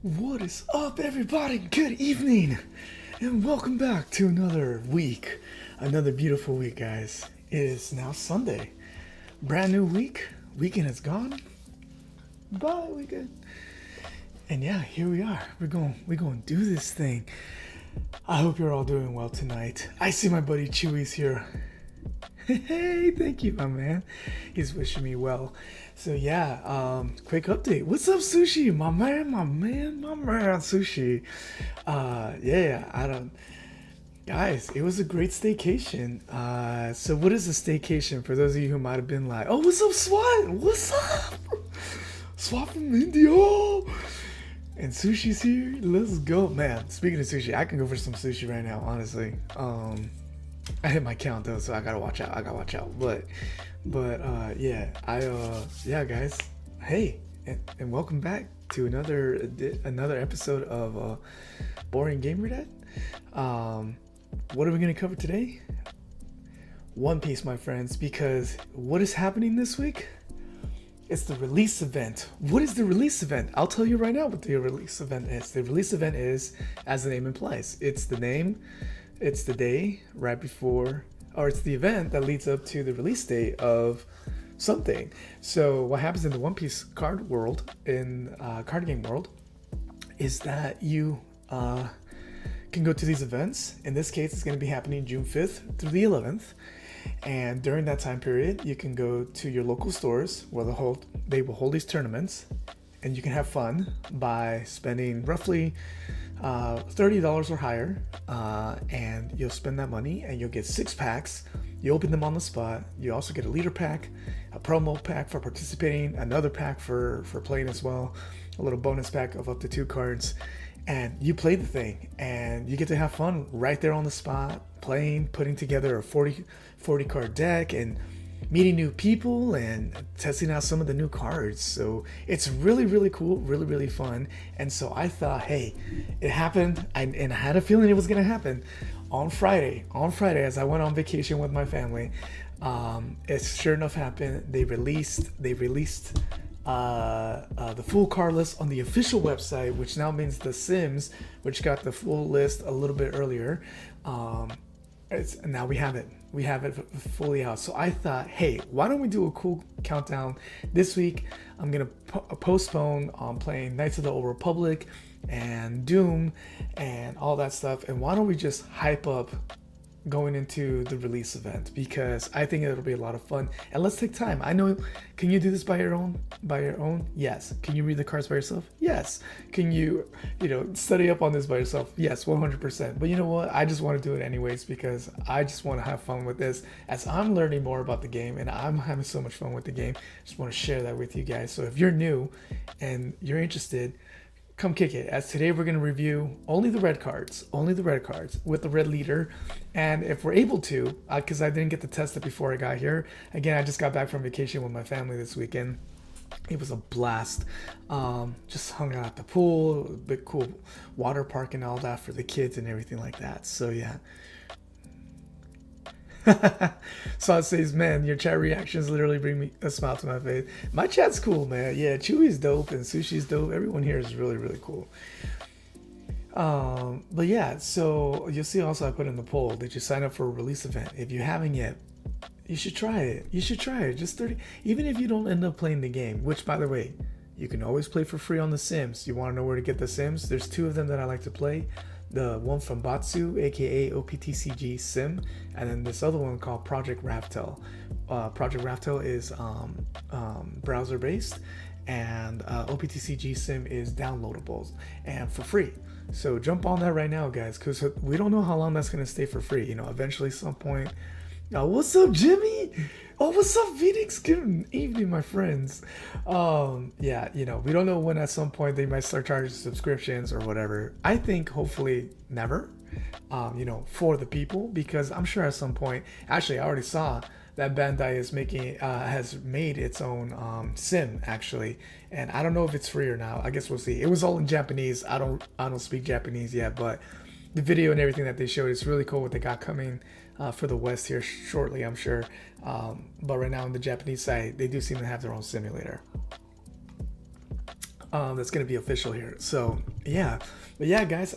What is up, everybody? Good evening, and welcome back to another week. Another beautiful week, guys. It is now Sunday. Brand new week. Weekend is gone. Bye, weekend. And yeah, here we are. We're going to do this thing. I hope you're all doing well tonight. I see my buddy Chewy's here. Hey, thank you, my man. He's wishing me well. So yeah, quick update. What's up, Sushi? My man, Sushi. Guys, it was a great staycation. So what is a staycation? For those of you who might have been like, oh, what's up, SWAT? What's up? SWAT from India. And Sushi's here. Let's go, man. Speaking of sushi, I can go for some sushi right now, honestly. I hit my count though, so I gotta watch out. But yeah, guys. Hey, and welcome back to another episode of Boring Gamer Dad. What are we gonna cover today? One Piece, my friends, because what is happening this week? It's the release event. What is the release event? I'll tell you right now what the release event is. The release event is, as the name implies, it's the day right before, or it's the event that leads up to the release date of something. So what happens in the One Piece card game world, is that you can go to these events. In this case, it's going to be happening June 5th through the 11th. And during that time period, you can go to your local stores where they will hold these tournaments, and you can have fun by spending roughly $30 or higher, and you'll spend that money and you'll get 6 packs. You open them on the spot. You also get a leader pack, a promo pack for participating, another pack for playing as well, a little bonus pack of up to 2 cards, and you play the thing and you get to have fun right there on the spot, playing, putting together a 40 card deck and meeting new people and testing out some of the new cards. So it's really, really cool, really, really fun. And so I thought, hey, it happened, and I had a feeling it was gonna happen on Friday as I went on vacation with my family. It sure enough happened. They released the full card list on the official website, which now means The Sims, which got the full list a little bit earlier. Now we have it fully out. So I thought, hey, why don't we do a cool countdown this week? I'm gonna postpone on playing Knights of the Old Republic and Doom and all that stuff, and why don't we just hype up going into the release event, because I think it'll be a lot of fun. And let's take time. I know, can you do this by your own? Yes. Can you read the cards by yourself? Yes. Can you, study up on this by yourself? Yes, 100%. But you know what? I just want to do it anyways, because I just want to have fun with this as I'm learning more about the game, and I'm having so much fun with the game. Just want to share that with you guys. So if you're new and you're interested, come kick it, as today we're going to review only the red cards with the red leader. And if we're able to, because I didn't get to test it before I got here, again, I just got back from vacation with my family this weekend. It was a blast. Just hung out at the pool, big cool water park and all that for the kids and everything like that. So yeah. Sauce says, man, your chat reactions literally bring me a smile to my face. My chat's cool, man. Yeah, Chewy's dope and Sushi's dope. Everyone here is really, really cool. But yeah, so you'll see also I put in the poll, did you sign up for a release event? If you haven't yet, you should try it. Just 30, even if you don't end up playing the game, which by the way, you can always play for free on the Sims. You want to know where to get the Sims? There's 2 of them that I like to play. The one from Batsu, aka OP-16 Sim, and then this other one called Project Raftel. Project Raftel is browser based, and OP-16 Sim is downloadables and for free. So jump on that right now, guys, because we don't know how long that's going to stay for free. Eventually some point. What's up, Jimmy? Oh, what's up, Phoenix? Good evening, my friends. Yeah, we don't know when at some point they might start charging subscriptions or whatever. I think hopefully never, for the people, because I'm sure at some point, actually, I already saw that Bandai is has made its own sim, actually, and I don't know if it's free or not. I guess we'll see. It was all in Japanese. I don't speak Japanese yet, but the video and everything that they showed, it's really cool what they got coming for the West here shortly, I'm sure. But right now on the Japanese side, they do seem to have their own simulator. That's going to be official here. So yeah, but yeah, guys,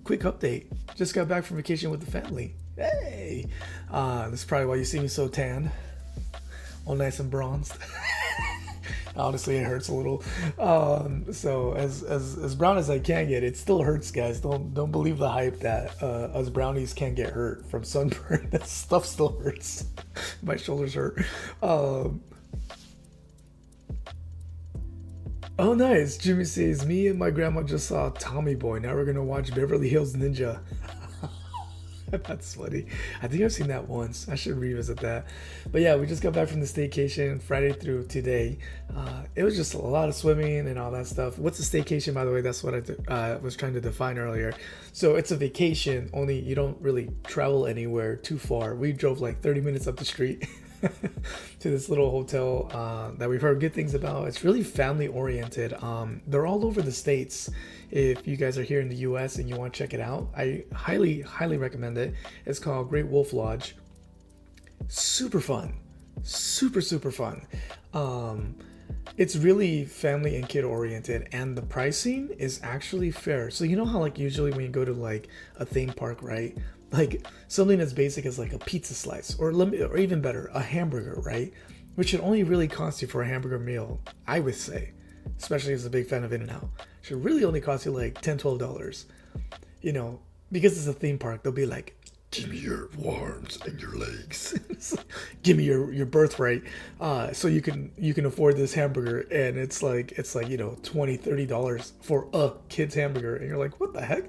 quick update. Just got back from vacation with the family. Hey, that's probably why you see me so tan, all nice and bronzed. Honestly, it hurts a little. So as brown as I can get, it still hurts, guys. Don't believe the hype that us brownies can't get hurt from sunburn. That stuff still hurts. My shoulders hurt. Oh, nice. Jimmy says, me and my grandma just saw Tommy Boy. Now we're gonna watch Beverly Hills Ninja. That's funny. I think I've seen that once. I should revisit that. But yeah, we just got back from the staycation Friday through today. It was just a lot of swimming and all that stuff. What's a staycation, by the way? That's what I was trying to define earlier. So it's a vacation, only you don't really travel anywhere too far. We drove like 30 minutes up the street to this little hotel that we've heard good things about. It's really family oriented. They're all over the States. If you guys are here in the US and you want to check it out, I highly recommend it. It's called Great Wolf Lodge. Super fun. Super fun. It's really family and kid oriented, and the pricing is actually fair. So you know how like usually when you go to like a theme park, right? Like something as basic as like a pizza slice, or even better, a hamburger, right? Which should only really cost you for a hamburger meal, I would say, especially as a big fan of In-N-Out, should really only cost you like $10-12. Because it's a theme park, they'll be like, give me your arms and your legs. Give me your birthright, so you can afford this hamburger. And it's like $20-30 for a kid's hamburger, and you're like, what the heck?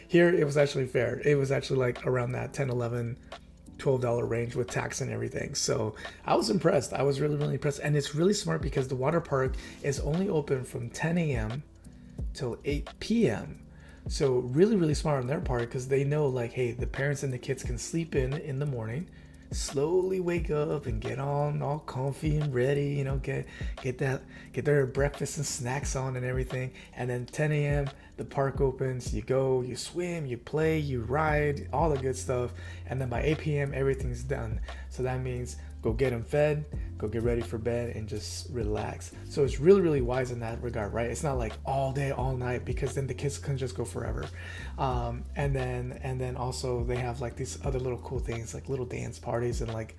Here it was actually fair. It was actually like around that $10-11-12 range with tax and everything. So I was impressed. I was really impressed. And it's really smart because the water park is only open from 10 a.m. till 8 p.m. So really smart on their part, because they know like, hey, the parents and the kids can sleep in the morning, slowly wake up and get on all comfy and ready, get their breakfast and snacks on and everything. And then 10 a.m. the park opens, you go, you swim, you play, you ride, all the good stuff. And then by 8 p.m. everything's done. So that means go get them fed, go get ready for bed, and just relax. So it's really wise in that regard, right? It's not like all day, all night, because then the kids can just go forever. And then also they have like these other little cool things, like little dance parties and like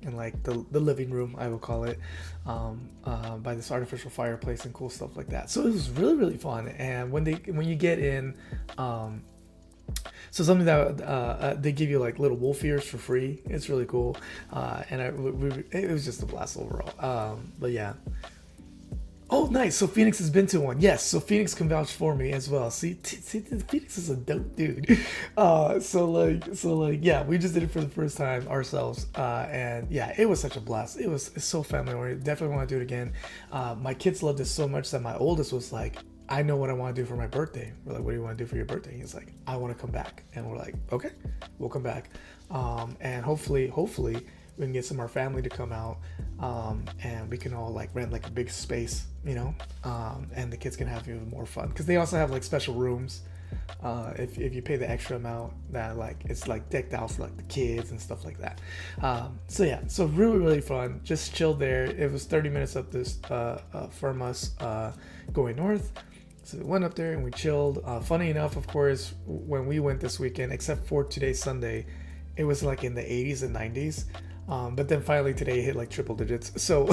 the living room, I will call it, by this artificial fireplace and cool stuff like that. So it was really fun. And when you get in, So something that they give you like little wolf ears for free. It's really cool, and it was just a blast overall. But yeah. Oh, nice. So Phoenix has been to one. Yes. So Phoenix can vouch for me as well. See, Phoenix is a dope dude. Yeah, we just did it for the first time ourselves, and yeah, it was such a blast. It's so family oriented. Definitely want to do it again. My kids loved it so much that my oldest was like, I know what I want to do for my birthday. We're like, what do you want to do for your birthday? He's like, I want to come back. And we're like, okay, we'll come back. And hopefully, we can get some of our family to come out, and we can all like rent like a big space, and the kids can have even more fun. Because they also have like special rooms. If you pay the extra amount, that like it's like decked out for like the kids and stuff like that. So yeah, so really fun. Just chilled there. It was 30 minutes up this from us going north. So we went up there and we chilled. Funny enough, of course, when we went this weekend, except for today's Sunday, it was like in the 80s and 90s. But then finally today it hit like triple digits. So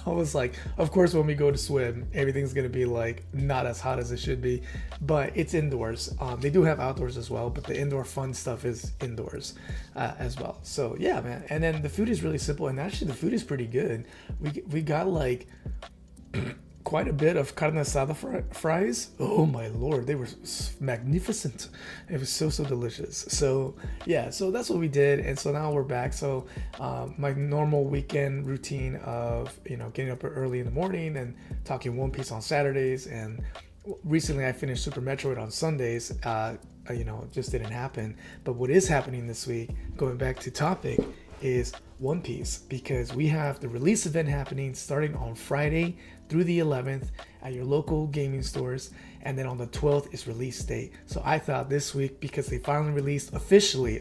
I was like, of course, when we go to swim, everything's going to be like not as hot as it should be, but it's indoors. They do have outdoors as well, but the indoor fun stuff is indoors as well. So yeah, man. And then the food is really simple. And actually the food is pretty good. We got like quite a bit of carne asada fries. Oh my lord, they were magnificent. It was so delicious. So yeah, so that's what we did, and so now we're back. So my normal weekend routine of getting up early in the morning and talking One Piece on Saturdays, and recently I finished Super Metroid on Sundays. Just didn't happen. But what is happening this week, going back to topic, is One Piece, because we have the release event happening starting on Friday through the 11th at your local gaming stores, and then on the 12th is release date. So I thought this week, because they finally released officially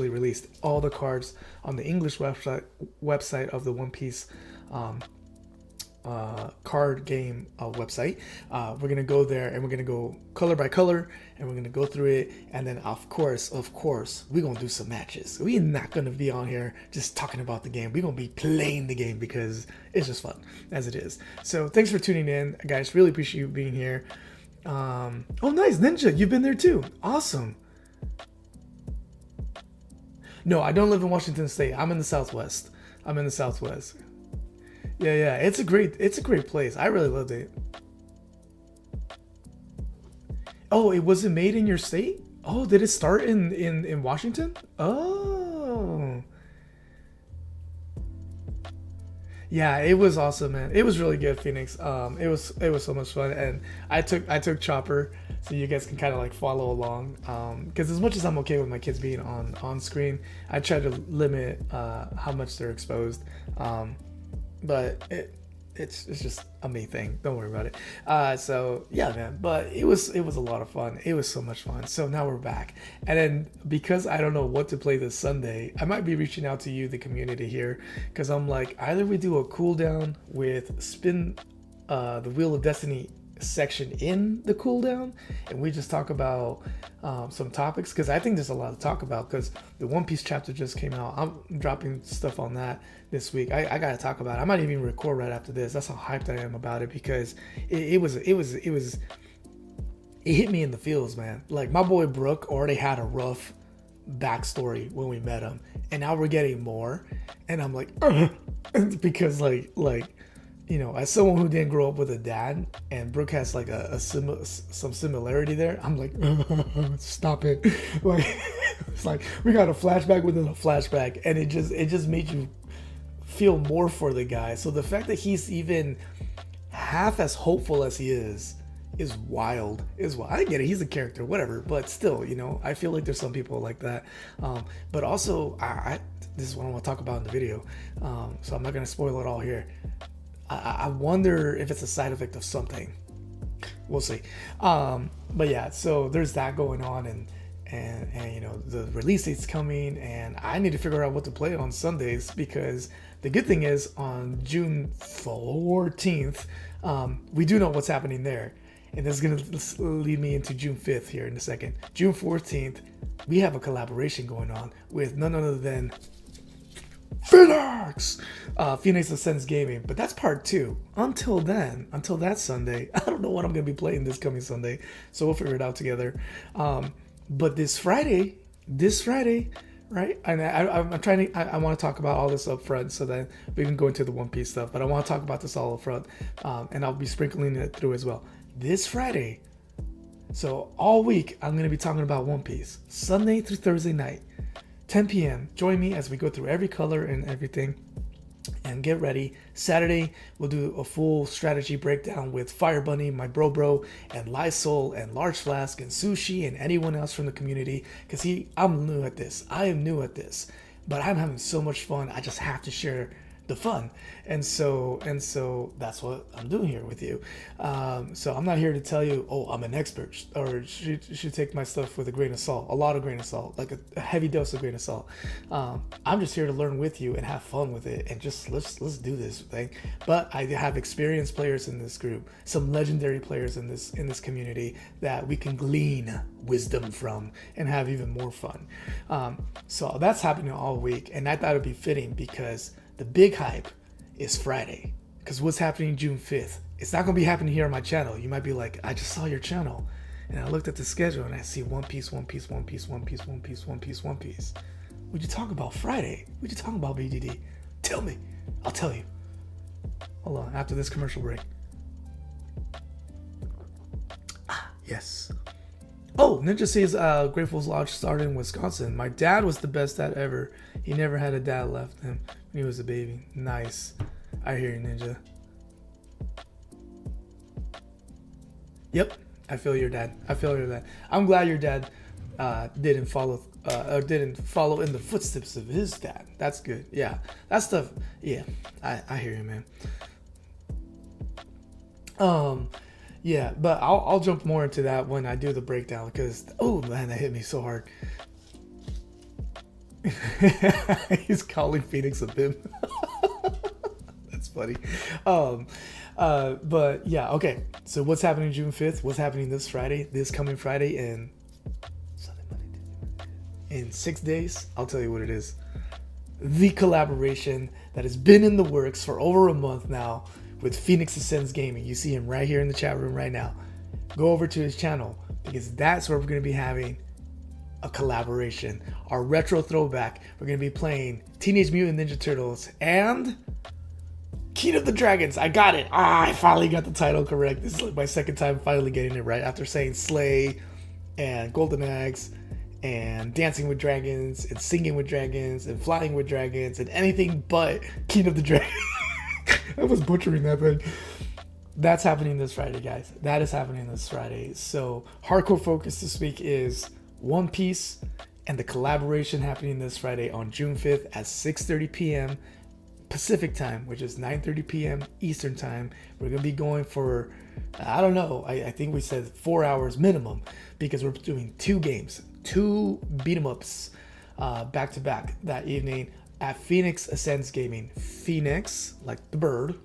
released all the cards on the English website of the One Piece card game website, we're gonna go there and we're gonna go color by color and we're gonna go through it, and then of course we're gonna do some matches. We're not gonna be on here just talking about the game. We're gonna be playing the game because it's just fun as it is. So thanks for tuning in, guys. Really appreciate you being here. Oh nice, Ninja, you've been there too. Awesome. No, I don't live in Washington State. I'm in the Southwest. Yeah, it's a great place. I really loved it. Oh, it wasn't made in your state? Oh, did it start in Washington? Oh. Yeah, it was awesome, man. It was really good, Phoenix. It was so much fun, and I took Chopper, so you guys can kind of like follow along. Because as much as I'm okay with my kids being on screen, I try to limit how much they're exposed. But it's just a me thing. Don't worry about it. So yeah, man. But it was a lot of fun. It was so much fun. So now we're back. And then because I don't know what to play this Sunday, I might be reaching out to you, the community here, because I'm like, either we do a cooldown with spin the Wheel of Destiny section in the cooldown, and we just talk about some topics, because I think there's a lot to talk about, because the One Piece chapter just came out. I'm dropping stuff on that this week. I gotta talk about it. I might even record right after this. That's how hyped I am about it, because it hit me in the feels, man. Like, my boy Brooke already had a rough backstory when we met him, and now we're getting more, and I'm like because like as someone who didn't grow up with a dad, and Brooke has like some similarity there, I'm like, stop it. Like, it's like we got a flashback within a flashback, and it just made you feel more for the guy. So the fact that he's even half as hopeful as he is wild. I get it, he's a character, whatever, but still, I feel like there's some people like that. But also, this is what I want to talk about in the video, so I'm not going to spoil it all here. I wonder if it's a side effect of something. We'll see. But yeah, so there's that going on, and the release date's coming, and I need to figure out what to play on Sundays, because the good thing is on June 14th, we do know what's happening there. And this is going to lead me into June 5th here in a second. June 14th, we have a collaboration going on with none other than Phoenix Ascends Gaming, but that's part 2. Until that Sunday, I don't know what I'm going to be playing this coming Sunday, so we'll figure it out together. But this Friday, right? And I'm trying to. I want to talk about all this up front so that we can go into the One Piece stuff. But I want to talk about this all up front, and I'll be sprinkling it through as well. This Friday, so all week I'm going to be talking about One Piece, Sunday through Thursday night, 10 p.m. Join me as we go through every color and everything. And get ready. Saturday, we'll do a full strategy breakdown with Fire Bunny, my bro, and Lysol, and Large Flask, and Sushi, and anyone else from the community. Because I'm new at this. I am new at this. But I'm having so much fun. I just have to share the fun. And so that's what I'm doing here with you. So I'm not here to tell you, oh, I'm an expert, or you should take my stuff with a grain of salt, a lot of grain of salt, like a heavy dose of grain of salt. I'm just here to learn with you and have fun with it, and just let's do this thing. But I have experienced players in this group, some legendary players in this community that we can glean wisdom from and have even more fun. So that's happening all week, and I thought it'd be fitting because the big hype is Friday. Because what's happening June 5th? It's not going to be happening here on my channel. You might be like, I just saw your channel. And I looked at the schedule and I see One Piece, One Piece, One Piece, One Piece, One Piece, One Piece, One Piece. Would you talk about Friday? Would you talk about BDD? Tell me. I'll tell you. Hold on. After this commercial break. Yes. Oh, Ninja says Grateful's Lodge started in Wisconsin. My dad was the best dad ever. He never had a dad left him when he was a baby. Nice. I hear you, Ninja. Yep. I feel your dad. I'm glad your dad didn't follow in the footsteps of his dad. That's good. Yeah. That stuff. Yeah. I hear you, man. Yeah, but I'll jump more into that when I do the breakdown because, oh man, that hit me so hard. He's calling Phoenix a bimp. That's funny. But yeah, okay. So what's happening June 5th? What's happening this coming Friday in Sunday, Monday, Tuesday, in 6 days? I'll tell you what it is. The collaboration that has been in the works for over a month now with Phoenix Ascends Gaming. You see him right here in the chat room right now. Go over to his channel because that's where we're going to be having a collaboration. Our retro throwback. We're going to be playing Teenage Mutant Ninja Turtles and King of the Dragons. I got it. I finally got the title correct. This is like my second time finally getting it right after saying Slay and Golden Axe and Dancing with Dragons and Singing with Dragons and Flying with Dragons and anything but King of the Dragons. I was butchering that thing. That's happening this Friday, guys. That is happening this Friday. So hardcore focus this week is One Piece and the collaboration happening this Friday on June 5th at 6:30 p.m. Pacific time, which is 9:30 p.m. Eastern time. We're going to be going for, I don't know, I think we said 4 hours minimum because we're doing 2 games, 2 beat-em-ups back to back that evening at Phoenix Ascends Gaming. Phoenix, like the bird,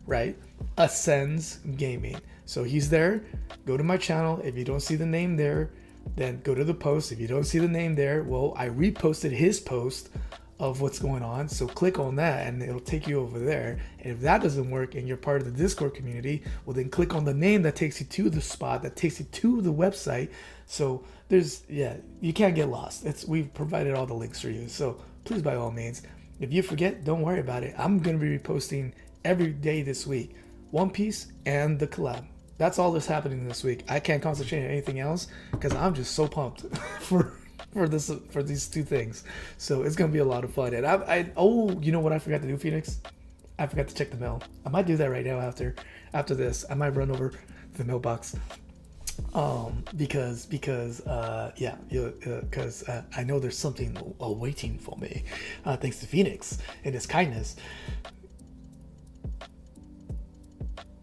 right? Ascends Gaming. So he's there. Go to my channel. If you don't see the name there, then go to the post. If you don't see the name there, well, I reposted his post of what's going on. So click on that and it'll take you over there. And if that doesn't work and you're part of the Discord community, well, then click on the name that takes you to the spot, that takes you to the website. So you can't get lost. We've provided all the links for you. So please, by all means, if you forget, don't worry about it. I'm going to be reposting every day this week, One Piece and the collab. That's all that's happening this week. I can't concentrate on anything else because I'm just so pumped for these 2 things. So it's going to be a lot of fun. And you know what I forgot to do, Phoenix? I forgot to check the mail. I might do that right now after this. I might run over the mailbox. Because I know there's something awaiting for me, thanks to Phoenix and his kindness.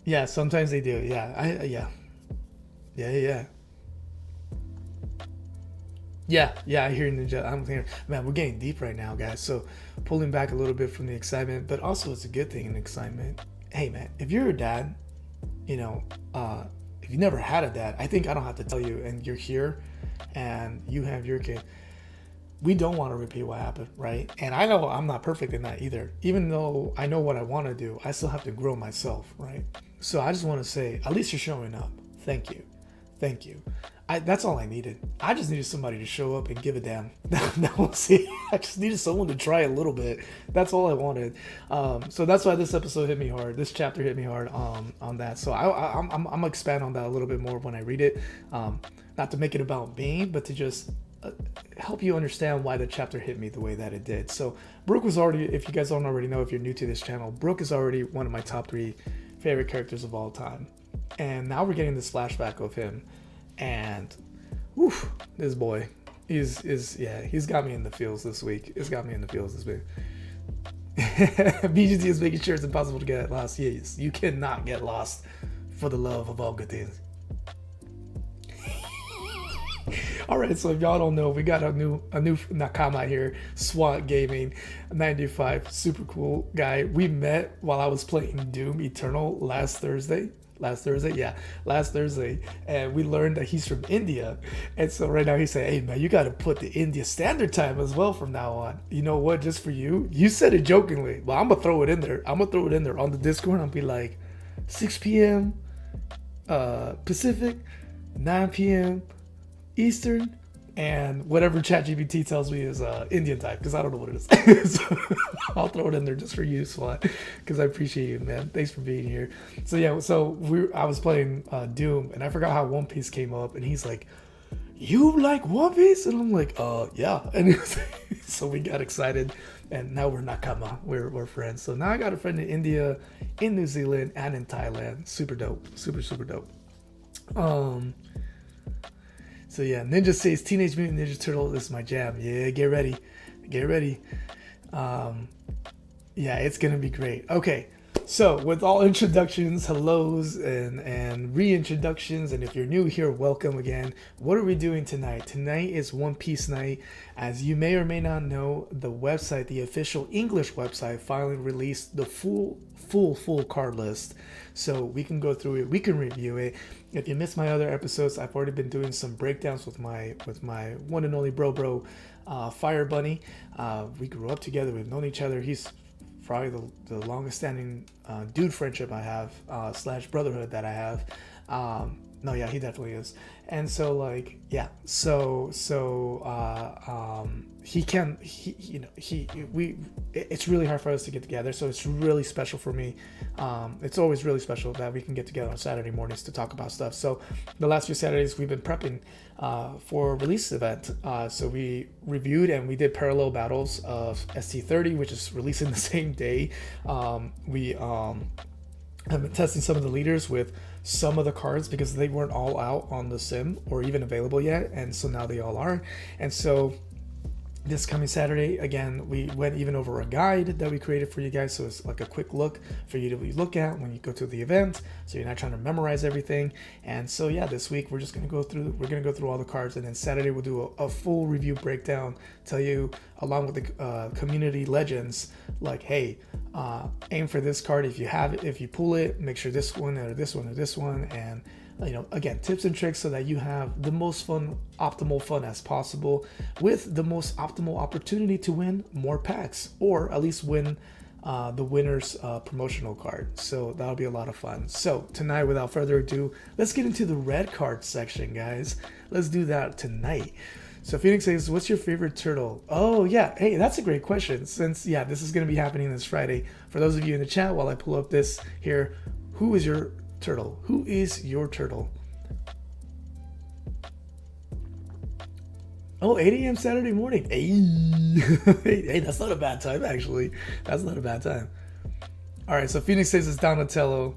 Yeah, sometimes they do. Yeah, I hear Ninja. I'm thinking, man, we're getting deep right now, guys. So pulling back a little bit from the excitement, but also it's a good thing in excitement. Hey, man, if you're a dad, if you never had a dad, I think I don't have to tell you, and you're here and you have your kid, we don't want to repeat what happened, right? And I know I'm not perfect in that either. Even though I know what I want to do, I still have to grow myself, right? So I just want to say, at least you're showing up. Thank you. Thank you. That's all I needed. I just needed somebody to show up and give a damn. That was it. I just needed someone to try a little bit. That's all I wanted. So that's why this episode hit me hard. This chapter hit me hard on that. So I'm gonna expand on that a little bit more when I read it. Not to make it about me, but to just help you understand why the chapter hit me the way that it did. So Brooke was already, if you guys don't already know, if you're new to this channel, Brooke is already one of my top 3 favorite characters of all time. And now we're getting this flashback of him. And woof, this boy he's got me in the feels this week. It's got me in the feels this week. BGT is making sure it's impossible to get lost. Yes, you cannot get lost for the love of all good things. All right, so if y'all don't know, we got a new nakama here, SWAT Gaming 95, super cool guy. We met while I was playing Doom Eternal last Thursday, and we learned that he's from India. And so right now he's saying, hey man, you got to put the India Standard Time as well from now on. You know what, just for you said it jokingly, but I'm gonna throw it in there on the Discord. I'll be like 6 p.m. Pacific, 9 p.m. Eastern, and whatever ChatGPT tells me is Indian time, because I don't know what it is. So I'll throw it in there just for you, SWAT, because I appreciate you, man. Thanks for being here. So yeah, I was playing Doom, and I forgot how One Piece came up, and he's like, "You like One Piece?" And I'm like, yeah. And so we got excited, and now we're nakama. We're friends. So now I got a friend in India, in New Zealand, and in Thailand. Super dope. Super dope. So yeah, Ninja says Teenage Mutant Ninja Turtle is my jam. Yeah, get ready. Yeah, it's gonna be great. Okay, so with all introductions, hellos, and reintroductions, and if you're new here, welcome again. What are we doing tonight? Tonight is One Piece night. As you may or may not know, the website, the official English website, finally released the full card list. So we can go through it, we can review it. If you missed my other episodes, I've already been doing some breakdowns with my one and only bro, Fire Bunny. We grew up together, we've known each other. He's probably the longest standing dude friendship I have, slash brotherhood that I have. No, yeah, he definitely is. And so like, yeah, it's really hard for us to get together. So it's really special for me. It's always really special that we can get together on Saturday mornings to talk about stuff. So the last few Saturdays we've been prepping for a release event. So we reviewed and we did parallel battles of ST30, which is releasing the same day. We have been testing some of the leaders with some of the cards because they weren't all out on the sim or even available yet, and so now they all are. And so this coming Saturday, again, we went even over a guide that we created for you guys, so it's like a quick look for you to look at when you go to the event, so you're not trying to memorize everything. And so yeah, this week we're gonna go through all the cards, and then Saturday we'll do a full review breakdown, tell you along with the community legends, like, hey, aim for this card if you have it, if you pull it, make sure this one or this one or this one, and again, tips and tricks so that you have the most optimal fun as possible, with the most optimal opportunity to win more packs, or at least win the winner's promotional card. So that'll be a lot of fun. So tonight, without further ado, let's get into the red card section, guys. Let's do that tonight. So Phoenix says, what's your favorite turtle? Oh yeah, hey, that's a great question. Since this is going to be happening this Friday. For those of you in the chat, while I pull up this here, who is your turtle? Who is your turtle? Oh, 8 a.m. Saturday morning. Hey, hey, that's not a bad time, actually. That's not a bad time. All right, so Phoenix says it's Donatello.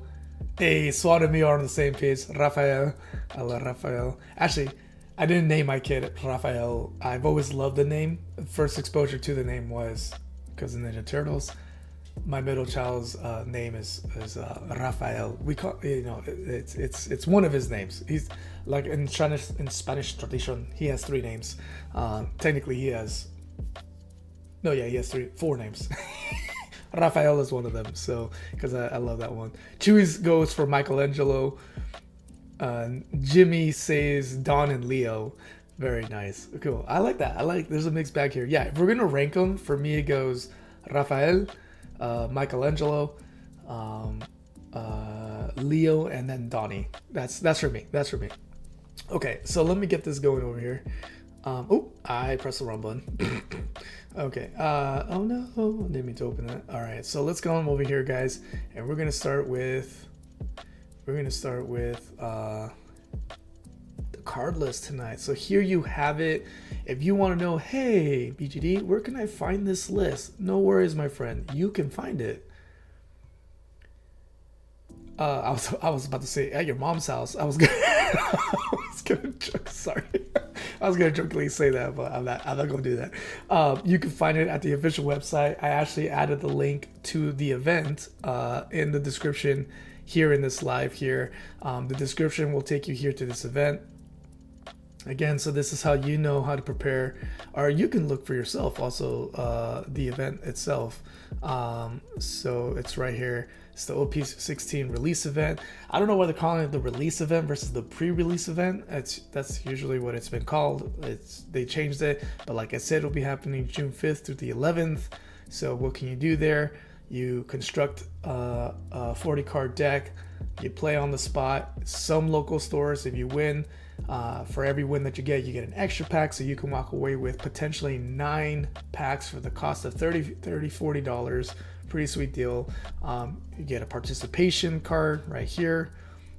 Hey, SWAT and me are on the same page. Raphael. I love Raphael. Actually, I didn't name my kid Raphael. I've always loved the name. First exposure to the name was because of Ninja Turtles. My middle child's name is Raphael. We call it's one of his names. He's like in Spanish tradition. He has 3 names. Technically, he has four names. Raphael is one of them. So because I love that one. Chewy goes for Michelangelo. Jimmy says Don and Leo. Very nice. Cool. I like that. There's a mixed bag here. Yeah, if we're gonna rank them, for me it goes Raphael, Michelangelo, Leo, and then Donnie. That's for me. Okay, so let me get this going over here. Oh, I pressed the wrong button. Okay. Oh no, I didn't mean to open that. All right, so let's go on over here, guys, and we're gonna start with the card list tonight. So here you have it. If you want to know, hey BGD, where can I find this list? No worries, my friend. You can find it. I was about to say at your mom's house. I was gonna joke. Sorry, I was gonna jokingly say that, but I'm not gonna do that. You can find it at the official website. I actually added the link to the event in the description here in this live here. The description will take you here to this event. Again, so this is how you know how to prepare, or you can look for yourself also the event itself. So it's right here. It's the OP16 release event. I don't know why they're calling it the release event versus the pre-release event. That's usually what it's been called. They changed it, but like I said, it'll be happening June 5th through the 11th. So what can you do there? You construct a 40 card deck. You play on the spot. Some local stores, if you win, for every win that you get an extra pack, so you can walk away with potentially 9 packs for the cost of $40. Pretty sweet deal. You get a participation card right here.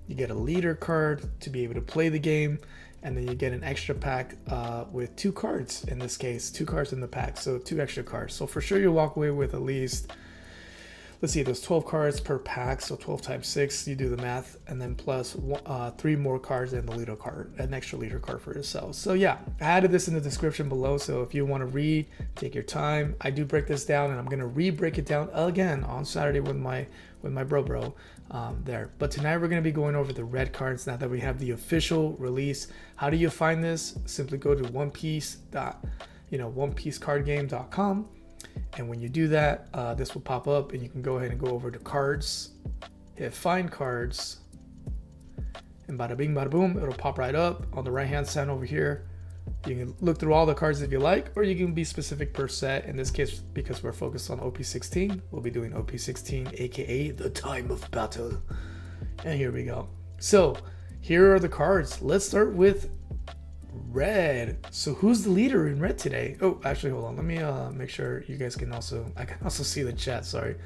You get a leader card to be able to play the game, and then you get an extra pack with 2 cards. In this case, 2 cards in the pack, so 2 extra cards. So for sure you walk away with at least, let's see, there's 12 cards per pack, so 12 times 6, you do the math, and then plus 3 more cards and the leader card, an extra leader card for yourself. So yeah, I added this in the description below, so if you want to read, take your time. I do break this down, and I'm gonna re-break it down again on Saturday with my bro there. But tonight we're gonna be going over the red cards now that we have the official release. How do you find this? Simply go to onepicecardgame.com. And when you do that, this will pop up, and you can go ahead and go over to cards, hit find cards, and bada bing bada boom, it'll pop right up on the right hand side over here. You can look through all the cards if you like, or you can be specific per set. In this case, because we're focused on OP16, we'll be doing OP16, aka the time of battle. And here we go. So here are the cards. Let's start with red. So who's the leader in red today? Oh, actually, hold on. Let me make sure you guys can also, I can also see the chat. Sorry.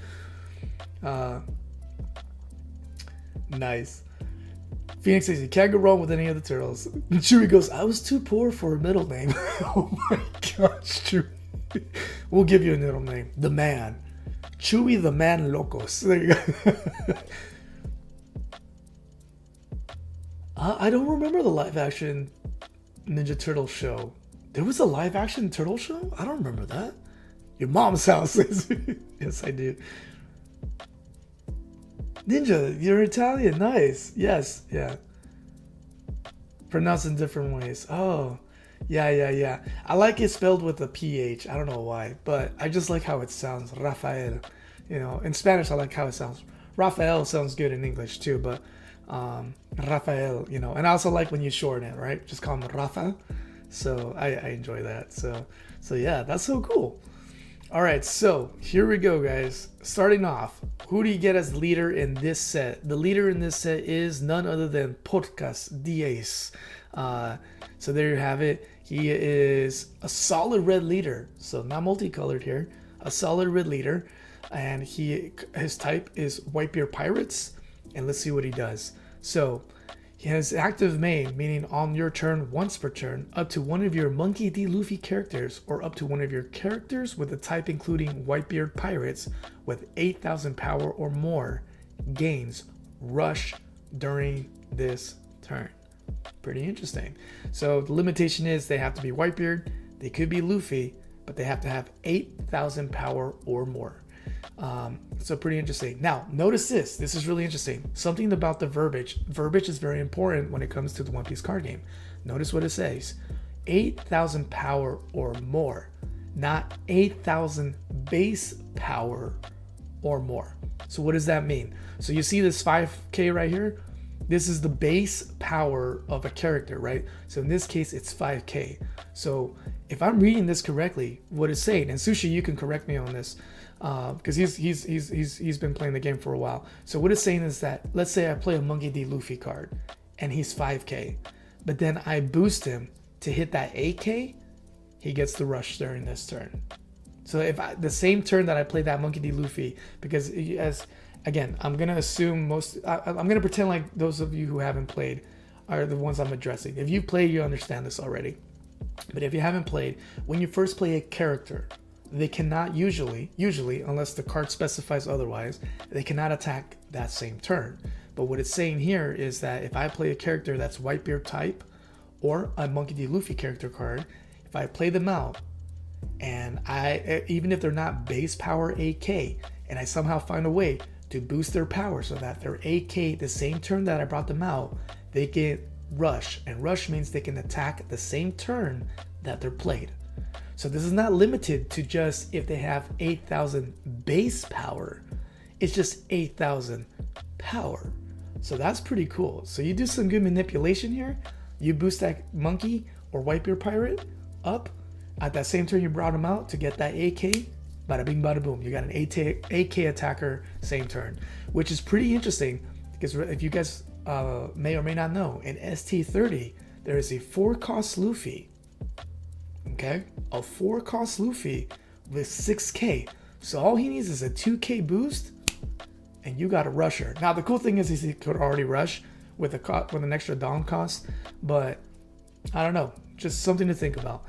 Nice. Phoenix says you can't go wrong with any of the turtles. And Chewy goes, I was too poor for a middle name. Oh my gosh, Chewy. We'll give you a middle name. The Man. Chewy the Man Locos. There you go. I don't remember the live action Ninja Turtle show. There was a live action turtle show? I don't remember that. Your mom's house says. Yes, I do. Ninja, you're Italian. Nice. Yes, yeah. Pronounced in different ways. Oh, yeah. I like it spelled with a PH. I don't know why, but I just like how it sounds. Rafael. You know, in Spanish, I like how it sounds. Rafael sounds good in English too, but Rafael, you know, and I also like when you shorten it, right? Just call him Rafa. So I enjoy that. So yeah, that's so cool. All right, so here we go, guys. Starting off, who do you get as leader in this set? The leader in this set is none other than OP16 Ace. So there you have it. He is a solid red leader, so not multicolored here. A solid red leader, and his type is Whitebeard Pirates. And let's see what he does. So he has active main, meaning on your turn, once per turn, up to one of your Monkey D. Luffy characters, or up to one of your characters with a type including Whitebeard Pirates with 8,000 power or more, gains rush during this turn. Pretty interesting. So the limitation is they have to be Whitebeard, they could be Luffy, but they have to have 8,000 power or more. So pretty interesting. Now, notice this. This is really interesting. Something about the verbiage. Verbiage is very important when it comes to the One Piece card game. Notice what it says. 8,000 power or more, not 8,000 base power or more. So what does that mean? So you see this 5K right here? This is the base power of a character, right? So in this case, it's 5K. So if I'm reading this correctly, what it's saying, and Sushi, you can correct me on this, because he's been playing the game for a while. So what it's saying is that, let's say I play a Monkey D. Luffy card, and he's 5K, but then I boost him to hit that AK, he gets the rush during this turn. So if the same turn that I play that Monkey D. Luffy, because again, I'm going to assume I'm going to pretend like those of you who haven't played are the ones I'm addressing. If you've played, you understand this already. But if you haven't played, when you first play a character, they cannot usually, unless the card specifies otherwise, they cannot attack that same turn. But what it's saying here is that if I play a character that's Whitebeard type or a Monkey D. Luffy character card, if I play them out, and even if they're not base power AK, and I somehow find a way to boost their power so that their AK, the same turn that I brought them out, they get rush, and rush means they can attack the same turn that they're played. So this is not limited to just if they have 8,000 base power, it's just 8,000 power. So that's pretty cool. So you do some good manipulation here, you boost that monkey or Whitebeard pirate up at that same turn you brought him out to get that AK, bada bing bada boom, you got an AK attacker same turn, which is pretty interesting because if you guys may or may not know, in ST30 there is a 4-cost Luffy, okay, a 4-cost Luffy with 6k, so all he needs is a 2k boost and you got a rusher. Now the cool thing is he could already rush with an extra Dom cost, but I don't know, just something to think about.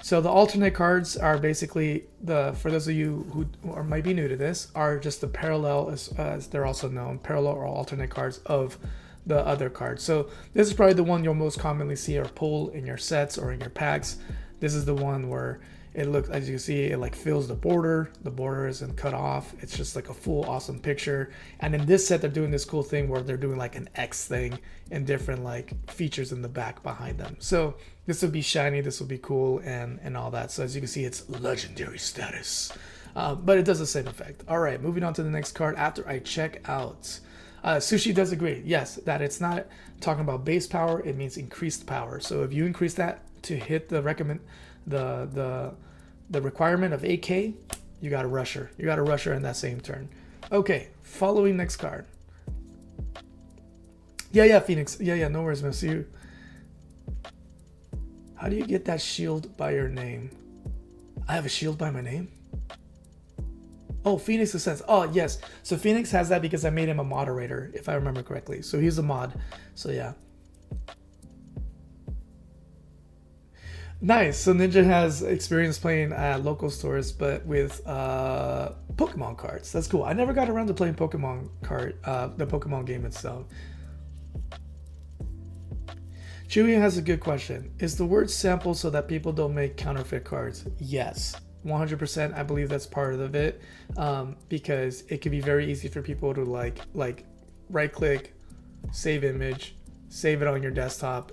So the alternate cards are basically for those of you who might be new to this, are just the parallel, as they're also known, parallel or alternate cards of the other cards. So this is probably the one you'll most commonly see or pull in your sets or in your packs. This is the one where it looks, as you can see, it like fills the border isn't cut off, it's just like a full awesome picture. And in this set they're doing this cool thing where they're doing like an X thing and different like features in the back behind them. So this will be shiny, this will be cool, and all that. So as you can see, it's legendary status, but it does the same effect. All right, moving on to the next card after I check out. Sushi does agree, yes, that it's not talking about base power, it means increased power. So if you increase that to hit the requirement of AK, you got a rusher. You got a rusher in that same turn. Okay, following next card. Yeah, Phoenix. Yeah, no worries, man. See you. How do you get that shield by your name? I have a shield by my name? Oh, Phoenix Ascends. Oh, yes. So Phoenix has that because I made him a moderator, if I remember correctly. So he's a mod. So yeah. Nice. So Ninja has experience playing at local stores, but with Pokemon cards. That's cool. I never got around to playing Pokemon the Pokemon game itself. Chewy has a good question. Is the word sample so that people don't make counterfeit cards? Yes, 100%. I believe that's part of it, because it can be very easy for people to like right click, save image, save it on your desktop,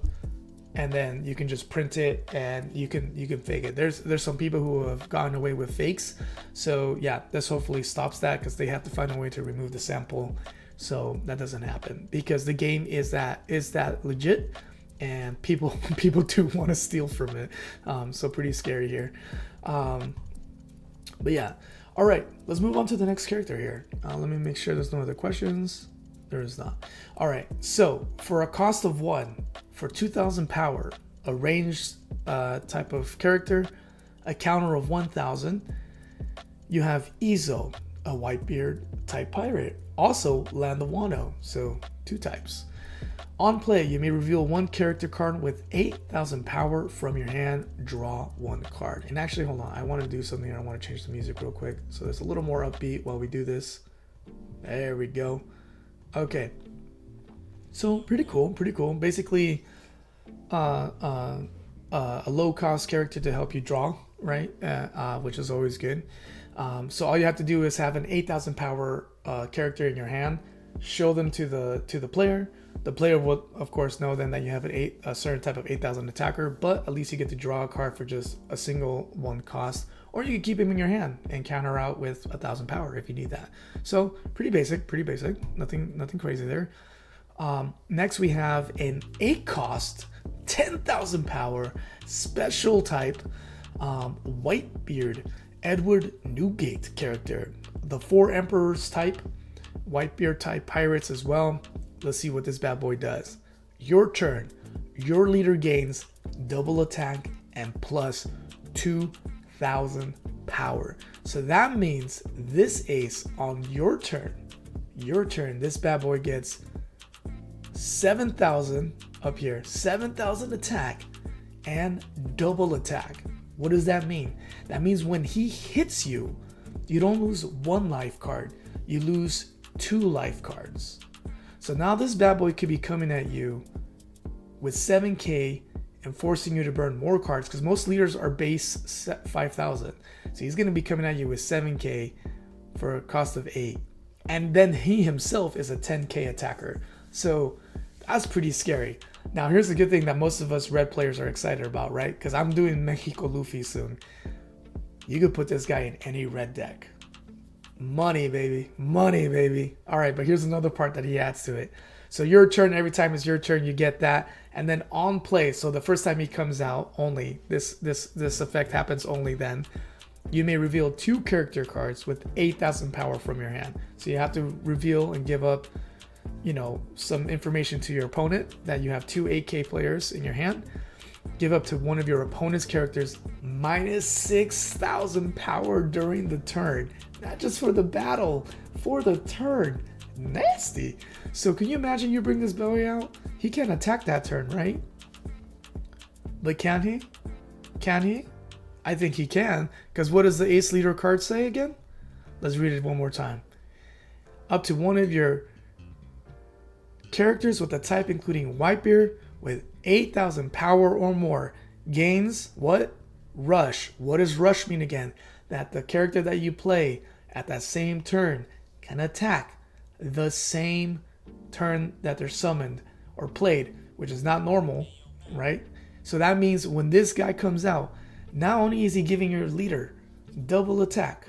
and then you can just print it and you can fake it. There's some people who have gotten away with fakes. So yeah, this hopefully stops that because they have to find a way to remove the sample so that doesn't happen, because the game is that legit and people do want to steal from it. So pretty scary here. But yeah. All right, let's move on to the next character here. Let me make sure there's no other questions. There is not. All right, so for a cost of 1, for 2,000 power, a ranged type of character, a counter of 1,000, you have Izo, a Whitebeard type pirate, also Land of Wano, so 2 types. On play, you may reveal 1 character card with 8,000 power from your hand, draw 1 card. And actually, hold on, I want to do something here. I want to change the music real quick so there's a little more upbeat while we do this. There we go. Okay, so pretty cool. Basically, a low-cost character to help you draw, right? Which is always good. So all you have to do is have an 8,000 power character in your hand, show them to the player. The player will, of course, know then that you have a certain type of 8,000 attacker, but at least you get to draw a card for just a single 1 cost, or you can keep him in your hand and counter out with 1,000 power if you need that. So pretty basic, nothing crazy there. Next we have an 8-cost, 10,000 power special type Whitebeard Edward Newgate character. The 4 Emperors type, Whitebeard type pirates as well. Let's see what this bad boy does. Your turn. your leader gains double attack and plus 2,000 power. So that means this ace on your turn, this bad boy gets 7,000 up here, 7,000 attack and double attack. What does that mean? That means when he hits you, you don't lose 1 life card, you lose 2 life cards. So now this bad boy could be coming at you with 7k and forcing you to burn more cards, because most leaders are base 5,000. So he's going to be coming at you with 7k for a cost of 8. And then he himself is a 10k attacker. So that's pretty scary. Now here's the good thing that most of us red players are excited about, right? Because I'm doing Mexico Luffy soon. You could put this guy in any red deck. Money, baby. Money, baby. All right, but here's another part that he adds to it. So your turn, every time it's your turn, you get that. And then on play, so the first time he comes out, only this effect happens only then. You may reveal 2 character cards with 8,000 power from your hand. So you have to reveal and give up, you know, some information to your opponent that you have 2 8k players in your hand. Give up to one of your opponent's characters minus 6,000 power during the turn. Not just for the battle, for the turn. Nasty. So can you imagine you bring this boy out? He can't attack that turn, right? But can he? Can he? I think he can. Because what does the ace leader card say again? Let's read it one more time. Up to one of your characters with a type including Whitebeard with 8,000 power or more gains what? Rush. What does rush mean again? That the character that you play at that same turn can attack the same turn that they're summoned or played, which is not normal, right? So that means when this guy comes out, not only is he giving your leader double attack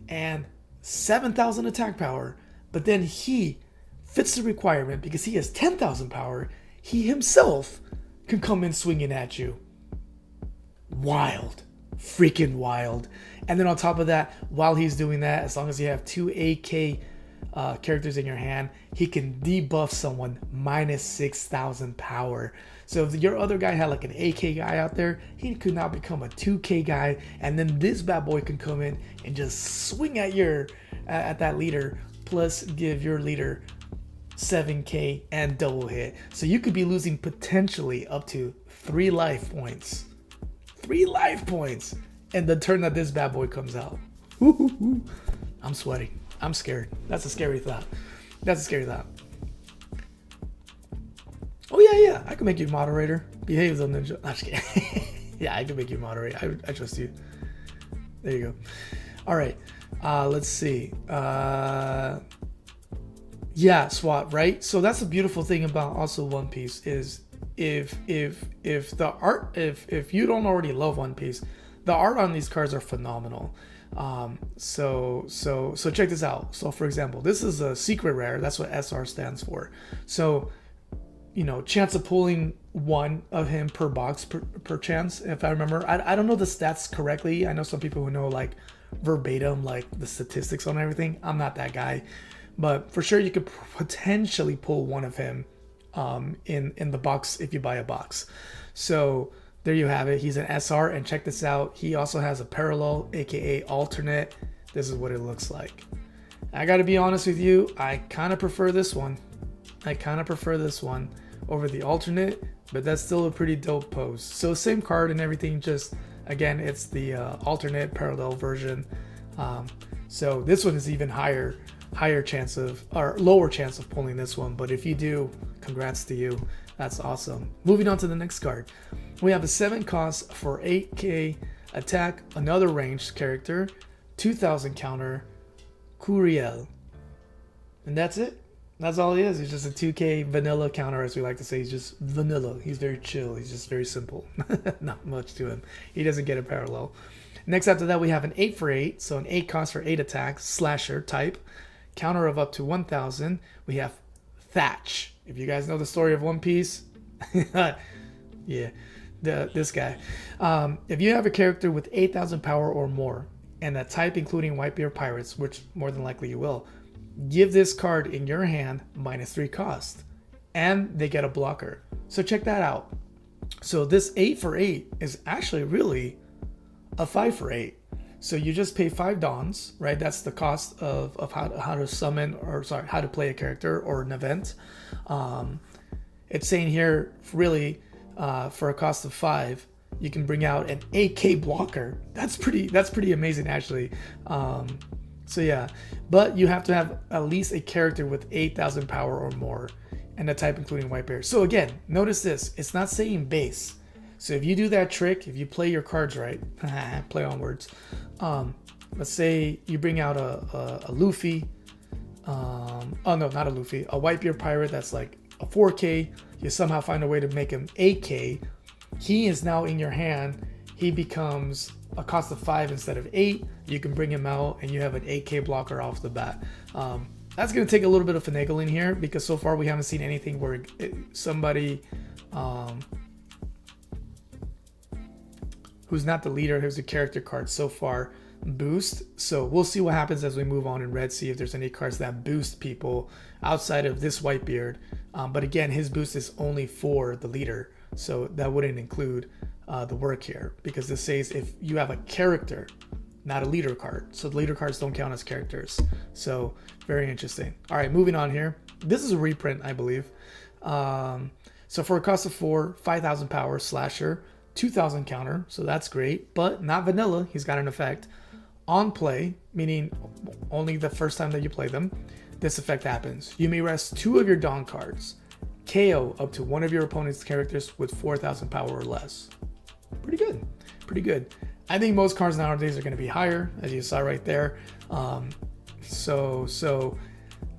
and 7,000 attack power, but then he fits the requirement because he has 10,000 power. He himself can come in swinging at you. Wild. Freaking wild. And then on top of that, while he's doing that, as long as you have 2 AK characters in your hand, he can debuff someone minus 6,000 power. So if your other guy had like an AK guy out there, he could now become a 2k guy, and then this bad boy can come in and just swing at at that leader, plus give your leader 7k and double hit. So you could be losing potentially up to 3 life points. 3 life points in the turn that this bad boy comes out. I'm sweating. I'm scared. That's a scary thought. That's a scary thought. Oh yeah, I can make you moderator. Behave, though, ninja. I'm just kidding. Yeah, I can make you moderator. I trust you. There you go. All right. Let's see. Yeah, SWAT, right? So that's the beautiful thing about also One Piece is if the art, if you don't already love One Piece, the art on these cards are phenomenal. So check this out. So for example, this is a secret rare. That's what SR stands for. So, you know, chance of pulling 1 of him per box per chance, if I remember. I don't know the stats correctly. I know some people who know like verbatim, like the statistics on everything. I'm not that guy, but for sure you could potentially pull 1 of him in the box if you buy a box. So there you have it. He's an SR, and check this out. He also has a parallel, aka alternate. This is what it looks like. I gotta be honest with you, I kind of prefer this one. Over the alternate, but that's still a pretty dope pose. So same card and everything, just again, it's the alternate parallel version. So this one is even higher chance of, or lower chance of pulling this one, but if you do, congrats to you. That's awesome. Moving on to the next card. We have a 7 cost for 8k attack, another ranged character, 2,000 counter, Curiel. And that's it. That's all he is. He's just a 2k vanilla counter, as we like to say. He's just vanilla. He's very chill. He's just very simple. Not much to him. He doesn't get a parallel. Next after that, we have an 8 for 8. So an 8 cost for 8 attack, slasher type, counter of up to 1,000. We have Thatch. If you guys know the story of One Piece, yeah, this guy. If you have a character with 8,000 power or more, and that type including Whitebeard Pirates, which more than likely you will, give this card in your hand minus 3 cost, and they get a blocker. So check that out. So this 8 for 8 is actually really a 5 for 8. So you just pay 5 dons, right? That's the cost of how to summon, or sorry, how to play a character or an event. It's saying here, really, for a cost of 5, you can bring out an 8K blocker. That's pretty amazing, actually. So yeah, but you have to have at least a character with 8,000 power or more, and a type including white bear. So again, notice this, it's not saying base. So if you do that trick, if you play your cards right, play on words, let's say you bring out a Luffy, oh no, not a Luffy, a white bear pirate that's like a 4K, you somehow find a way to make him 8K, he is now in your hand, he becomes a cost of 5 instead of 8, you can bring him out and you have an 8K blocker off the bat. That's going to take a little bit of finagling here, because so far we haven't seen anything where somebody who's not the leader, who's a character card so far, boost. So we'll see what happens as we move on in red, see if there's any cards that boost people outside of this Whitebeard. But again, his boost is only for the leader, so that wouldn't include the work here, because this says if you have a character, not a leader card. So the leader cards don't count as characters. So very interesting. All right, moving on here. This is a reprint, I believe. So for a cost of 4, 5,000 power, slasher, 2,000 counter. So that's great, but not vanilla. He's got an effect. On play, meaning only the first time that you play them, this effect happens. You may rest 2 of your Dawn cards. KO up to one of your opponent's characters with 4,000 power or less. Pretty good. Pretty good. I think most cards nowadays are going to be higher, as you saw right there. So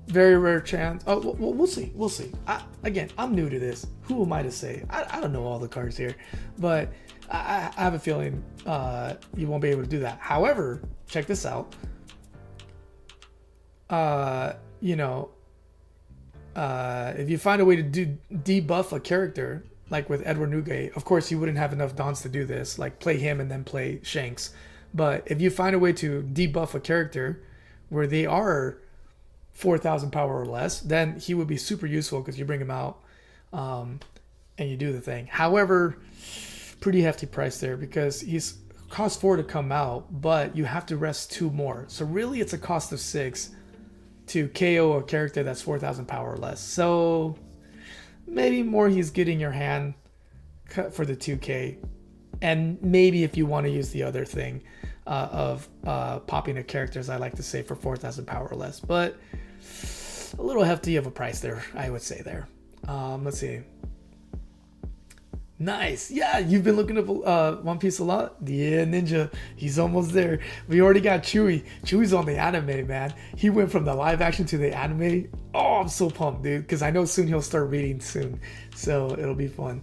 very rare chance. Oh, well, we'll see. We'll see. Again, I'm new to this. Who am I to say? I don't know all the cards here, but I have a feeling you won't be able to do that. However, check this out. If you find a way to debuff a character, like with Edward Newgate, of course you wouldn't have enough Dons to do this, like play him and then play Shanks. But if you find a way to debuff a character where they are 4,000 power or less, then he would be super useful, because you bring him out and you do the thing. However, pretty hefty price there, because he's cost 4 to come out, but you have to rest 2 more. So really it's a cost of 6 to KO a character that's 4,000 power or less. So maybe more he's getting your hand cut for the 2K, and maybe if you want to use the other thing of popping a character, as I like to say, for 4,000 power or less, but a little hefty of a price there, I would say there. Let's see. Nice. Yeah, you've been looking up One Piece a lot? Yeah, Ninja, he's almost there. We already got Chewie. Chewie's on the anime, man. He went from the live action to the anime. Oh, I'm so pumped, dude, because I know soon he'll start reading soon. So it'll be fun.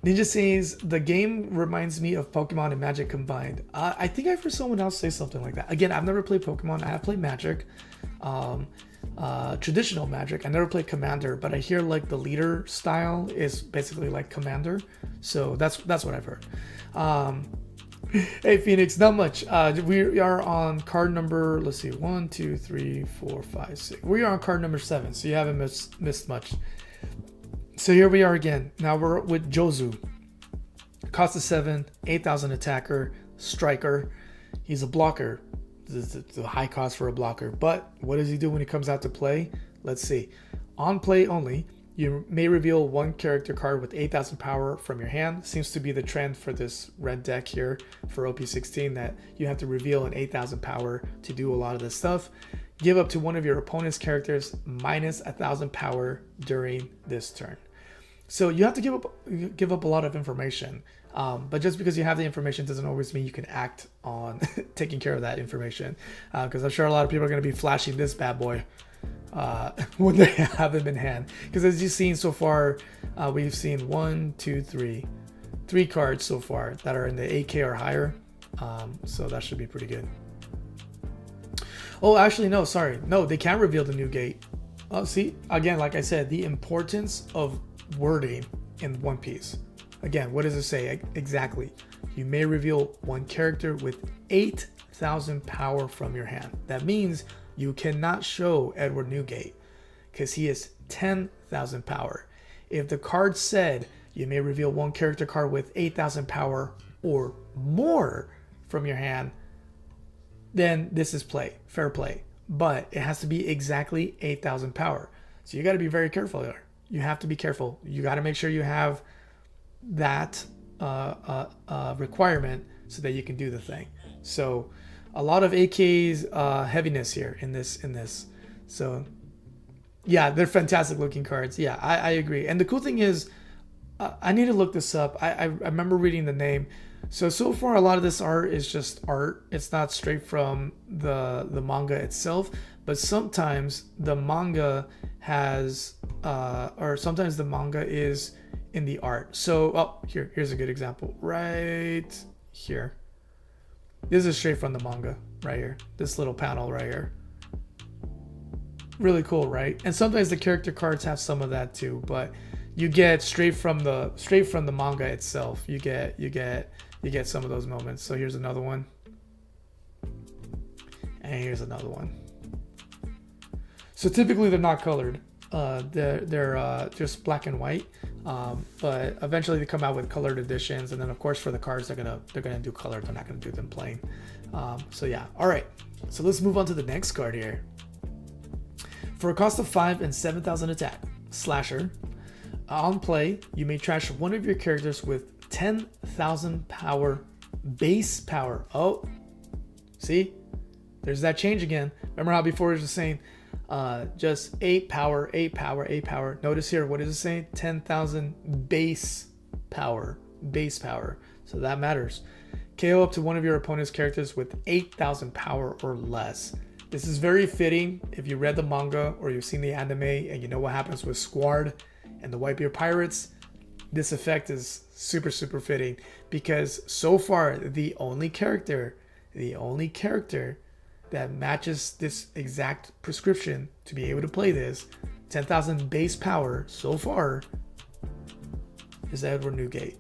Ninja says, the game reminds me of Pokemon and Magic combined. I think I've heard someone else say something like that. Again, I've never played Pokemon. I have played Magic. Traditional Magic. I never played Commander, but I hear like the leader style is basically like Commander. So that's what I've heard. Hey Phoenix, not much. We are on card number, let's see, 1, 2, 3, 4, 5, 6. We are on card number 7, so you haven't missed much. So here we are again. Now we're with Jozu. Cost of 7, 8,000 attacker, striker. He's a blocker. It's a high cost for a blocker, but what does he do when he comes out to play? Let's see. On play only, you may reveal 1 character card with 8,000 power from your hand. Seems to be the trend for this red deck here for OP16, that you have to reveal an 8,000 power to do a lot of this stuff. Give up to one of your opponent's characters minus 1,000 power during this turn. So you have to give up a lot of information. But just because you have the information doesn't always mean you can act on taking care of that information. Because I'm sure a lot of people are going to be flashing this bad boy when they have him in hand. Because as you've seen so far, we've seen 3 cards so far that are in the 8K or higher. So that should be pretty good. Oh, actually, no, sorry. No, they can't reveal the new gate. Oh, see, again, like I said, the importance of wording in One Piece. Again, what does it say exactly? You may reveal 1 character with 8,000 power from your hand. That means you cannot show Edward Newgate, because he is 10,000 power. If the card said you may reveal one character card with 8,000 power or more from your hand, then this is fair play. But it has to be exactly 8,000 power. So you got to be very careful there. You have to be careful. You got to make sure you have that requirement so that you can do the thing. So a lot of AK's heaviness here in this. So yeah, they're fantastic looking cards. Yeah, I agree. And the cool thing is, I need to look this up. I remember reading the name. So far a lot of this art is just art. It's not straight from the manga itself, but sometimes the manga has or sometimes the manga is in the art. So here's a good example right here. This is straight from the manga right here. This little panel right here. Really cool, right? And sometimes the character cards have some of that too, but you get straight from the manga itself. You get some of those moments. So here's another one. And here's another one. So typically they're not colored. They're just black and white. But eventually they come out with colored editions, and then of course for the cards they're gonna do colored. They're not gonna do them plain. So yeah. All right. So let's move on to the next card here. For a cost of 5 and 7,000 attack, Slasher. On play, you may trash one of your characters with 10,000 power, base power. Oh, see, there's that change again. Remember how before it was just saying just 8 power, 8 power, 8 power. Notice here, what is it saying? 10,000 base power, base power. So that matters. KO up to one of your opponent's characters with 8,000 power or less. This is very fitting if you read the manga or you've seen the anime and you know what happens with Squad and the Whitebeard Pirates. This effect is super, super fitting because so far the only character that matches this exact prescription to be able to play this 10,000 base power so far is Edward Newgate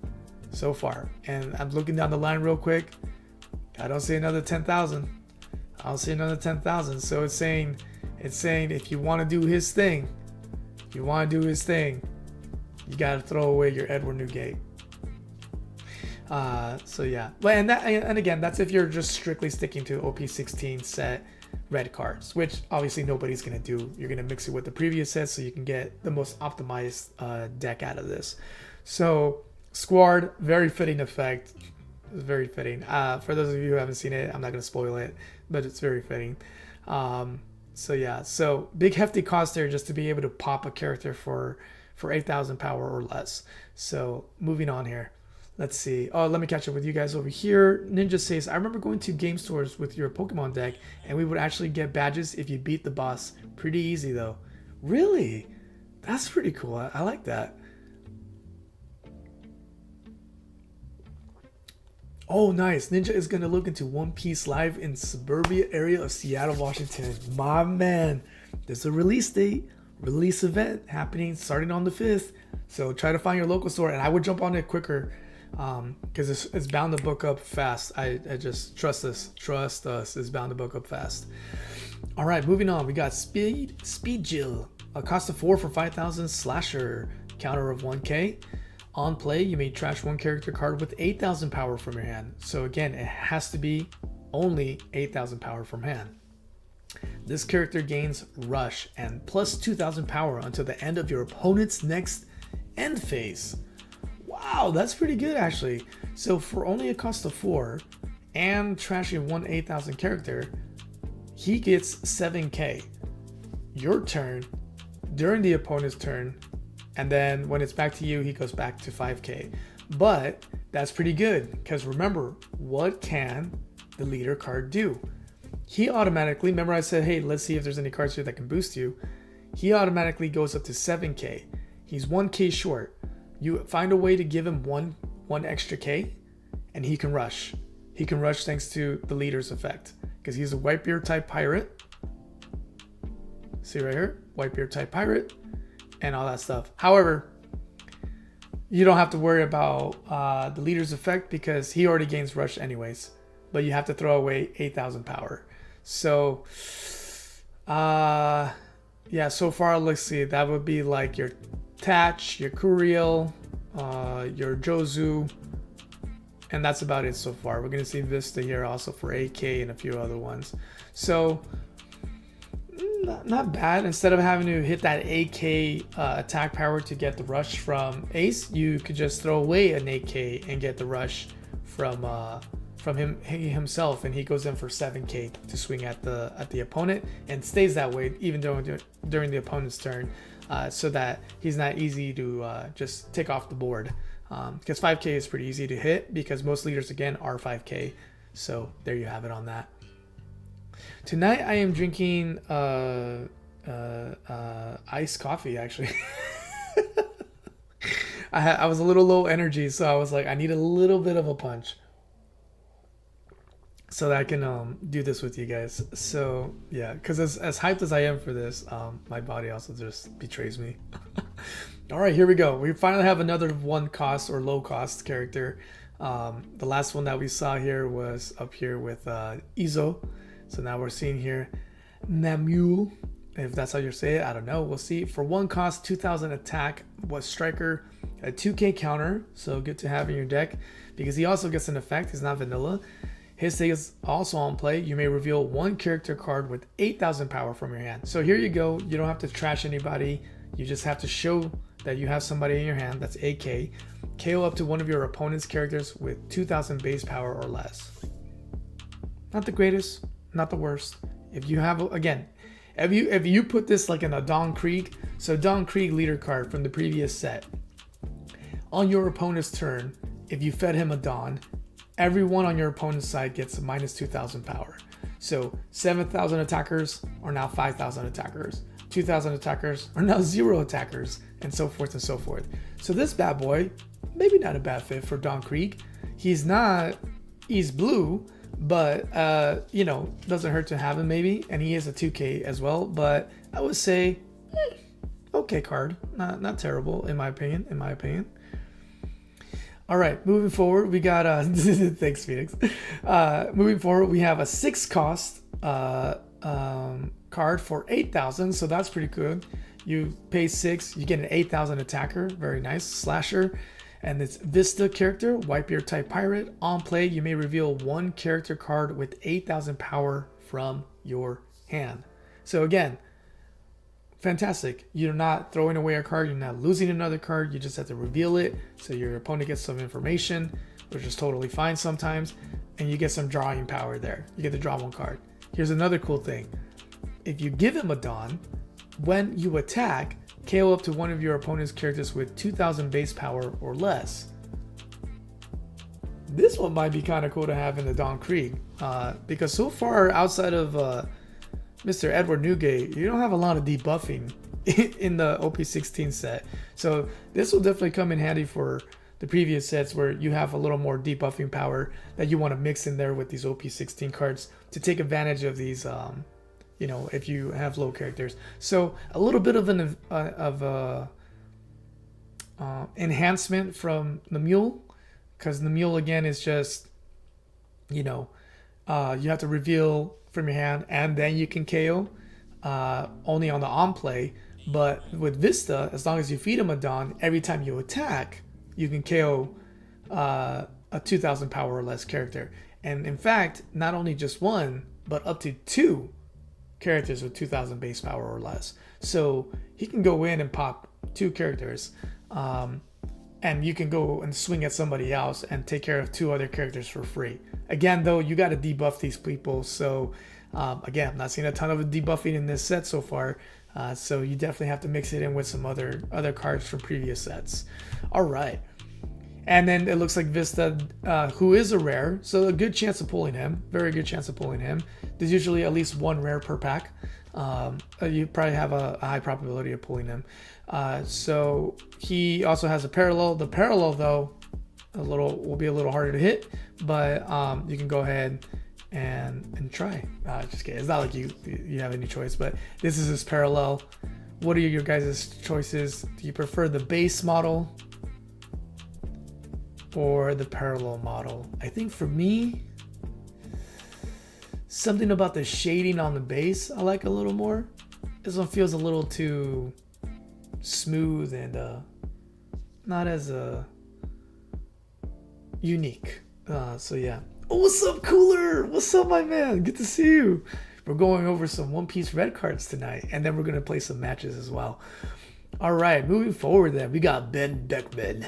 so far. And I'm looking down the line real quick. I don't see another 10,000. I'll see another 10,000. So it's saying if you want to do his thing, you got to throw away your Edward Newgate. So yeah, and again, that's if you're just strictly sticking to OP-16 set red cards, which obviously nobody's gonna do. You're gonna mix it with the previous set so you can get the most optimized deck out of this. So Squad, very fitting effect. It's very fitting. For those of you who haven't seen it, I'm not gonna spoil it, but it's very fitting. So yeah, so big hefty cost there just to be able to pop a character for 8,000 power or less. So moving on here. Let's see. Oh, let me catch up with you guys over here. Ninja says, I remember going to game stores with your Pokemon deck and we would actually get badges if you beat the boss. Pretty easy though. Really? That's pretty cool. I like that. Oh, nice. Ninja is going to look into One Piece live in suburbia area of Seattle, Washington. My man. There's a release date, release event happening starting on the 5th. So try to find your local store and I would jump on it quicker. Because it's bound to book up fast. I just trust us. It's bound to book up fast. All right, moving on. We got Speed Jill. A cost of 4 for 5,000 Slasher. Counter of 1k. On play, you may trash one character card with 8,000 power from your hand. So again, it has to be only 8,000 power from hand. This character gains Rush and plus 2,000 power until the end of your opponent's next end phase. Wow, that's pretty good actually. So for only a cost of 4 and trashing one 8,000 character, he gets 7k. Your turn, during the opponent's turn, and then when it's back to you, he goes back to 5k. But that's pretty good because remember, what can the leader card do? He automatically, remember I said, hey, let's see if there's any cards here that can boost you. He automatically goes up to 7k. He's 1k short. You find a way to give him one extra K and he can rush. He can rush thanks to the leader's effect because he's a Whitebeard type pirate. See right here, Whitebeard type pirate and all that stuff. However, you don't have to worry about the leader's effect because he already gains rush anyways, but you have to throw away 8,000 power. So Yeah, so far, let's see, that would be like your Tatch, your Kuriel, your Jozu, and that's about it so far. We're gonna see Vista here also for AK and a few other ones. So not bad. Instead of having to hit that AK attack power to get the rush from Ace, you could just throw away an AK and get the rush from him himself, and he goes in for 7k to swing at the opponent, and stays that way even during the opponent's turn, so that he's not easy to just take off the board. Because 5k is pretty easy to hit because most leaders again are 5k. So there you have it on that. Tonight I am drinking iced coffee actually. I was a little low energy, so I was like, I need a little bit of a punch so that I can do this with you guys. So yeah, because as hyped as I am for this, my body also just betrays me. All right, here we go. We finally have another one cost or low cost character. The last one that we saw here was up here with Izo. So now we're seeing here Namule, if that's how you say it. I don't know. We'll see. For one cost, 2000 attack, was striker, a 2k counter. So good to have in your deck because he also gets an effect. He's not vanilla. His thing is also on play. You may reveal one character card with 8000 power from your hand. So here you go. You don't have to trash anybody. You just have to show that you have somebody in your hand. That's AK. KO up to one of your opponent's characters with 2000 base power or less. Not the greatest, not the worst. If you have, again, if you put this like in a Don Krieg, so Don Krieg leader card from the previous set, on your opponent's turn, if you fed him a Don, everyone on your opponent's side gets a minus 2000 power. So 7000 attackers are now 5000 attackers. 2000 attackers are now 0 attackers, and so forth and so forth. So this bad boy, maybe not a bad fit for Don Krieg. He's blue, but you know, doesn't hurt to have him maybe, and he is a 2k as well. But I would say, okay card, not terrible in my opinion. All right, moving forward, we got thanks Phoenix. Moving forward, we have a 6 cost card for 8000, so that's pretty good. You pay 6, you get an 8000 attacker, very nice slasher, and it's Vista character, Whitebeard type pirate. On play, you may reveal one character card with 8000 power from your hand. So again, fantastic. You're not throwing away a card, you're not losing another card, you just have to reveal it so your opponent gets some information, which is totally fine sometimes, and you get some drawing power there. You get to draw one card. Here's another cool thing. If you give him a Dawn, when you attack, KO up to one of your opponent's characters with 2000 base power or less. This one might be kind of cool to have in the Don Krieg, because so far outside of Mr. Edward Newgate, you don't have a lot of debuffing in the OP16 set. So this will definitely come in handy for the previous sets where you have a little more debuffing power that you want to mix in there with these OP16 cards to take advantage of these, you know, if you have low characters. So a little bit of an enhancement from the Mule, because the Mule again is just, you know, you have to reveal from your hand and then you can KO only on the on play. But with Vista, as long as you feed him a Dawn, every time you attack, you can KO a 2000 power or less character. And in fact, not only just one, but up to 2 characters with 2000 base power or less. So he can go in and pop 2 characters, and you can go and swing at somebody else and take care of 2 other characters for free. Again, though, you got to debuff these people. So again, I'm not seeing a ton of debuffing in this set so far. So you definitely have to mix it in with some other cards from previous sets. All right. And then it looks like Vista, who is a rare, so a good chance of pulling him. Very good chance of pulling him. There's usually at least 1 rare per pack. You probably have a high probability of pulling him. So he also has a parallel. The parallel, though, will be a little harder to hit, but you can go ahead and try. Just kidding. It's not like you have any choice, but this is his parallel. What are your guys' choices? Do you prefer the base model or the parallel model? I think for me, something about the shading on the base I like a little more. This one feels a little too smooth and not as unique. So yeah. Oh, what's up, Cooler? What's up, my man? Good to see you. We're going over some One Piece red cards tonight, and then we're gonna play some matches as well. All right, moving forward then, we got Ben Beckman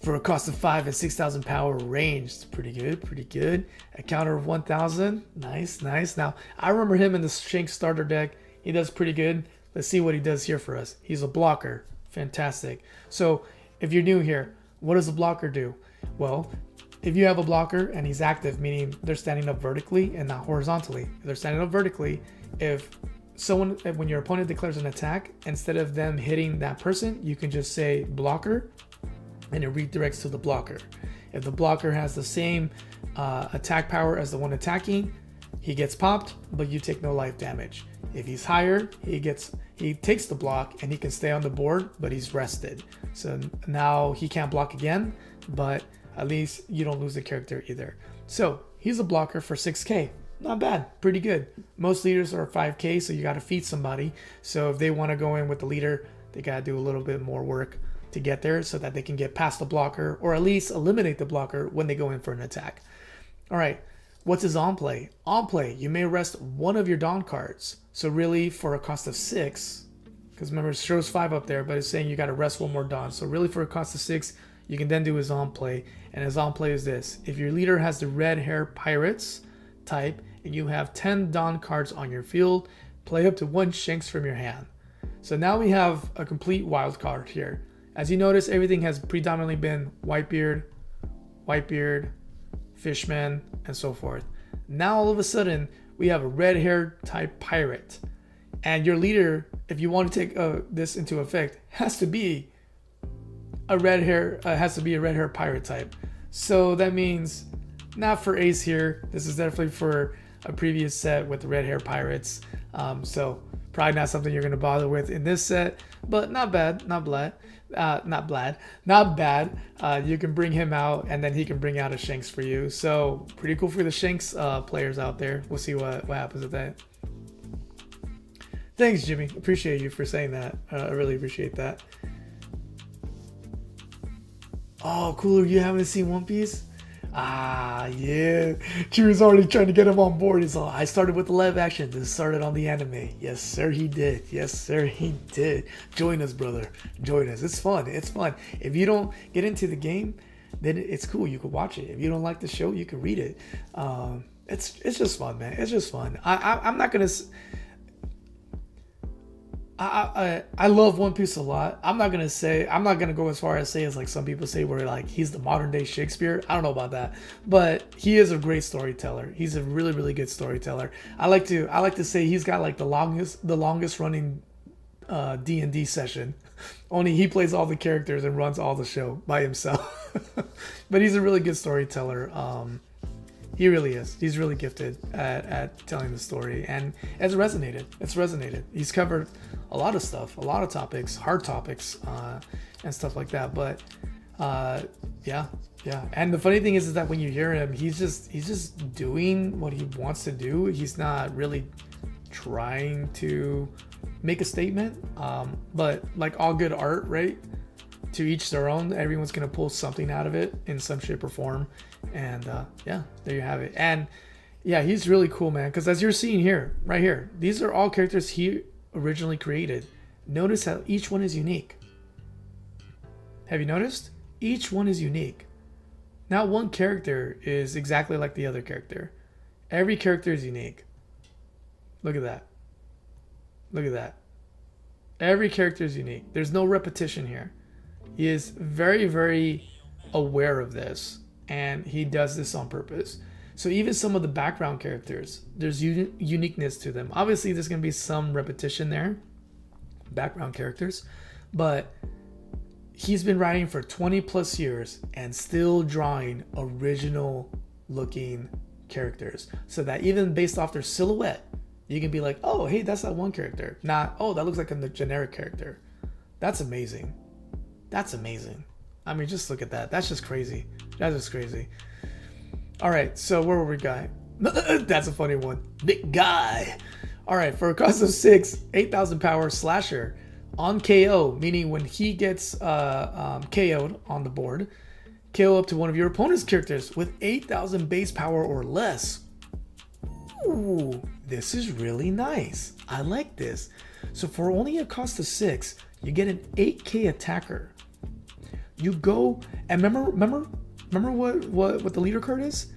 for a cost of 5 and 6,000 power range. It's pretty good, pretty good. A counter of 1,000. Nice, nice. Now, I remember him in the Shanks starter deck. He does pretty good. Let's see what he does here for us. He's a blocker. Fantastic. So, if you're new here, what does a blocker do? Well, if you have a blocker and he's active, meaning they're standing up vertically and not horizontally. If they're standing up vertically, when your opponent declares an attack, instead of them hitting that person, you can just say blocker, and it redirects to the blocker. If the blocker has the same attack power as the one attacking, he gets popped, but you take no life damage. If he's higher, he takes the block and he can stay on the board, but he's rested. So now he can't block again, but at least you don't lose the character either. So he's a blocker for 6k. Not bad, pretty good. Most leaders are 5k, so you got to feed somebody. So if they want to go in with the leader, they got to do a little bit more work to get there so that they can get past the blocker, or at least eliminate the blocker when they go in for an attack. All right, what's his on play? On play, you may rest one of your Dawn cards. So really, for a cost of 6, because remember it shows 5 up there, but it's saying you got to rest one more Dawn. So really, for a cost of 6, you can then do his on play. And his on play is this: if your leader has the red hair pirates type and you have 10 Dawn cards on your field, play up to 1 Shanks from your hand. So now we have a complete wild card here. As you notice, everything has predominantly been Whitebeard, Fishman, and so forth. Now all of a sudden, we have a red hair type pirate. And your leader, if you want to take this into effect, has to be a red hair pirate type. So that means not for Ace here. This is definitely for a previous set with the red hair pirates. So probably not something you're going to bother with in this set, but not bad. You can bring him out, and then he can bring out a Shanks for you. So pretty cool for the Shanks players out there. We'll see what happens with that. Thanks, Jimmy. Appreciate you for saying that. I really appreciate that. Oh, Cooler, you haven't seen One Piece? Ah, yeah. Chiri's already trying to get him on board. He's all, I started with the live action. This started on the anime. Yes, sir, he did. Yes, sir, he did. Join us, brother. Join us. It's fun. It's fun. If you don't get into the game, then it's cool. You can watch it. If you don't like the show, you can read it. It's just fun, man. It's just fun. I'm not gonna. I love One Piece a lot. I'm not gonna go as far as say as like some people say where like he's the modern day Shakespeare. I don't know about that, but he is a great storyteller. He's a really, really good storyteller. I like to say he's got like the longest running D&D session. Only he plays all the characters and runs all the show by himself. But he's a really good storyteller. He really is. He's really gifted at telling the story, and it's resonated. He's covered a lot of stuff, a lot of topics, hard topics, and stuff like that. But yeah. And the funny thing is that when you hear him, he's just doing what he wants to do. He's not really trying to make a statement. But like all good art, right? To each their own. Everyone's gonna pull something out of it in some shape or form. And yeah, there you have it. And yeah, he's really cool, man, because as you're seeing here, right here, these are all characters he originally created. Notice how each one is unique. Have you noticed? Each one is unique. Not one character is exactly like the other character. Every character is unique. Look at that. Look at that. Every character is unique. There's no repetition here. He is very, very aware of this. And he does this on purpose. So even some of the background characters, there's uniqueness to them. Obviously, there's going to be some repetition there, background characters. But he's been writing for 20 plus years and still drawing original looking characters. So that even based off their silhouette, you can be like, oh, hey, that's that one character. Not, oh, that looks like a generic character. That's amazing. That's amazing. I mean, just look at that. That's just crazy. That's just crazy. All right, so where were we, Guy? That's a funny one. Big Guy. All right, for a cost of 6, 8,000 power slasher on KO, meaning when he gets KO'd on the board, KO up to one of your opponent's characters with 8,000 base power or less. Ooh, this is really nice. I like this. So for only a cost of 6, you get an 8k attacker. You go and remember what the leader card is?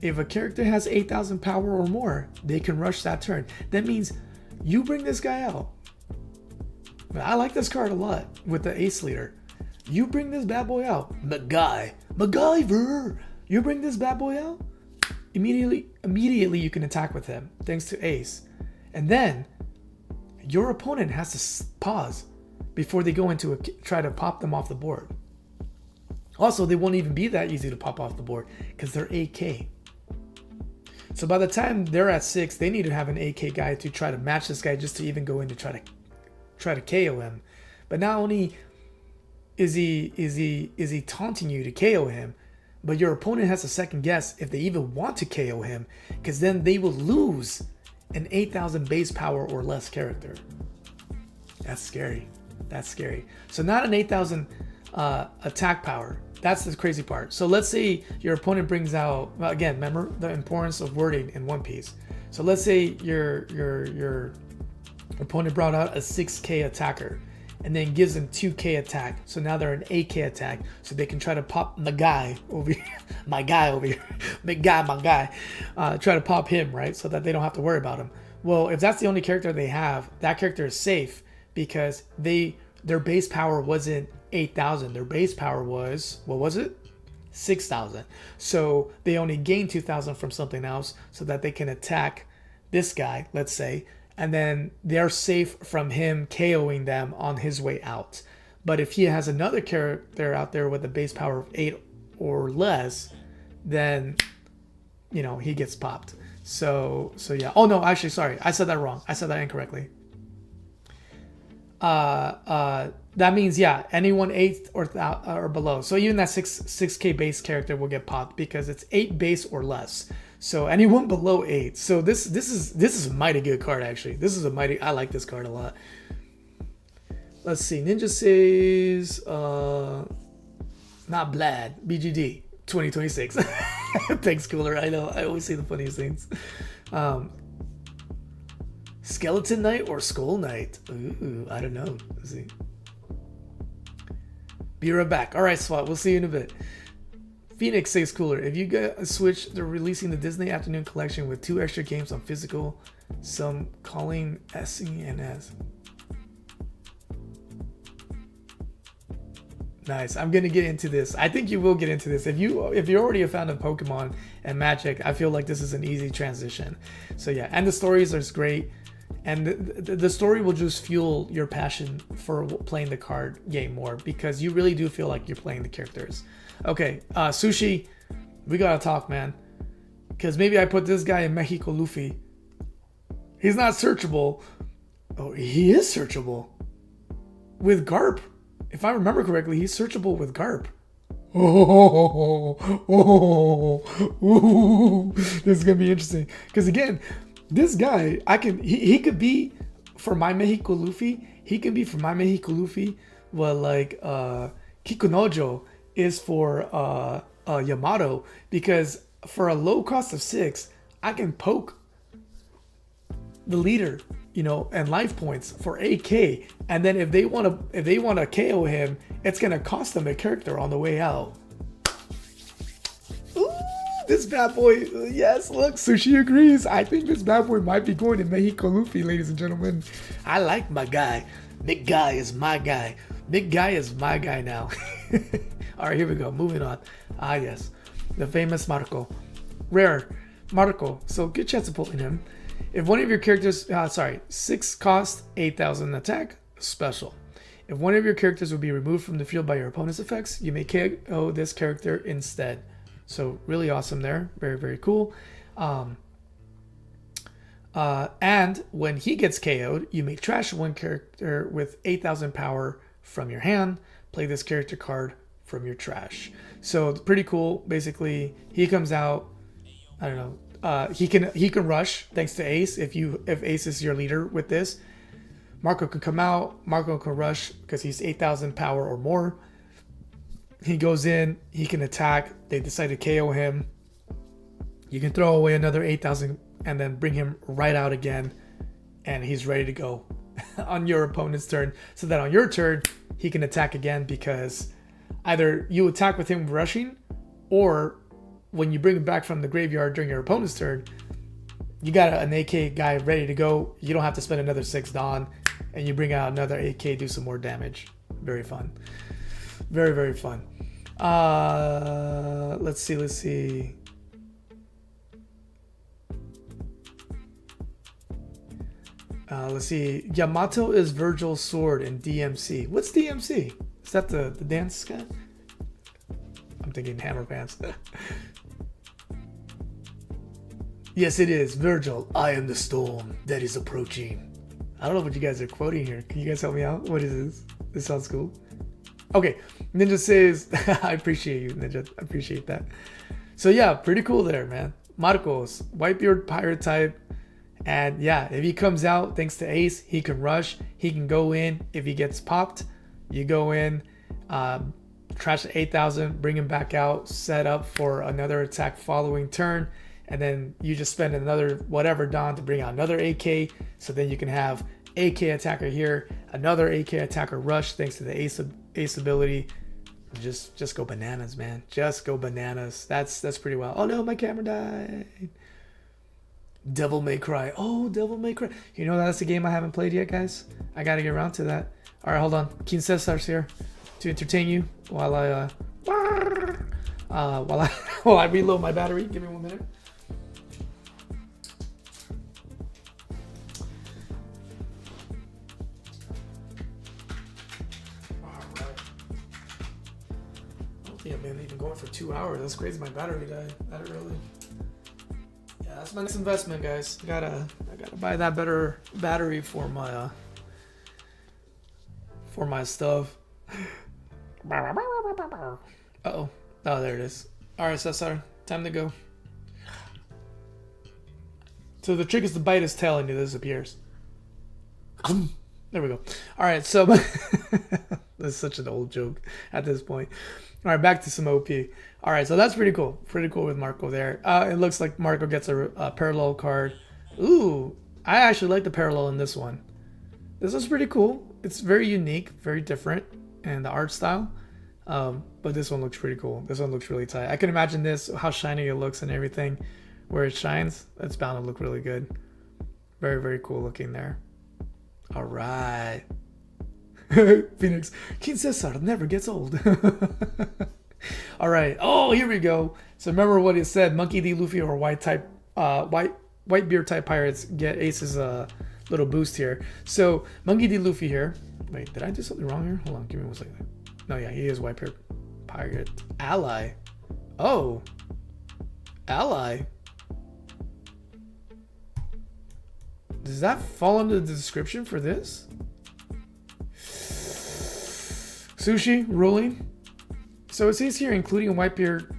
If a character has 8,000 power or more, they can rush that turn. That means you bring this guy out. I like this card a lot with the Ace leader. You bring this bad boy out. MacGyver. You bring this bad boy out. Immediately you can attack with him thanks to Ace. And then your opponent has to pause before they go into try to pop them off the board. Also, they won't even be that easy to pop off the board because they're 8k. So by the time they're at 6, they need to have an 8k guy to try to match this guy just to even go in to try to KO him. But not only is he taunting you to KO him, but your opponent has to second guess if they even want to KO him, because then they will lose an 8,000 base power or less character. That's scary. That's scary. So not an 8,000 attack power. That's the crazy part. So let's say your opponent brings out, well, again, remember the importance of wording in One Piece. So let's say your opponent brought out a 6k attacker and then gives them 2k attack. So now they're an 8k attack. So they can try to pop the guy over here, my guy over here, my guy, try to pop him, right? So that they don't have to worry about him. Well, if that's the only character they have, that character is safe because their base power wasn't 8,000. Their base power was, what was it? 6,000. So they only gain 2,000 from something else so that they can attack this guy, let's say, and then they're safe from him KOing them on his way out. But if he has another character out there with a base power of 8 or less, then, you know, he gets popped. So yeah. Oh no, actually, sorry. I said that wrong. I said that incorrectly. That means, yeah, anyone 8 or below. So even that 6k base character will get popped because it's 8 base or less. So anyone below 8. So this is a mighty good card, actually. I like this card a lot. Let's see. Ninja says not Blad. BGD 2026. Thanks, Cooler. I know. I always say the funniest things. Skeleton Knight or Skull Knight? Ooh, I don't know. Let's see. Be right back. All right, SWAT. We'll see you in a bit. Phoenix says, Cooler, if you get a Switch, they're releasing the Disney Afternoon Collection with 2 extra games on physical, some calling SENS. Nice. I'm gonna get into this. I think you will get into this. If you're already a fan of Pokemon and Magic, I feel like this is an easy transition. So yeah, and the stories are great. And the story will just fuel your passion for playing the card game more because you really do feel like you're playing the characters. Okay, Sushi, we gotta talk, man. Because maybe I put this guy in Mexico Luffy. He's not searchable. Oh, he is searchable. With Garp. If I remember correctly, he's searchable with Garp. This is gonna be interesting. Because again, this guy, he could be for my Mexico Luffy. He can be for my Mexico Luffy. Well, like Kikunojo is for Yamato, because for a low cost of 6, I can poke the leader, you know, and life points for 8k, and then if they want to KO him, it's gonna cost them a character on the way out. Ooh, this bad boy, yes, look, Sushi agrees. I think this bad boy might be going to Mexico Luffy, ladies and gentlemen. I like my guy. Big guy is my guy. Big guy is my guy now. All right, here we go. Moving on. Ah, yes, the famous Marco, rare Marco. So good chance of pulling him. If one of your characters, 6 cost, 8,000 attack, special. If one of your characters will be removed from the field by your opponent's effects, you may KO this character instead. So really awesome there. Very, very cool. And when he gets KO'd, you may trash one character with 8,000 power from your hand. Play this character card from your trash. So it's pretty cool. Basically, he comes out, I don't know, he can rush thanks to Ace. If Ace is your leader with this, Marco can come out. Marco can rush because he's 8,000 power or more. He goes in. He can attack. They decide to KO him. You can throw away another 8,000 and then bring him right out again, and he's ready to go on your opponent's turn. So that on your turn, he can attack again, because either you attack with him rushing, or when you bring him back from the graveyard during your opponent's turn, you got an AK guy ready to go. You don't have to spend another 6 Dawn, and you bring out another AK, do some more damage. Very fun. Very, very fun. Let's see. Let's see. Yamato is Virgil's sword in DMC. What's DMC? Is that the dance guy? I'm thinking Hammer Pants. Yes, it is. Virgil, I am the storm that is approaching. I don't know what you guys are quoting here. Can you guys help me out? What is this? This sounds cool. Okay. Ninja says, I appreciate you, Ninja. I appreciate that. So yeah, pretty cool there, man. Marcos, Whitebeard pirate type. And yeah, if he comes out thanks to Ace, he can rush. He can go in. If he gets popped, you go in, trash the 8,000, bring him back out, set up for another attack following turn. And then you just spend another whatever Dawn to bring out another AK. So then you can have AK attacker here, another AK attacker rush thanks to the Ace ability. Just go bananas, man. Just go bananas. That's pretty well. Oh no, my camera died. Devil May Cry. Oh, Devil May Cry. You know that's a game I haven't played yet, guys. I gotta get around to that. All right, hold on. King Cesar's here to entertain you while I while I reload my battery. Give me 1 minute. I don't think I've been even going for 2 hours. That's crazy. My battery died that early. Yeah, that's my next investment, guys. I gotta buy that better battery for my stuff. Uh-oh. Oh, there it is. Alright, Cesar, time to go. So the trick is to bite his tail and it disappears. There we go. Alright, so that's such an old joke at this point. Alright, back to some OP. Alright, so that's pretty cool. Pretty cool with Marco there. It looks like Marco gets a parallel card. Ooh, I actually like the parallel in this one. This is pretty cool. It's very unique, very different, and the art style. But this one looks pretty cool. This one looks really tight. I can imagine this, how shiny it looks and everything. Where it shines, it's bound to look really good. Very, very cool looking there. Alright. Phoenix. King Cesar never gets old. Alright. Oh, here we go. So remember what it said. Monkey D. Luffy or Whitebeard type pirates get Ace's little boost here. So Monkey D. Luffy here. Wait, did I do something wrong here? Hold on, give me 1 second. No, yeah, he is Whitebeard pirate ally. Oh, ally. Does that fall under the description for this? Sushi ruling. So it says here, including Whitebeard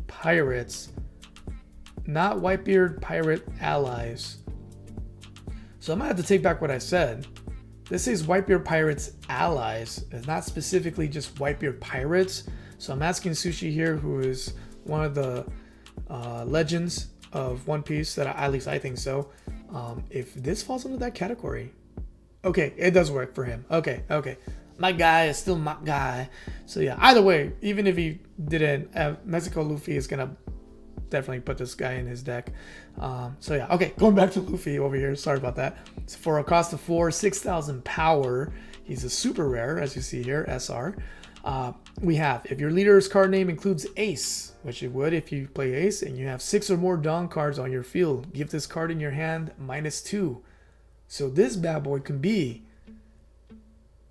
pirates, not Whitebeard pirate allies. So I'm gonna have to take back what I said. This says Whitebeard pirates allies. It's not specifically just Whitebeard pirates. So I'm asking Sushi here, who is one of the legends of One Piece, that at least I think so, if this falls under that category. Okay, it does work for him. Okay. My guy is still my guy. So yeah, either way, even if he didn't, Mexico Luffy is gonna definitely put this guy in his deck. So yeah, okay, going back to Luffy over here. Sorry about that. So for a cost of 4, 6,000 power, he's a super rare, as you see here, SR. We have, if your leader's card name includes Ace, which it would if you play Ace, and you have 6 or more Dawn cards on your field, give this card in your hand -2. So this bad boy can be,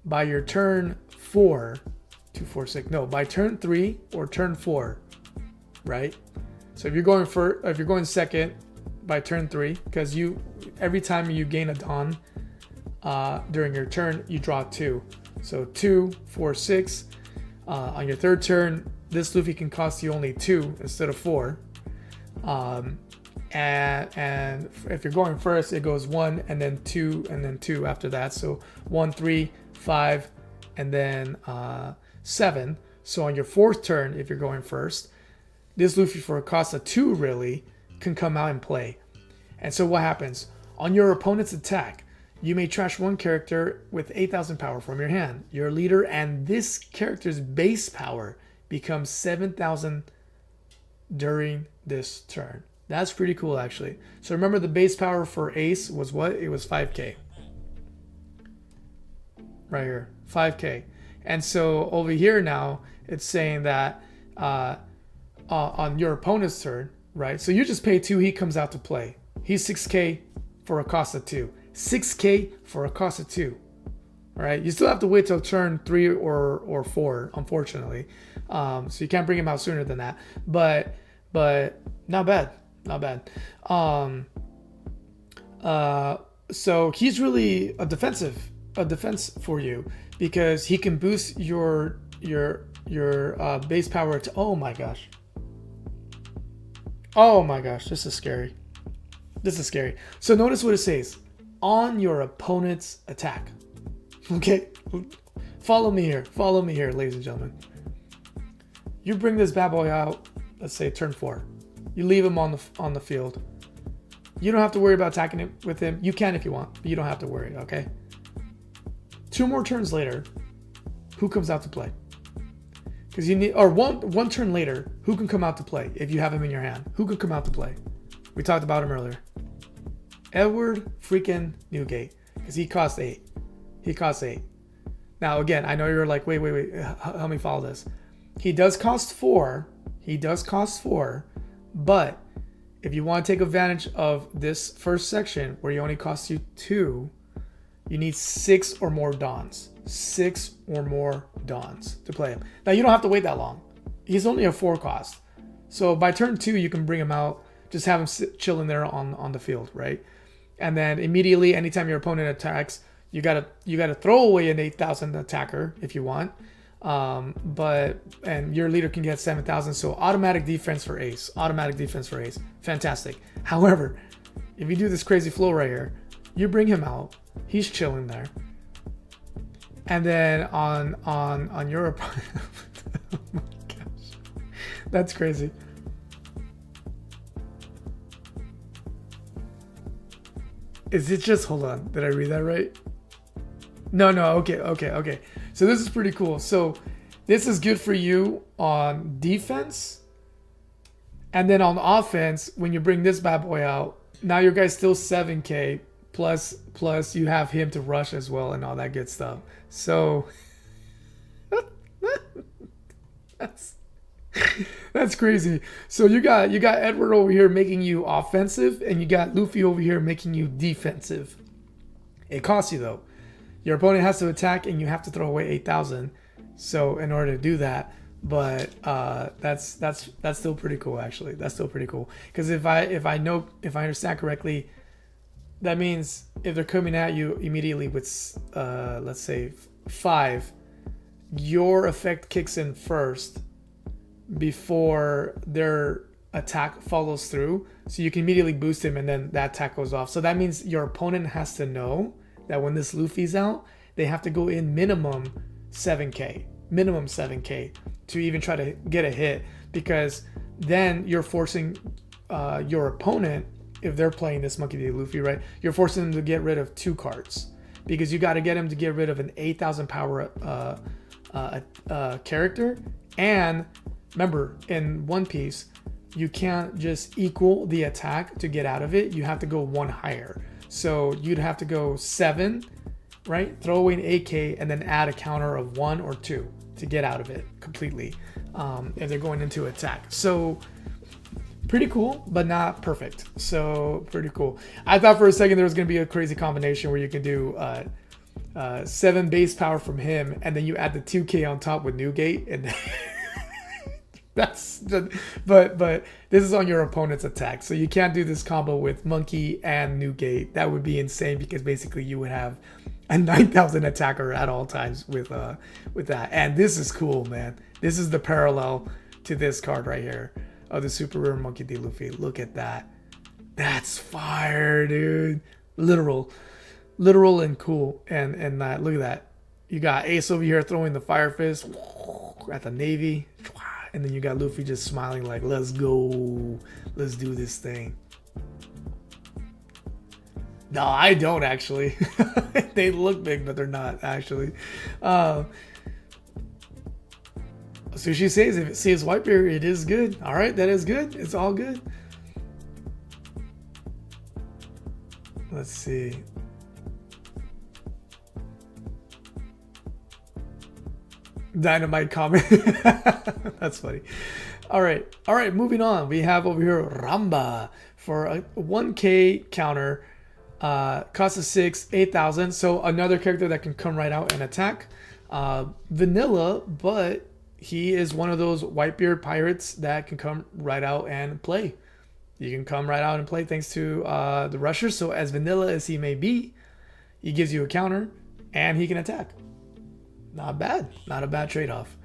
by your turn 4, 2, 4, 6, no, by turn 3 or turn 4, right? So if you're going second by turn 3, because every time you gain a Dawn during your turn, you draw 2. So 2, 4, 6. On your third turn, this Luffy can cost you only 2 instead of 4. and if you're going first, it goes 1 and then 2 and then 2 after that. So 1, 3, 5, and then 7. So on your 4th turn, if you're going first, this Luffy for a cost of 2 really can come out and play. And so what happens? On your opponent's attack, you may trash one character with 8,000 power from your hand. Your leader and this character's base power becomes 7,000 during this turn. That's pretty cool, actually. So remember, the base power for Ace was what? It was 5k. Right here, 5k. And so over here now, it's saying that on your opponent's turn, right? So you just pay 2, he comes out to play. He's 6k for a cost of 2. 6k for a cost of 2. All right, you still have to wait till turn 3 or 4, unfortunately. So you can't bring him out sooner than that. But not bad. Not bad. So he's really a defense for you, because he can boost your base power to, oh my gosh, this is scary. So notice what it says: on your opponent's attack. Okay, follow me here, ladies and gentlemen. You bring this bad boy out, let's say turn 4. You leave him on the field. You don't have to worry about attacking it with him. You can if you want, but you don't have to worry, okay? 2 more turns later, who comes out to play? Because you need, or one turn later, who can come out to play if you have him in your hand? Who can come out to play? We talked about him earlier. Edward freaking Newgate, because he costs 8. Now again, I know you're like, wait, help me follow this. He does cost 4. But if you want to take advantage of this first section where he only costs you 2, you need 6 or more Dons. 6 or more Dons to play him. Now you don't have to wait that long. He's only a 4 cost. So by turn 2, you can bring him out, just have him chilling there on the field, right? And then immediately, anytime your opponent attacks, you gotta throw away an 8,000 attacker if you want. And your leader can get 7,000, so automatic defense for Ace. Fantastic. However, if you do this crazy flow right here, you bring him out, he's chilling there, and then on your opponent, oh my gosh, that's crazy. Is it just, hold on, did I read that right? No, okay. So this is pretty cool. So this is good for you on defense. And then on offense, when you bring this bad boy out, now your guy's still 7k plus you have him to rush as well and all that good stuff. So that's crazy. So you got Edward over here making you offensive, and you got Luffy over here making you defensive. It costs you though. Your opponent has to attack, and you have to throw away 8,000. So in order to do that, but that's still pretty cool, actually. That's still pretty cool, because if I understand correctly, that means if they're coming at you immediately with let's say 5, your effect kicks in first before their attack follows through, so you can immediately boost him, and then that attack goes off. So that means your opponent has to know that when this Luffy's out, they have to go in minimum 7k to even try to get a hit, because then you're forcing your opponent, if they're playing this Monkey D. Luffy, right, you're forcing them to get rid of 2 cards, because you got to get him to get rid of an 8,000 power character. And remember, in One Piece, you can't just equal the attack to get out of it. You have to go 1 higher. So you'd have to go 7, right? Throw away an 8k and then add a counter of 1 or 2 to get out of it completely, if they're going into attack. So pretty cool, but not perfect. So pretty cool. I thought for a second there was going to be a crazy combination where you can do 7 base power from him, and then you add the 2k on top with Newgate, and but this is on your opponent's attack, so you can't do this combo with Monkey and Newgate. That would be insane, because basically you would have a 9,000 attacker at all times with that. And this is cool, man. This is the parallel to this card right here of the Super Rare Monkey D. Luffy. Look at that. That's fire, dude. Literal and cool. And look at that. You got Ace over here throwing the fire fist at the Navy, and then you got Luffy just smiling like, let's go, let's do this thing. No, I don't actually. They look big, but they're not actually. Sushi says if it says Whitebeard, it is good. All right, that is good. It's all good. Let's see. Dynamite comment. That's funny. All right, moving on. We have over here Ramba for a 1k counter, cost of 6, 8,000. So another character that can come right out and attack. Vanilla, but he is one of those Whitebeard pirates that can come right out and play. You can come right out and play thanks to the Rusher. So as vanilla as he may be, he gives you a counter and he can attack. Not bad. Not a bad trade-off.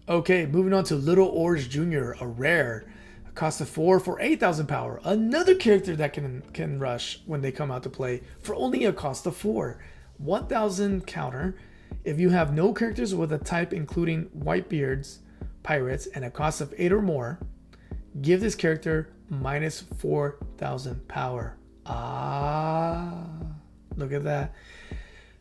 Okay, moving on to Little Orange Jr., a rare. A cost of 4 for 8,000 power. Another character that can rush when they come out to play for only a cost of 4. 1,000 counter. If you have no characters with a type including Whitebeards, pirates, and a cost of 8 or more, give this character minus 4,000 power. Look at that.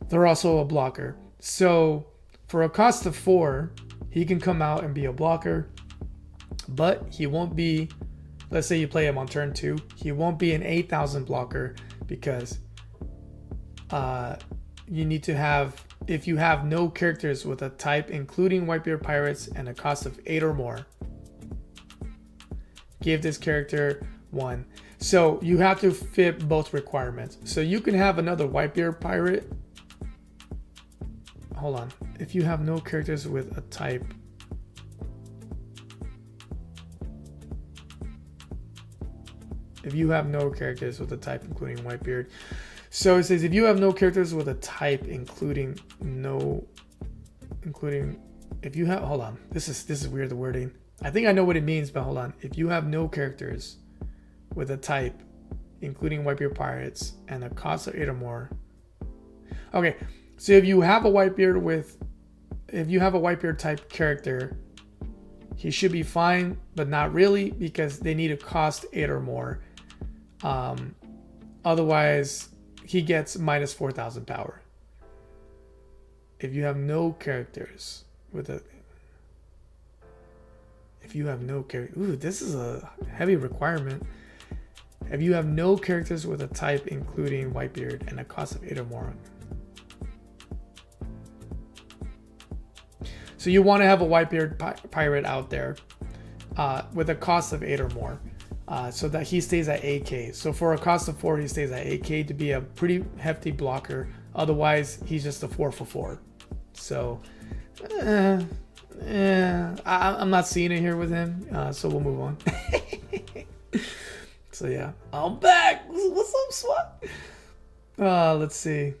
They're also a blocker. So for a cost of 4, he can come out and be a blocker, but he won't be, let's say you play him on turn 2, he won't be an 8,000 blocker because you need to have, if you have no characters with a type including Whitebeard pirates and a cost of 8 or more, give this character 1. So you have to fit both requirements. So you can have another Whitebeard pirate. Hold on. If you have no characters with a type, including Whitebeard. So it says if you have no characters with a type including, if you have, hold on. This is weird, the wording. I think I know what it means, but hold on. If you have no characters with a type including Whitebeard pirates and a cost of 8 or more. Okay. So if you have a Whitebeard type character, he should be fine, but not really because they need to cost 8 or more. Otherwise, he gets minus 4,000 power. If you have no characters with a... Ooh, this is a heavy requirement. If you have no characters with a type including Whitebeard and a cost of 8 or more. So you want to have a Whitebeard pirate out there with a cost of 8 or more so that he stays at 8k. So for a cost of 4, he stays at 8k to be a pretty hefty blocker. Otherwise, he's just a 4 for 4. So I'm not seeing it here with him. So we'll move on. So yeah, I'm back. What's up, SWAT? Let's see.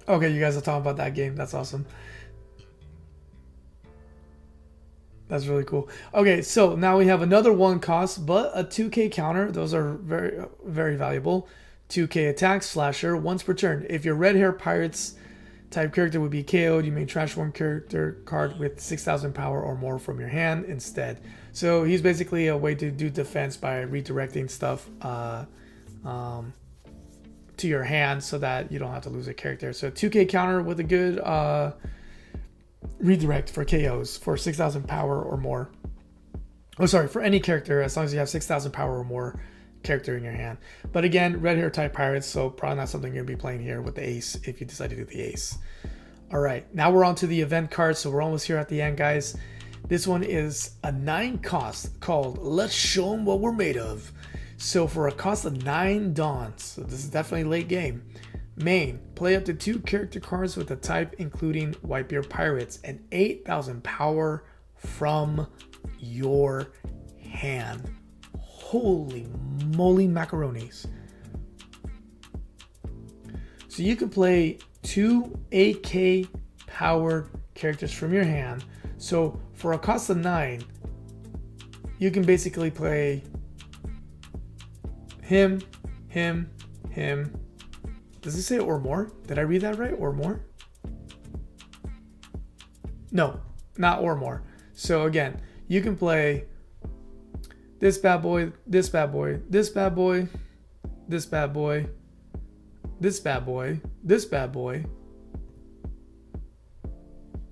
Okay, you guys are talking about that game. That's awesome. That's really cool. Okay, so now we have another 1 cost, but a 2k counter. Those are very, very valuable. 2k attack, slasher, once per turn. If your red hair pirates type character would be KO'd, you may trash 1 character card with 6,000 power or more from your hand instead. So he's basically a way to do defense by redirecting stuff to your hand so that you don't have to lose a character. So 2k counter with a good redirect for KOs for 6,000 power or more. Oh, sorry, for any character as long as you have 6,000 power or more character in your hand. But again, red hair type pirates, so probably not something you're gonna be playing here with the Ace if you decide to do the Ace. All right, now we're on to the event card, so we're almost here at the end, guys. This one is a 9 cost called Let's Show 'Em What We're Made Of. So for a cost of 9 Dawns, so this is definitely late game. Main, play up to 2 character cards with a type including Whitebeard pirates and 8,000 power from your hand. Holy moly macaronis. So you can play 2 8k power characters from your hand. So for a cost of 9, you can basically play him, him, him. Does it say or more? Did I read that right? Or more? No, not or more. So again, you can play this bad boy, this bad boy, this bad boy, this bad boy, this bad boy, this bad boy,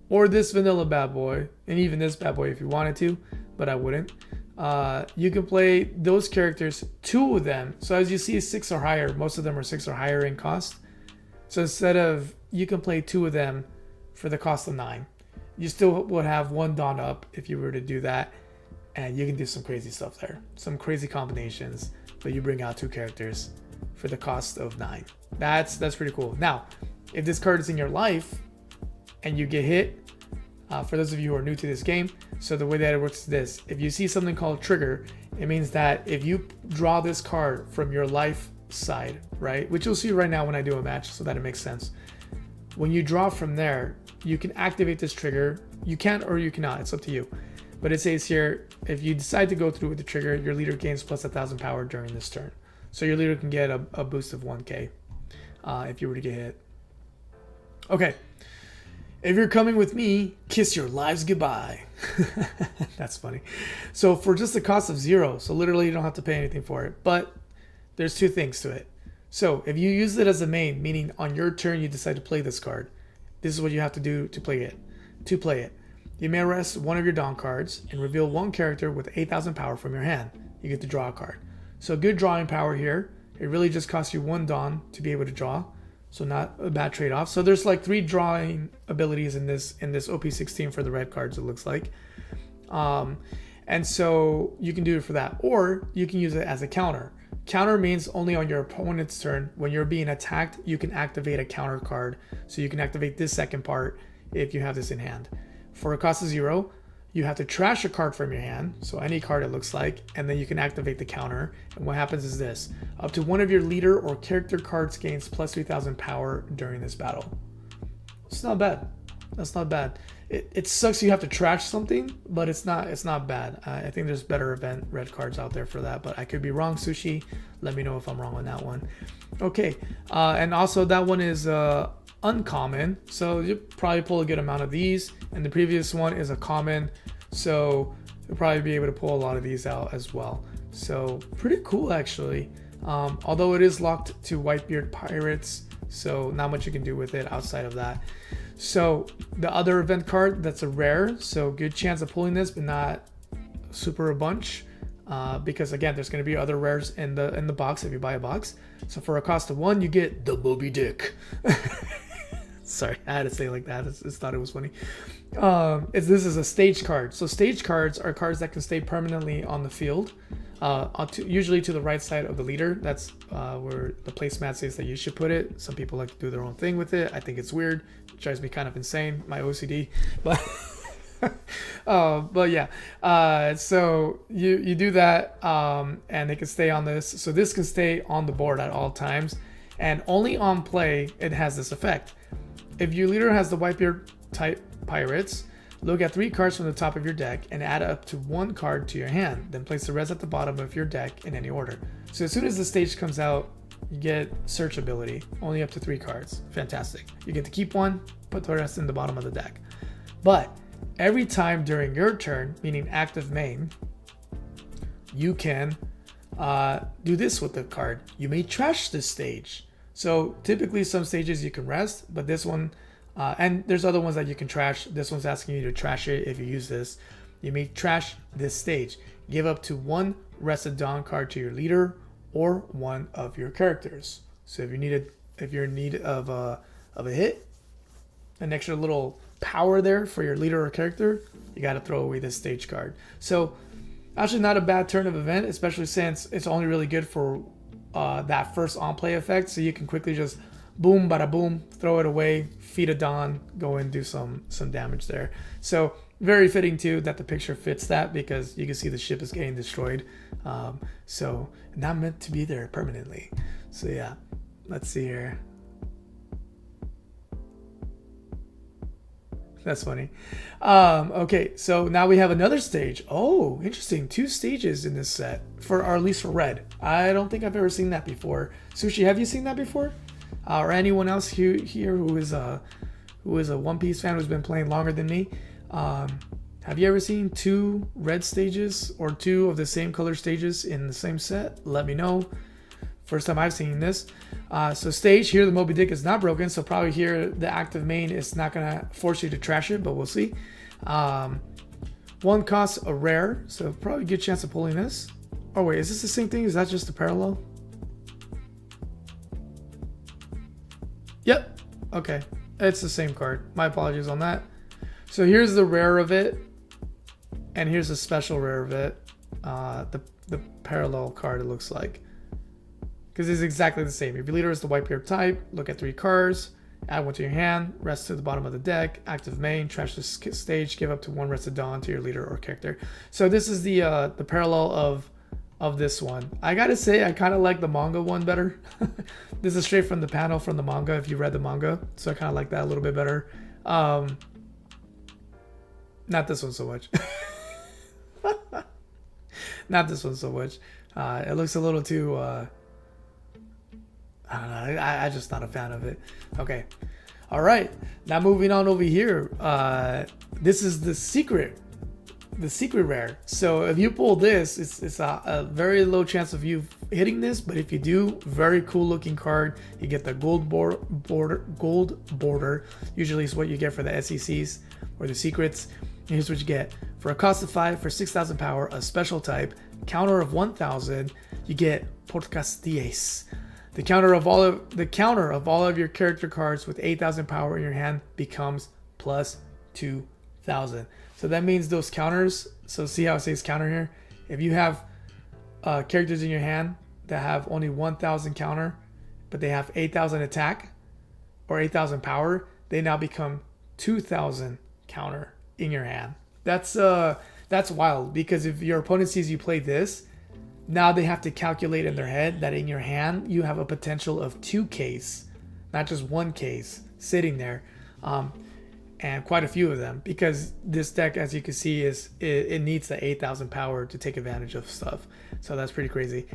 or this vanilla bad boy, and even this bad boy if you wanted to, but I wouldn't. You can play those characters, 2 of them. So as you see, 6 or higher. Most of them are 6 or higher in cost. So instead of, you can play 2 of them for the cost of 9. You still would have 1 Dawn up if you were to do that. And you can do some crazy stuff there. Some crazy combinations. But you bring out 2 characters for the cost of 9. That's pretty cool. Now, if this card is in your life and you get hit, for those of you who are new to this game, so the way that it works is this. If you see something called trigger, it means that if you draw this card from your life side, right, which you'll see right now when I do a match so that it makes sense. When you draw from there, you can activate this trigger. You can or you cannot, it's up to you. But it says here, if you decide to go through with the trigger, your leader gains plus 1,000 power during this turn. So your leader can get a boost of 1k if you were to get hit. Okay. If you're coming with me, kiss your lives goodbye. That's funny. So for just the cost of 0, so literally you don't have to pay anything for it. But there's 2 things to it. So if you use it as a main, meaning on your turn you decide to play this card, this is what you have to do to play it. You may rest one of your Dawn cards and reveal 1 character with 8,000 power from your hand. You get to draw a card. So good drawing power here. It really just costs you 1 Dawn to be able to draw. So not a bad trade-off. So there's like 3 drawing abilities in this OP16 for the red cards, it looks like. And so you can do it for that. Or you can use it as a counter. Counter means only on your opponent's turn. When you're being attacked, you can activate a counter card. So you can activate this second part if you have this in hand. For a cost of 0, you have to trash a card from your hand, so any card it looks like, and then you can activate the counter. And what happens is this. Up to 1 of your leader or character cards gains plus 3,000 power during this battle. It's not bad. That's not bad. It sucks you have to trash something, but it's not bad. I think there's better event red cards out there for that, but I could be wrong, Sushi. Let me know if I'm wrong on that one. Okay, and also that one is uncommon, so you probably pull a good amount of these, and the previous one is a common, so you'll probably be able to pull a lot of these out as well. So pretty cool actually, although it is locked to Whitebeard Pirates, so not much you can do with it outside of that. So the other event card, that's a rare, so good chance of pulling this, but not super a bunch, because again there's going to be other rares in the box if you buy a box. So for a cost of 1, you get the Moby Dick. Sorry, I had to say it like that. I just thought it was funny. This is a stage card. So stage cards are cards that can stay permanently on the field, usually to the right side of the leader. That's where the placemat says that you should put it. Some people like to do their own thing with it. I think it's weird. It drives me kind of insane, my OCD. But but yeah, so you do that, and they can stay on this. So this can stay on the board at all times, and only on play it has this effect. If your leader has the Whitebeard type pirates, look at 3 cards from the top of your deck and add up to 1 card to your hand. Then place the rest at the bottom of your deck in any order. So as soon as the stage comes out, you get search ability, only up to 3 cards. Fantastic. You get to keep 1, put the rest in the bottom of the deck. But every time during your turn, meaning active main, you can do this with the card. You may trash this stage. So typically some stages you can rest, but this one, and there's other ones that you can trash. This one's asking you to trash it if you use this. You may trash this stage. Give up to 1 rested Dawn card to your leader or 1 of your characters. So if you're in need of a hit, an extra little power there for your leader or character, you got to throw away this stage card. So actually not a bad turn of event, especially since it's only really good for that first on play effect. So you can quickly just boom, bada boom, throw it away, feed a Dawn, go and do some damage there. So very fitting too that the picture fits that, because you can see the ship is getting destroyed. So not meant to be there permanently. So yeah, let's see here. That's funny. Okay, so now we have another stage. Oh, interesting. 2 stages in this set, or at least for red. I don't think I've ever seen that before. Sushi, have you seen that before? Or anyone else here who is a One Piece fan who's been playing longer than me? Have you ever seen 2 red stages or 2 of the same color stages in the same set? Let me know. First time I've seen this. So stage here, the Moby Dick is not broken, so probably here the active main is not gonna force you to trash it, but we'll see. 1 costs a rare, so probably a good chance of pulling this. Oh wait, is this the same thing? Is that just a parallel? Yep. Okay, it's the same card. My apologies on that. So here's the rare of it, and here's the special rare of it. The parallel card, it looks like. Because it's exactly the same. If your leader is the Whitebeard type, look at 3 cards, add 1 to your hand, rest to the bottom of the deck, active main, trash the stage, give up to 1 rested dawn to your leader or character. So this is the parallel of this one. I gotta say, I kind of like the manga one better. This is straight from the panel from the manga, if you read the manga. So I kind of like that a little bit better. Not this one so much. Not this one so much. It looks a little too... I don't know. I'm just not a fan of it. Okay. All right. Now moving on over here. This is the secret rare. So if you pull this, it's a very low chance of you hitting this. But if you do, very cool looking card. You get the gold border. Usually is what you get for the SECs or the secrets. And here's what you get. For a cost of 5, for 6,000 power, a special type, counter of 1,000, you get OP16 Ace. The counter of all of your character cards with 8,000 power in your hand becomes plus 2,000. So that means those counters. So see how it says counter here. If you have characters in your hand that have only 1,000 counter, but they have 8,000 attack or 8,000 power, they now become 2,000 counter in your hand. That's wild, because if your opponent sees you play this, now they have to calculate in their head that in your hand you have a potential of 2 case, not just 1 case sitting there, and quite a few of them, because this deck, as you can see, it needs the 8,000 power to take advantage of stuff. So that's pretty crazy.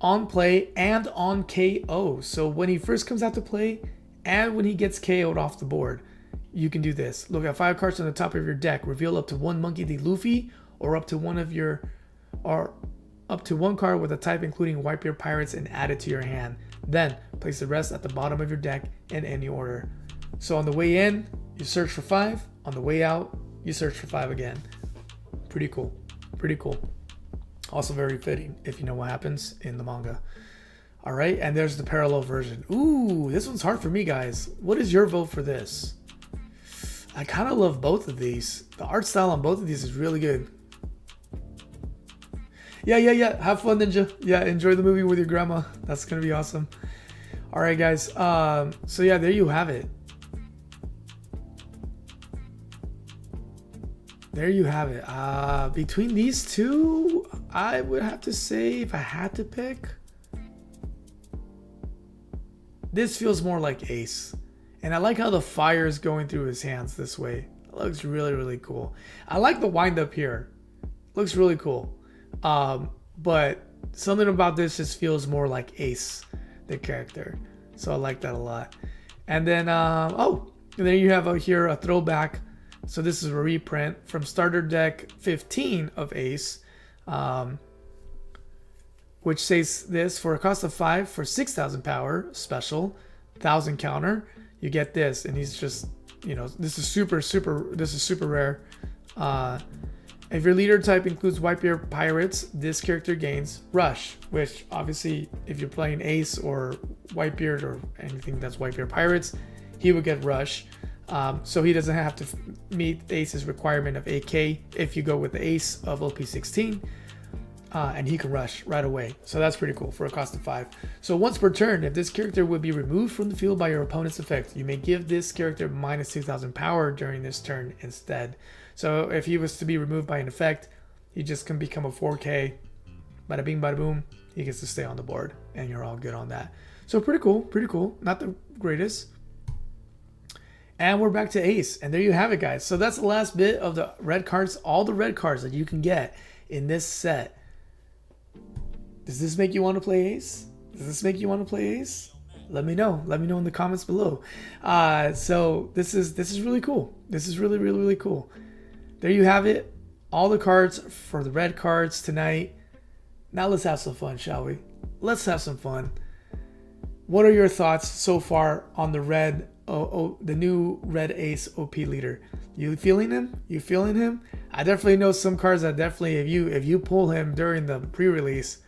On play and on KO. So when he first comes out to play and when he gets KO'd off the board, you can do this. Look at 5 cards on the top of your deck. Reveal up to 1 Monkey D. Luffy, or up to 1 card with a type including Whitebeard Pirates, and add it to your hand. Then place the rest at the bottom of your deck in any order. So on the way in, you search for 5. On the way out, you search for 5 again. Pretty cool. Pretty cool. Also very fitting if you know what happens in the manga. All right, and there's the parallel version. Ooh, this one's hard for me, guys. What is your vote for this? I kind of love both of these. The art style on both of these is really good. Yeah. Have fun, Ninja. Yeah, enjoy the movie with your grandma. That's going to be awesome. All right, guys. So yeah, there you have it. There you have it. Between these two, I would have to say, if I had to pick, this feels more like Ace. And I like how the fire is going through his hands this way. It looks really, really cool. I like the wind up here. Looks really cool. But something about this just feels more like Ace, the character. So I like that a lot. And then, and then you have here a throwback. So this is a reprint from starter deck 15 of Ace, which says this: for a cost of 5, for 6,000 power, special, 1,000 counter, you get this. And he's just, this is super rare. If your leader type includes Whitebeard Pirates, this character gains Rush, which obviously if you're playing Ace or Whitebeard or anything that's Whitebeard Pirates, he would get Rush. So he doesn't have to meet Ace's requirement of 8k if you go with the Ace of OP16, and he can rush right away. So that's pretty cool for a cost of 5. So once per turn, if this character would be removed from the field by your opponent's effect, you may give this character minus 2,000 power during this turn instead. So if he was to be removed by an effect, he just can become a 4k. Bada bing, bada boom. He gets to stay on the board, and you're all good on that. So pretty cool. Not the greatest. And we're back to Ace. And there you have it, guys. So that's the last bit of the red cards. All the red cards that you can get in this set. Does this make you want to play Ace? Does this make you want to play Ace? Let me know. Let me know in the comments below. So this is really cool. This is really, really, really cool. There you have it. All the cards for the red cards tonight. Now let's have some fun, shall we? Let's have some fun. What are your thoughts so far on the red, the new red Ace OP leader? You feeling him? You feeling him? I definitely know some cards that definitely, if you pull him during the pre-release,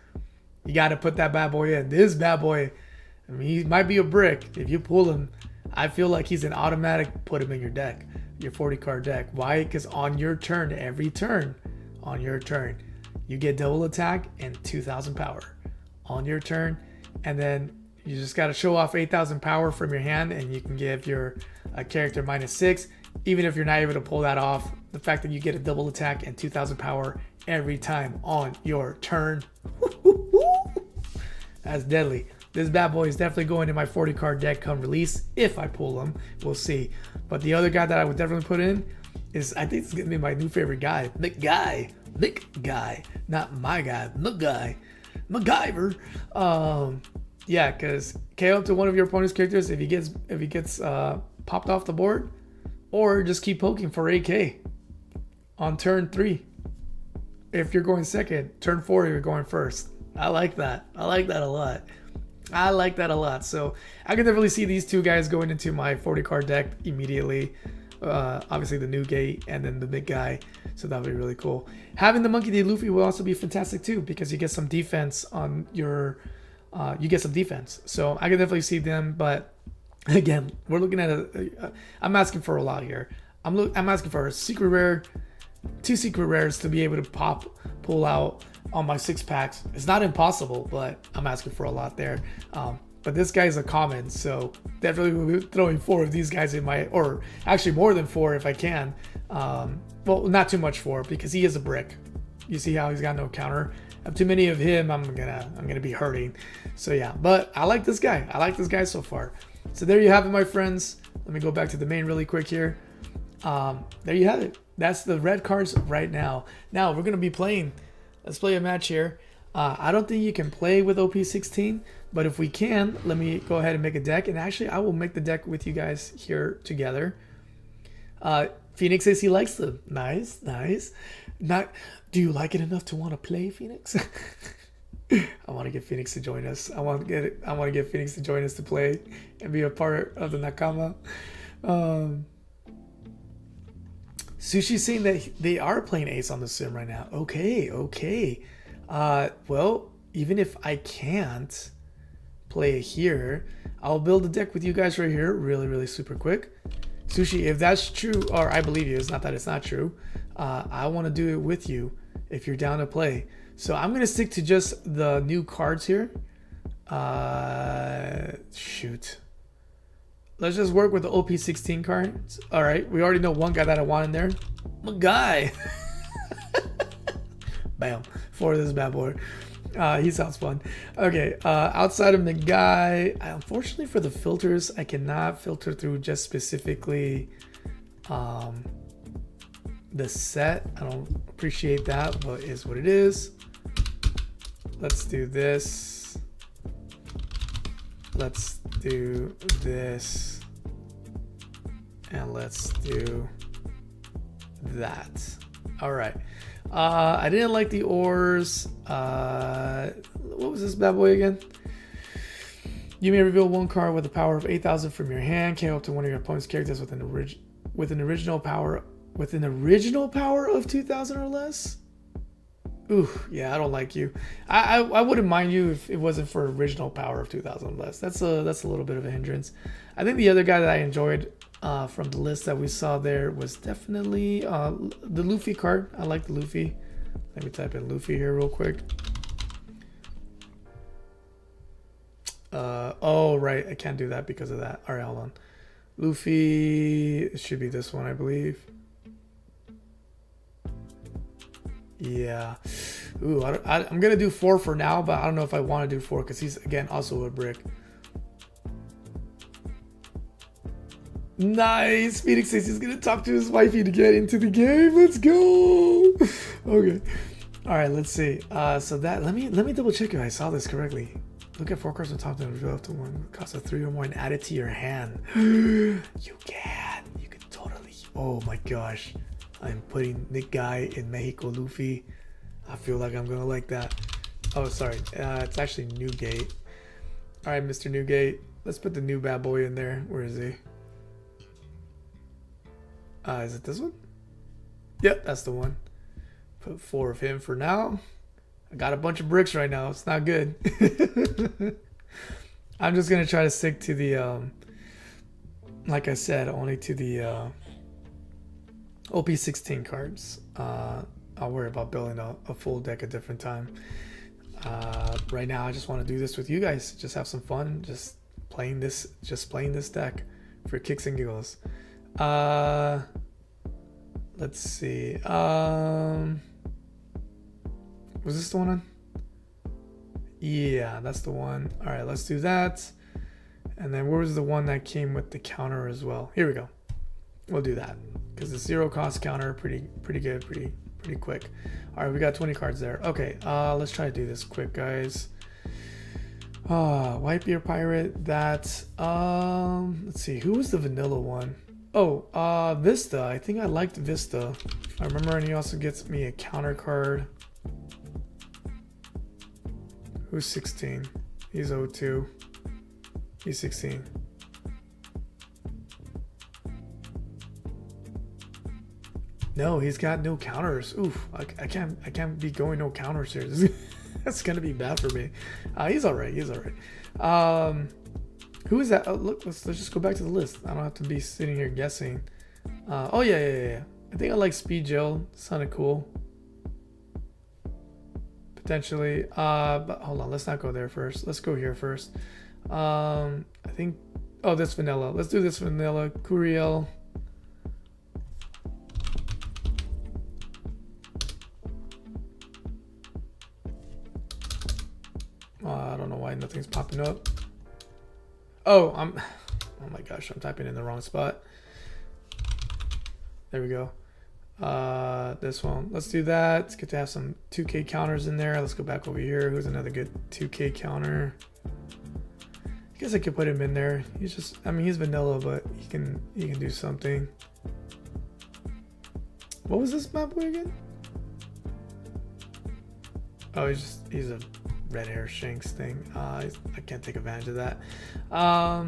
you got to put that bad boy in. This bad boy, I mean, he might be a brick. If you pull him, I feel like he's an automatic put him in your deck, your 40 card deck. Why? Because on your turn, every turn, on your turn, you get double attack and 2,000 power on your turn, and then you just got to show off 8,000 power from your hand, and you can give your character -6. Even if you're not able to pull that off, the fact that you get a double attack and 2,000 power every time on your turn, that's deadly. This bad boy is definitely going in my 40 card deck come release. If I pull him, we'll see. But the other guy that I would definitely put in is, I think it's gonna be my new favorite guy, McGuy, not my guy, McGuy, MacGyver. Yeah, because KO up to one of your opponent's characters if he gets popped off the board, or just keep poking for AK on turn 3. If you're going second, turn 4 you're going first. I like that. I like that a lot. I like that a lot. So I can definitely see these two guys going into my 40 card deck immediately. Obviously the new gate and then the big guy. So that would be really cool. Having the Monkey D. Luffy will also be fantastic too, because you get some defense on your so I can definitely see them. But again, we're looking at I'm asking for a lot here. I'm asking for a secret rare, 2 secret rares to be able to pull out on my 6 packs. It's not impossible, but I'm asking for a lot there. But this guy's a common, so definitely we'll be throwing 4 of these guys in my, or actually more than 4 if I can. Well, not too much 4, because he is a brick. You see how he's got no counter. If too many of him, I'm gonna be hurting. So yeah, but I like this guy. I like this guy so far. So there you have it, my friends. Let me go back to the main really quick here. There you have it. That's the red cards right now. Now we're gonna be playing. Let's play a match here. I don't think you can play with OP16, but if we can, let me go ahead and make a deck. And actually, I will make the deck with you guys here together. Phoenix says he likes them. Nice, nice. Do you like it enough to want to play, Phoenix? I want to get Phoenix to join us. I want to get Phoenix to join us to play and be a part of the Nakama. Sushi's saying that they are playing Ace on the sim right now. Okay. Well, even if I can't play it here, I'll build a deck with you guys right here, really super quick. Sushi, if that's true, or I believe you, it's not that it's not true. I want to do it with you if you're down to play. So I'm gonna stick to just the new cards here. Shoot. Let's just work with the OP16 cards. All right, we already know one guy that I want in there. My guy. Bam, for this bad boy. He sounds fun. Okay, outside of the guy, unfortunately for the filters, I cannot filter through just specifically the set. I don't appreciate that, but it is what it is. Let's do this. Let's do this. And let's do that. All right. I didn't like the ores. What was this bad boy again? You may reveal 1 card with a power of 8,000 from your hand. KO up to one of your opponent's characters with an original power of 2,000 or less. Ooh, yeah, I don't like you. I wouldn't mind you if it wasn't for original power of 2,000 or less. That's a little bit of a hindrance. I think the other guy that I enjoyed from the list that we saw there was definitely the Luffy card. I like the Luffy. Let me type in Luffy here real quick. Oh, right. I can't do that because of that. All right, hold on. Luffy, it should be this one, I believe. Yeah. Ooh, I'm going to do 4 for now, but I don't know if I want to do 4 because he's, again, also a brick. Nice. Phoenix says he's gonna talk to his wifey to get into the game. Let's go. Okay. All right. Let's see. So that let me double check if I saw this correctly. Look at 4 cards on top, then reveal up to 1. Cost of 3 or more and add it to your hand. You can. You can totally. Oh my gosh. I'm putting Nick Guy in Mexico Luffy. I feel like I'm gonna like that. Oh, sorry. It's actually Newgate. All right, Mr. Newgate. Let's put the new bad boy in there. Where is he? Is it this one? Yep, that's the one. Put 4 of him for now. I got a bunch of bricks right now. It's not good. I'm just gonna try to stick to the like I said, only to the OP16 cards. I'll worry about building a full deck a different time. Right now I just want to do this with you guys, just have some fun, just playing this deck for kicks and giggles. Let's see. Was this the one on? Yeah, that's the one. All right, let's do that. And then where was the one that came with the counter as well? Here we go. We'll do that because the 0 cost counter pretty good, pretty quick. All right, we got 20 cards there. Okay, let's try to do this quick, guys. White Beer Pirate. That. Let's see. Who was the vanilla one? Oh, Vista. I think I liked Vista. I remember, and he also gets me a counter card. Who's 16? He's 02. He's 16. No, he's got no counters. Oof, I can't be going no counters here. That's gonna be bad for me. He's all right. He's all right. Who is that? Oh, look, let's just go back to the list. I don't have to be sitting here guessing. Oh yeah. I think I like Speed Joe. Sounded cool. Potentially. But hold on. Let's not go there first. Let's go here first. I think. Oh, this vanilla. Let's do this vanilla. Curiel. I don't know why nothing's popping up. Oh, oh my gosh, I'm typing in the wrong spot. There we go. This one. Let's do that. It's good to have some 2K counters in there. Let's go back over here. Who's another good 2K counter? I guess I could put him in there. He's just, I mean, he's vanilla, but he can do something. What was this bad boy again? Oh, he's a red hair Shanks thing. I can't take advantage of that. Wow,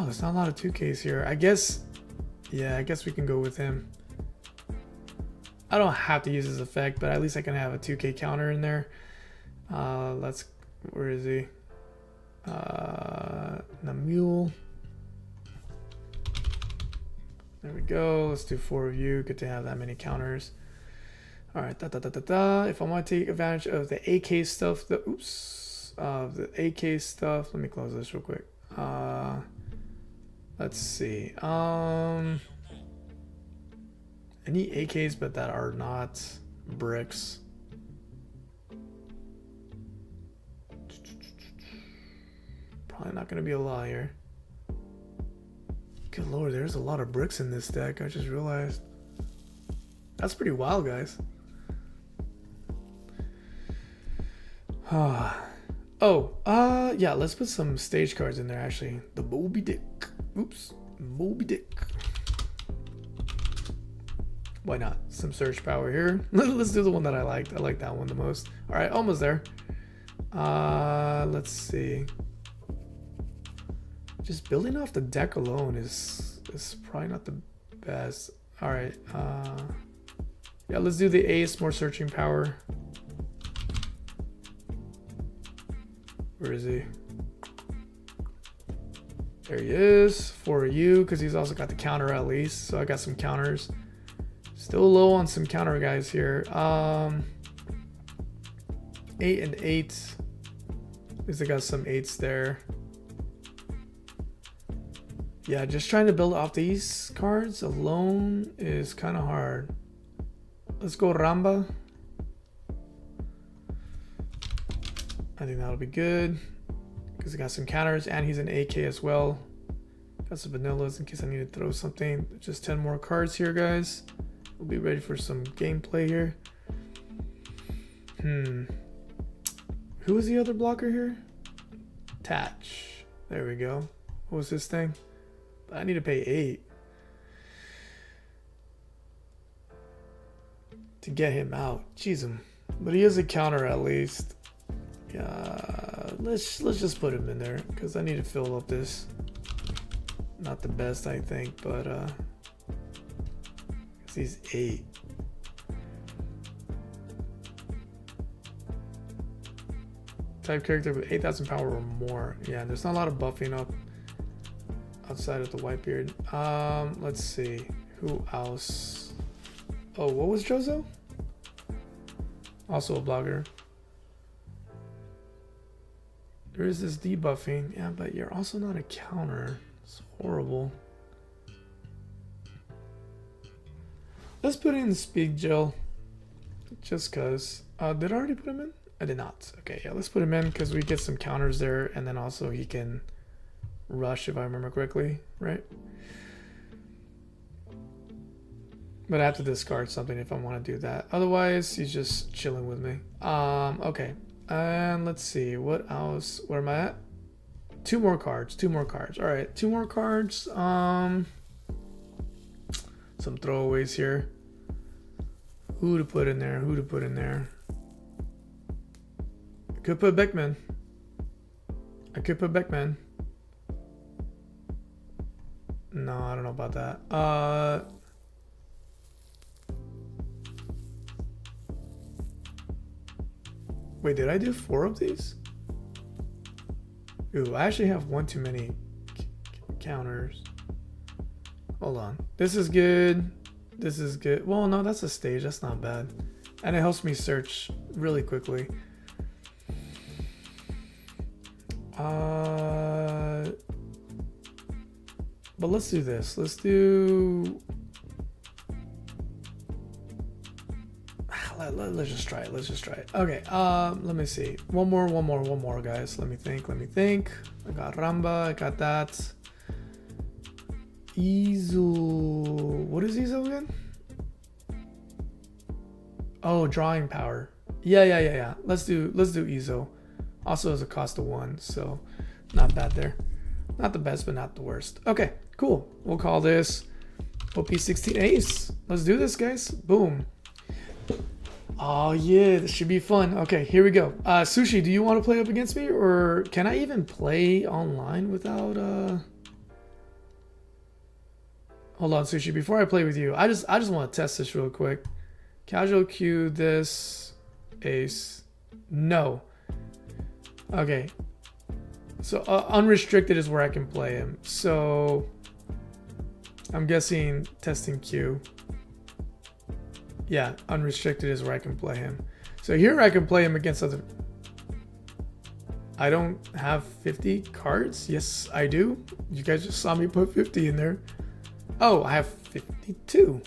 there's not a lot of 2Ks here. I guess, yeah, I guess we can go with him. I don't have to use his effect, but at least I can have a 2K counter in there. Where is he? Namule. There we go. Let's do 4 of you. Good to have that many counters. All right, If I want to take advantage of the AK stuff, the AK stuff. Let me close this real quick. Let's see. Any AKs, but that are not bricks. Probably not going to be a lot here. Good lord, there's a lot of bricks in this deck. I just realized. That's pretty wild, guys. Yeah, let's put some stage cards in there, actually. The Moby Dick. Oops. Moby Dick. Why not? Some surge power here. Let's do the one that I liked. I like that one the most. All right, almost there. Let's see. Just building off the deck alone is probably not the best. All right. Yeah, let's do the Ace, more searching power. Where is he? There he is. For you, because he's also got the counter at least. So I got some counters. Still low on some counter guys here. 8 and 8. At least I got some 8s there. Yeah, just trying to build off these cards alone is kind of hard. Let's go Ramba. I think that'll be good. because he got some counters and he's an AK as well. Got some vanillas in case I need to throw something. Just 10 more cards here, guys. We'll be ready for some gameplay here. Who was the other blocker here? Tatch. There we go. What was this thing? I need to pay 8 to get him out. Jeez, but he is a counter at least. Yeah, let's just put him in there because I need to fill up this. Not the best, I think, but he's 8. Type character with 8,000 power or more. Yeah, there's not a lot of buffing up outside of the Whitebeard. Let's see. Who else? Oh, what was Jozo? Also a blogger. There is this debuffing. Yeah, but you're also not a counter. It's horrible. Let's put in Speed Gel. Just cause. Did I already put him in? I did not. Okay, yeah, let's put him in because we get some counters there, and then also he can rush if I remember correctly, right? But I have to discard something if I want to do that. Otherwise, he's just chilling with me. Okay, and let's see what else. Where am I at? 2 more cards. 2 more cards. All right, 2 more cards. Some throwaways here. Who to put in there? Who to put in there? I could put Beckman. I could put Beckman. No, I don't know about that. Wait, did I do 4 of these? Ooh, I actually have one too many counters. Hold on. This is good. This is good. Well, no, that's a stage. That's not bad. And it helps me search really quickly. But let's do this. Let's do... Let's just try it. Let's just try it. Okay, let me see. One more, guys. Let me think. I got Ramba. I got that. Izu. What is Izu again? Oh, drawing power. Yeah. Let's do Izu. Also has a cost of 1, so not bad there. Not the best, but not the worst. Okay, cool. We'll call this OP16 Ace. Let's do this, guys. Boom. Oh yeah, this should be fun. Okay, here we go. Sushi, do you want to play up against me, or can I even play online without Hold on, Sushi, before I play with you, I just want to test this real quick. Casual queue this Ace. No. Okay. So unrestricted is where I can play him. So I'm guessing testing queue. Yeah, unrestricted is where I can play him. So here I can play him against other... I don't have 50 cards? Yes, I do. You guys just saw me put 50 in there. Oh, I have 52.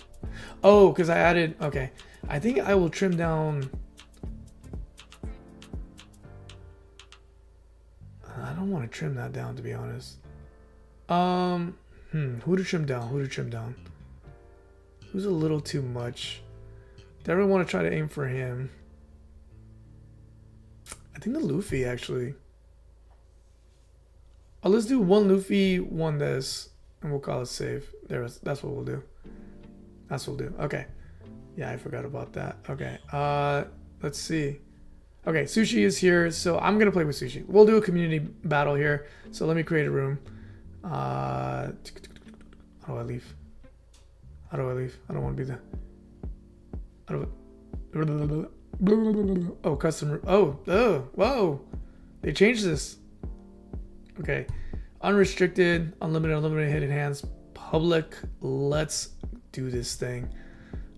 Oh, because I added... Okay. I think I will trim down... I don't want to trim that down, to be honest. Who to trim down? Who's a little too much? Definitely want to try to aim for him. I think the Luffy, actually. Oh, let's do 1 Luffy, 1 this, and we'll call it save. That's what we'll do. Okay. Yeah, I forgot about that. Okay. Let's see. Okay, Sushi is here, so I'm gonna play with Sushi. We'll do a community battle here. So let me create a room. How do I leave? I don't want to be there. Oh, custom. Oh, whoa. They changed this. Okay. Unrestricted, unlimited hidden hands, public. Let's do this thing.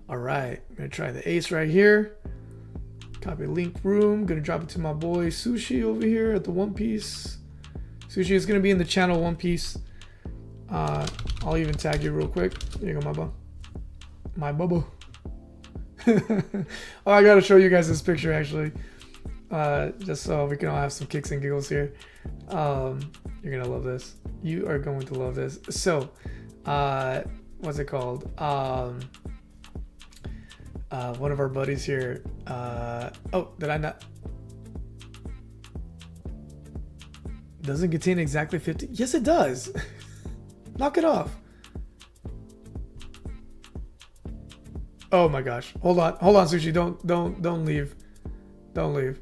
All right. I'm going to try the Ace right here. Copy link room. Going to drop it to my boy Sushi over here at the One Piece. Sushi is going to be in the channel One Piece. I'll even tag you real quick. Here you go, my bubba. Oh, I gotta show you guys this picture actually. just so we can all have some kicks and giggles here. You're gonna love this. You are going to love this. So, what's it called? One of our buddies here. Oh, did I not? Doesn't contain exactly 50. Yes, it does. Knock it off. Oh my gosh. Hold on, Sushi. Don't leave. Don't leave.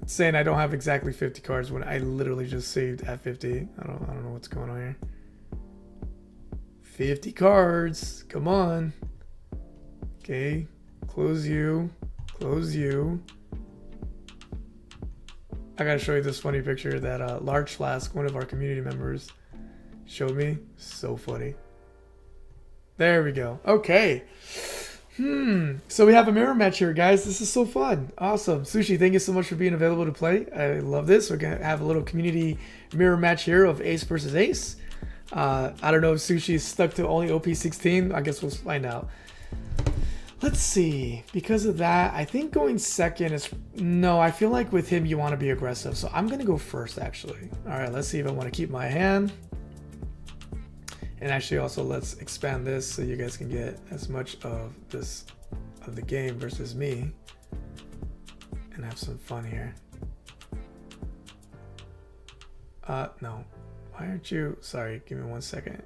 It's saying I don't have exactly 50 cards when I literally just saved at 50. I don't know what's going on here. 50 cards. Come on. Okay. Close you. Close you. I gotta show you this funny picture that Large Flask, one of our community members, showed me. So funny. There we go. Okay. So we have a mirror match here, guys. This is so fun. Awesome. Sushi, thank you so much for being available to play. I love this. We're gonna have a little community mirror match here of Ace versus Ace. I don't know if Sushi is stuck to only OP16. I guess we'll find out. Let's see. Because of that, I think going second is... No, I feel like with him, you want to be aggressive. So I'm going to go first, actually. All right, let's see if I want to keep my hand. And actually, also, let's expand this so you guys can get as much of this, of the game versus me. And have some fun here. No. Why aren't you... Sorry, give me 1 second.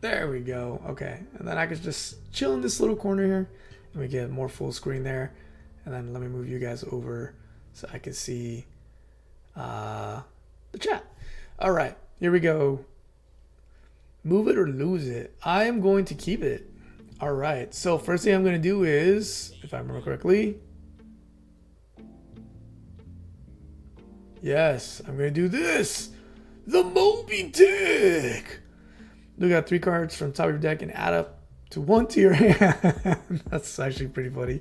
There we go. Okay, and then I could just chill in this little corner here, and we get more full screen there. And then let me move you guys over so I can see the chat. All right, here we go. Move it or lose it. I am going to keep it. All right. So first thing I'm going to do is, if I remember correctly, yes, I'm going to do this. The Moby Dick. Look at 3 cards from the top of your deck and add up to 1 to your hand. That's actually pretty funny.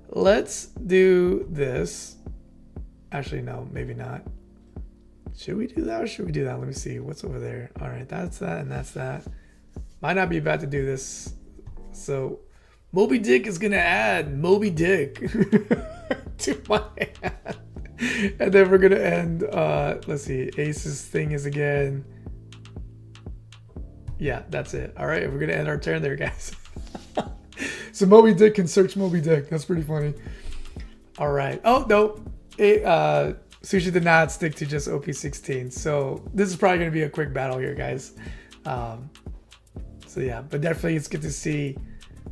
Let's do this. Actually, no, maybe not. Should we do that or should we do that? Let me see. What's over there? All right, that's that and that's that. Might not be bad to do this. So Moby Dick is going to add Moby Dick to my hand. And then we're going to end, let's see, Ace's thing is again... Yeah, that's it. All right, we're going to end our turn there, guys. So Moby Dick can search Moby Dick. That's pretty funny. All right. Oh, no. Sushi did not stick to just OP16. So this is probably going to be a quick battle here, guys. So yeah, but definitely it's good to see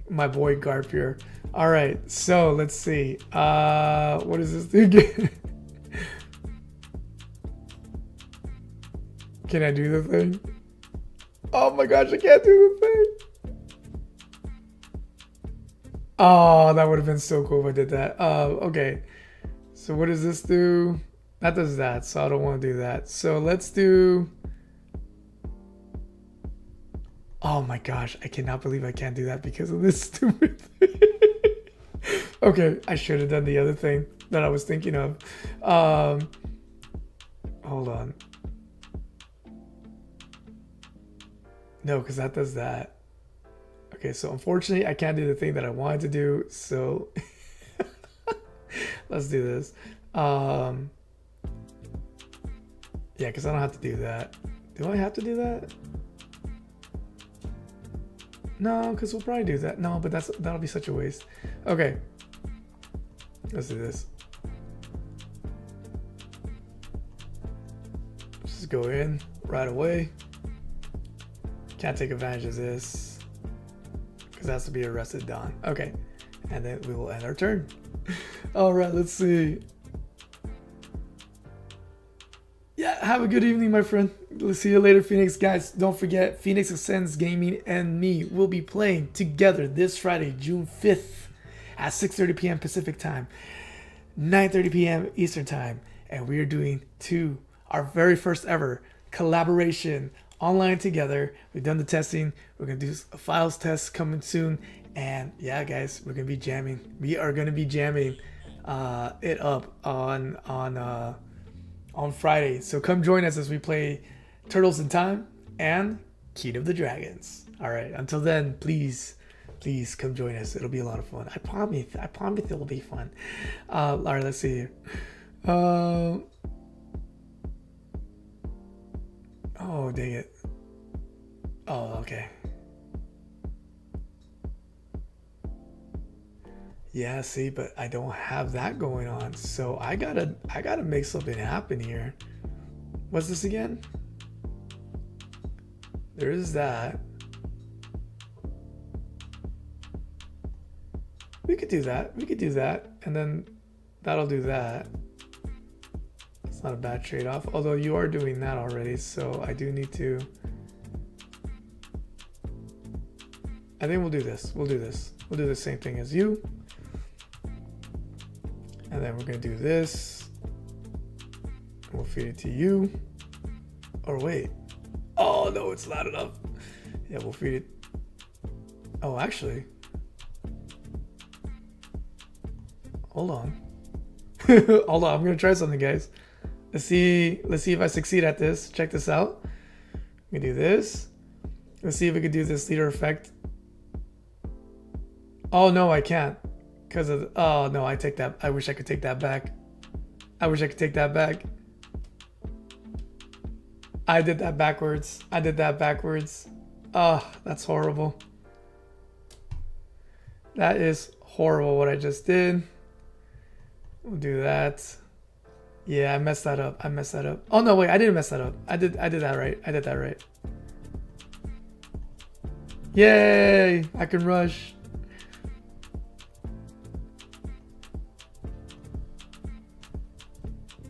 my boy Garp here. All right, so let's see. What is this thing again? Can I do the thing? Oh my gosh, I can't do the thing. Oh, that would have been so cool if I did that. Okay. So what does this do? That does that, so I don't want to do that. So let's do... Oh my gosh, I cannot believe I can't do that because of this stupid thing. Okay, I should have done the other thing that I was thinking of. Hold on. No, because that does that. Okay, so unfortunately, I can't do the thing that I wanted to do, so let's do this. Yeah, because I don't have to do that. Do I have to do that? No, because we'll probably do that. No, but that'll be such a waste. Okay, let's do this. Just go in right away. Can't take advantage of this because it has to be arrested done. Okay, and then we will end our turn. All right, let's see. Yeah, have a good evening, my friend. We'll see you later, Phoenix. Guys, don't forget, Phoenix Ascends Gaming and me will be playing together this Friday, June 5th at 6:30 p.m. Pacific time, 9:30 p.m. Eastern time. And we are doing our very first ever collaboration online together. We've done the testing. We're going to do a files test coming soon. And yeah, guys, we're going to be jamming. We are going to be jamming it up on Friday. So come join us as we play Turtles in Time and Key of the Dragons. All right. Until then, please please come join us. It'll be a lot of fun. I promise it'll be fun. All right, let's see here. Oh, dang it. Oh, okay. Yeah, see, but I don't have that going on. So I gotta make something happen here. What's this again? There is that. We could do that. We could do that. And then that'll do that. It's not a bad trade-off. Although you are doing that already. So I do need to... I think we'll do this. We'll do this. We'll do the same thing as you. And then we're going to do this. We'll feed it to you. Or wait. Oh, no, it's loud enough. Yeah, we'll feed it. Oh, actually... Hold on. Hold on, I'm gonna try something, guys. Let's see if I succeed at this. Check this out. We can do this. Let's see if we can do this leader effect. Oh no, I can't. Because of oh no, I take that. I wish I could take that back. I wish I could take that back. I did that backwards. I did that backwards. Oh, that's horrible. That is horrible what I just did. We'll do that. Yeah, I messed that up. I messed that up. Oh no, wait, I didn't mess that up. I did that right. I did that right. Yay! I can rush.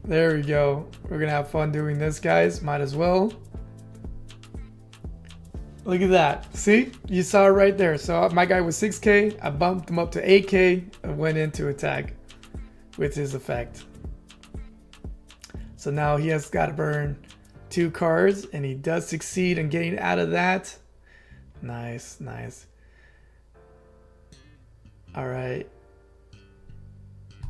There we go. We're gonna have fun doing this, guys. Might as well. Look at that. See? You saw it right there. So my guy was 6K. I bumped him up to 8K and went into attack with his effect. So now he has got to burn 2 cards, and he does succeed in getting out of that. Nice, nice. All right.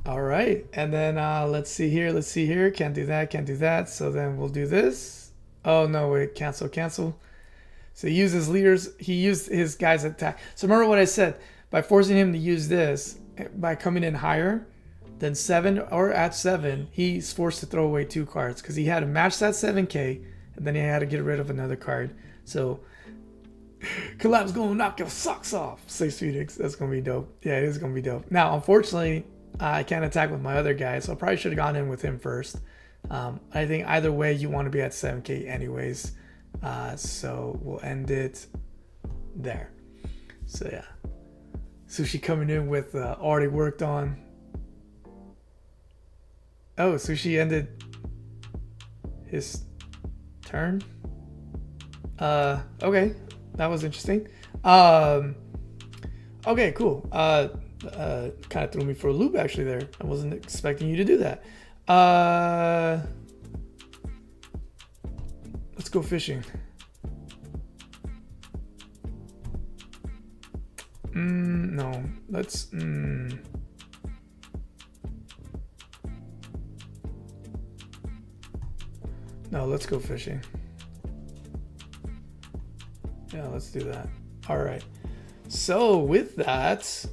All right, and then let's see here. Let's see here. Can't do that. Can't do that. So then we'll do this. Oh no! Wait. Cancel. Cancel. So he used his leaders. He used his guys' attack. So remember what I said. By forcing him to use this, by coming in higher than 7 or at 7, he's forced to throw away 2 cards because he had to match that 7K, and then he had to get rid of another card. So Collab's gonna knock your socks off, says Phoenix. That's gonna be dope. Yeah, it is gonna be dope. Now, unfortunately, I can't attack with my other guy, so I probably should have gone in with him first. I think either way, you want to be at 7K anyways. So we'll end it there. So yeah, Sushi coming in with already worked on. Oh, Sushi ended his turn. Okay, that was interesting. Okay, cool. Kind of threw me for a loop actually there. I wasn't expecting you to do that. Let's go fishing. No, let's no, let's go fishing. Yeah, let's do that. All right. So with that,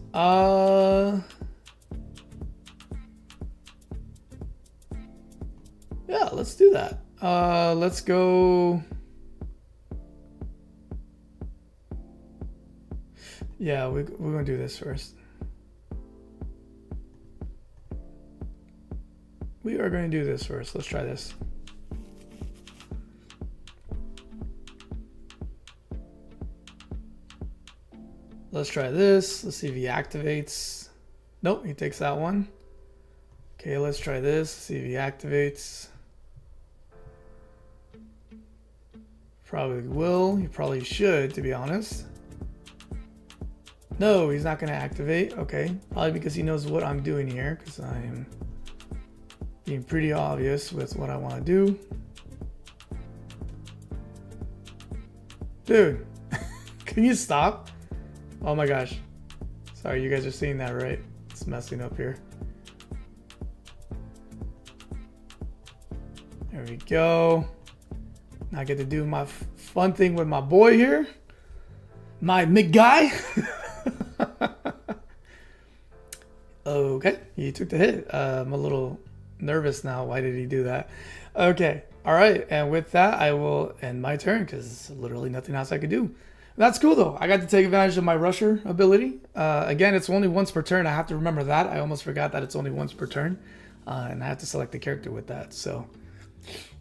yeah, let's do that. Let's go. Yeah, we're gonna do this first. We are going to do this first. Let's try this. Let's try this. Let's see if he activates. Nope, he takes that one. Okay, let's try this. See if he activates. Probably will. He probably should, to be honest. No, he's not going to activate. Okay, probably because he knows what I'm doing here, because I'm being pretty obvious with what I want to do. Dude, can you stop? Oh my gosh. Sorry, you guys are seeing that, right? It's messing up here. There we go. Now I get to do my fun thing with my boy here. My McGuy. Okay, he took the hit. I'm a little nervous now. Why did he do that? Okay, all right. And with that, I will end my turn because literally nothing else I could do. That's cool though. I got to take advantage of my rusher ability. Again, it's only once per turn. I have to remember that. I almost forgot that it's only once per turn. And I have to select the character with that. So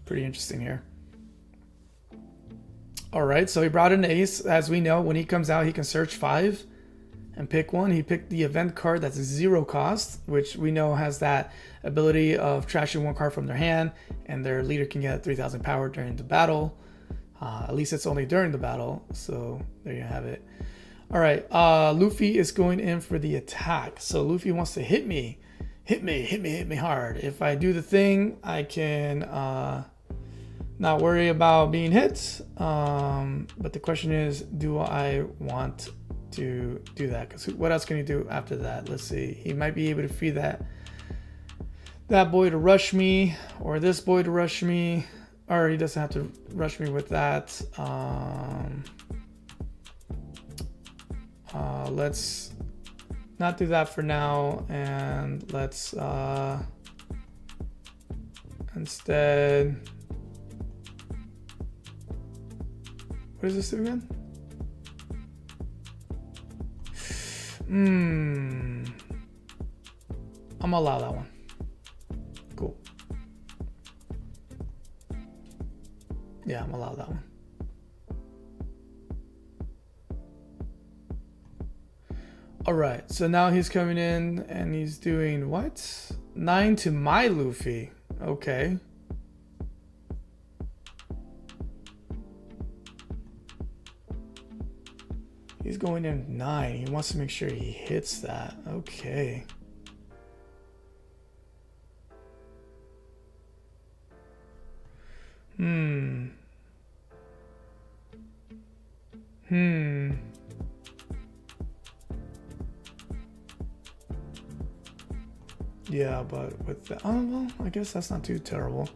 pretty interesting here. All right, so he brought in Ace. As we know, when he comes out, he can search 5 and pick one. He picked the event card that's 0 cost, which we know has that ability of trashing one card from their hand, and their leader can get 3,000 power during the battle. At least it's only during the battle, so there you have it. All right, Luffy is going in for the attack. So Luffy wants to hit me. Hit me hard. If I do the thing, I can not worry about being hit. But the question is, do I want to do that? Because what else can he do after that? Let's see. He might be able to feed that boy to rush me, or this boy to rush me. Or he doesn't have to rush me with that. Let's not do that for now, and let's instead, what does this do again? I'm gonna allow that one. Cool. Yeah, I'm gonna allow that one. All right, so now he's coming in and he's doing what? 9 to my Luffy. Okay. He's going in 9. He wants to make sure he hits that. Okay. Yeah, but with the, oh well, I guess that's not too terrible.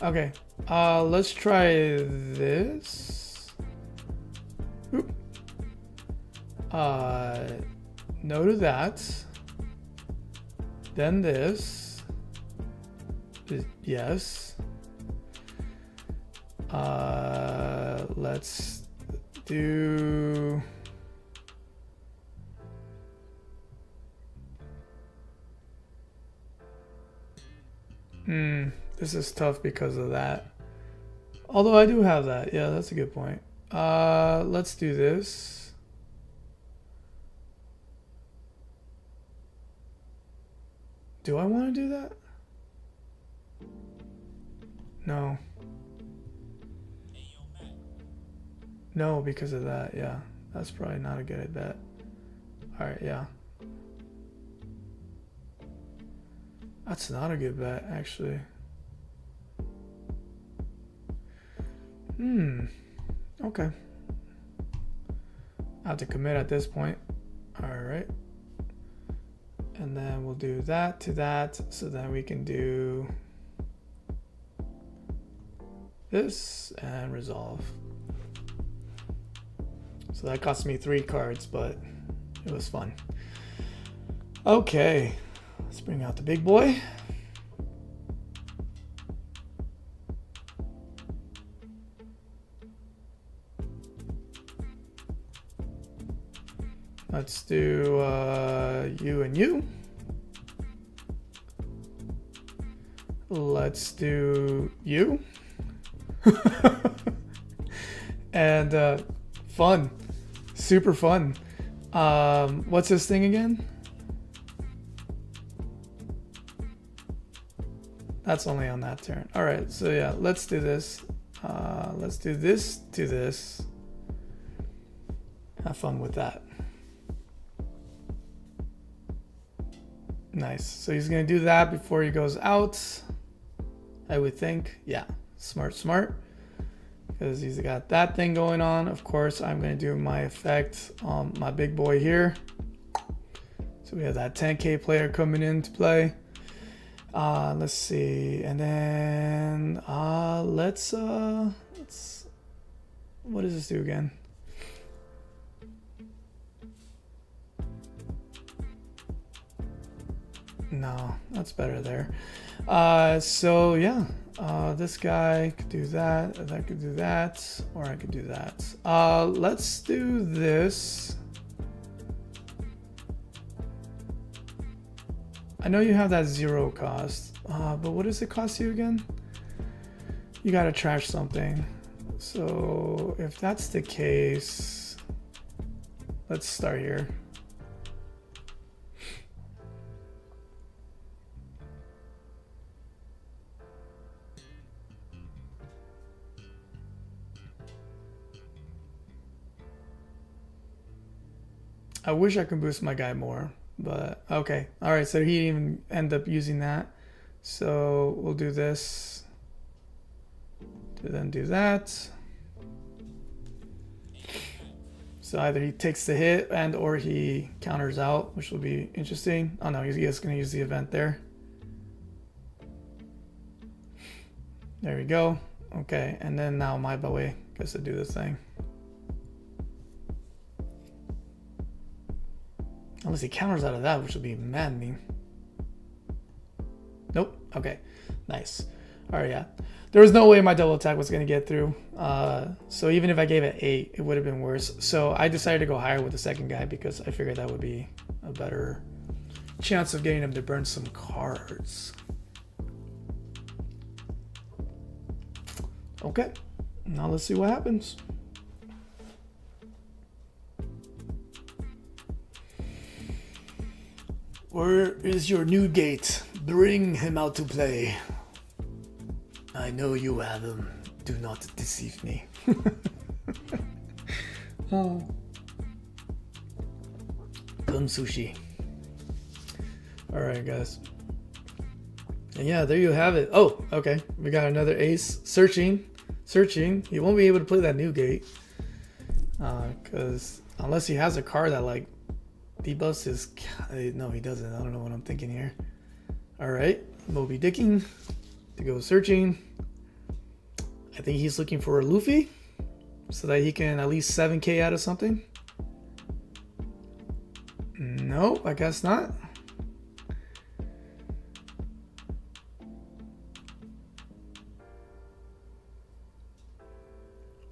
Okay, let's try this. Oop. No to that. Then this. Yes. Let's do. This is tough because of that. Although I do have that. Yeah, that's a good point. Let's do this. Do I want to do that? No. No, because of that. Yeah, that's probably not a good bet. All right, yeah. That's not a good bet, actually. Okay. I have to commit at this point. All right. And then we'll do that to that, so then we can do this and resolve. So that cost me 3 cards, but it was fun. Okay. Let's bring out the big boy. Let's do you and you. Let's do you. And fun. Super fun. What's this thing again? That's only on that turn. All right, so yeah, let's do this. Let's do this to this. Have fun with that. Nice. So he's gonna do that before he goes out, I would think. Yeah, smart. Because he's got that thing going on. Of course, I'm gonna do my effect on my big boy here. So we have that 10K player coming into play. Let's see, and then let's what does this do again? No, that's better there. So yeah, this guy could do that, and I could do that, or I could do that. Let's do this. I know you have that 0 cost, but what does it cost you again? You gotta trash something. So if that's the case, let's start here. I wish I could boost my guy more, but okay. All right, so he didn't even end up using that. So we'll do this, then do that. So either he takes the hit and or he counters out, which will be interesting. Oh no, he's just gonna use the event there. There we go. Okay, and then now my boy gets to do this thing. Unless he counters out of that, which would be maddening. Nope. Okay. Nice. All right, yeah. There was no way my double attack was going to get through. So even if I gave it 8, it would have been worse. So I decided to go higher with the second guy because I figured that would be a better chance of getting him to burn some cards. Okay. Now let's see what happens. Where is your new gate? Bring him out to play. I know you have him. Do not deceive me. Oh. Come sushi. Alright, guys. And yeah, there you have it. Oh, okay. We got another ace. Searching. He won't be able to play that new gate. Because unless he has a card that like debuffs his... No, he doesn't. I don't know what I'm thinking here. Alright. Moby Dicking to go searching. I think he's looking for a Luffy so that he can at least 7k out of something. Nope, I guess not.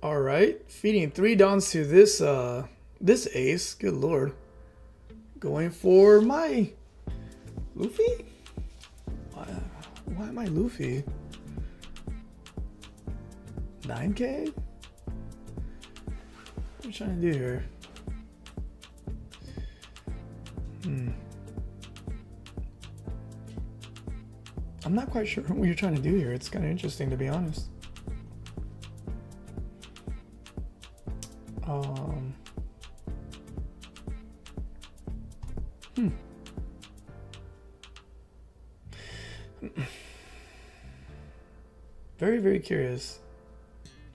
All right, feeding 3 dons to this this ace. Good lord, going for my Luffy. Why am I Luffy? 9k? What are you trying to do here? I'm not quite sure what you're trying to do here. It's kind of interesting, to be honest. Very, very curious.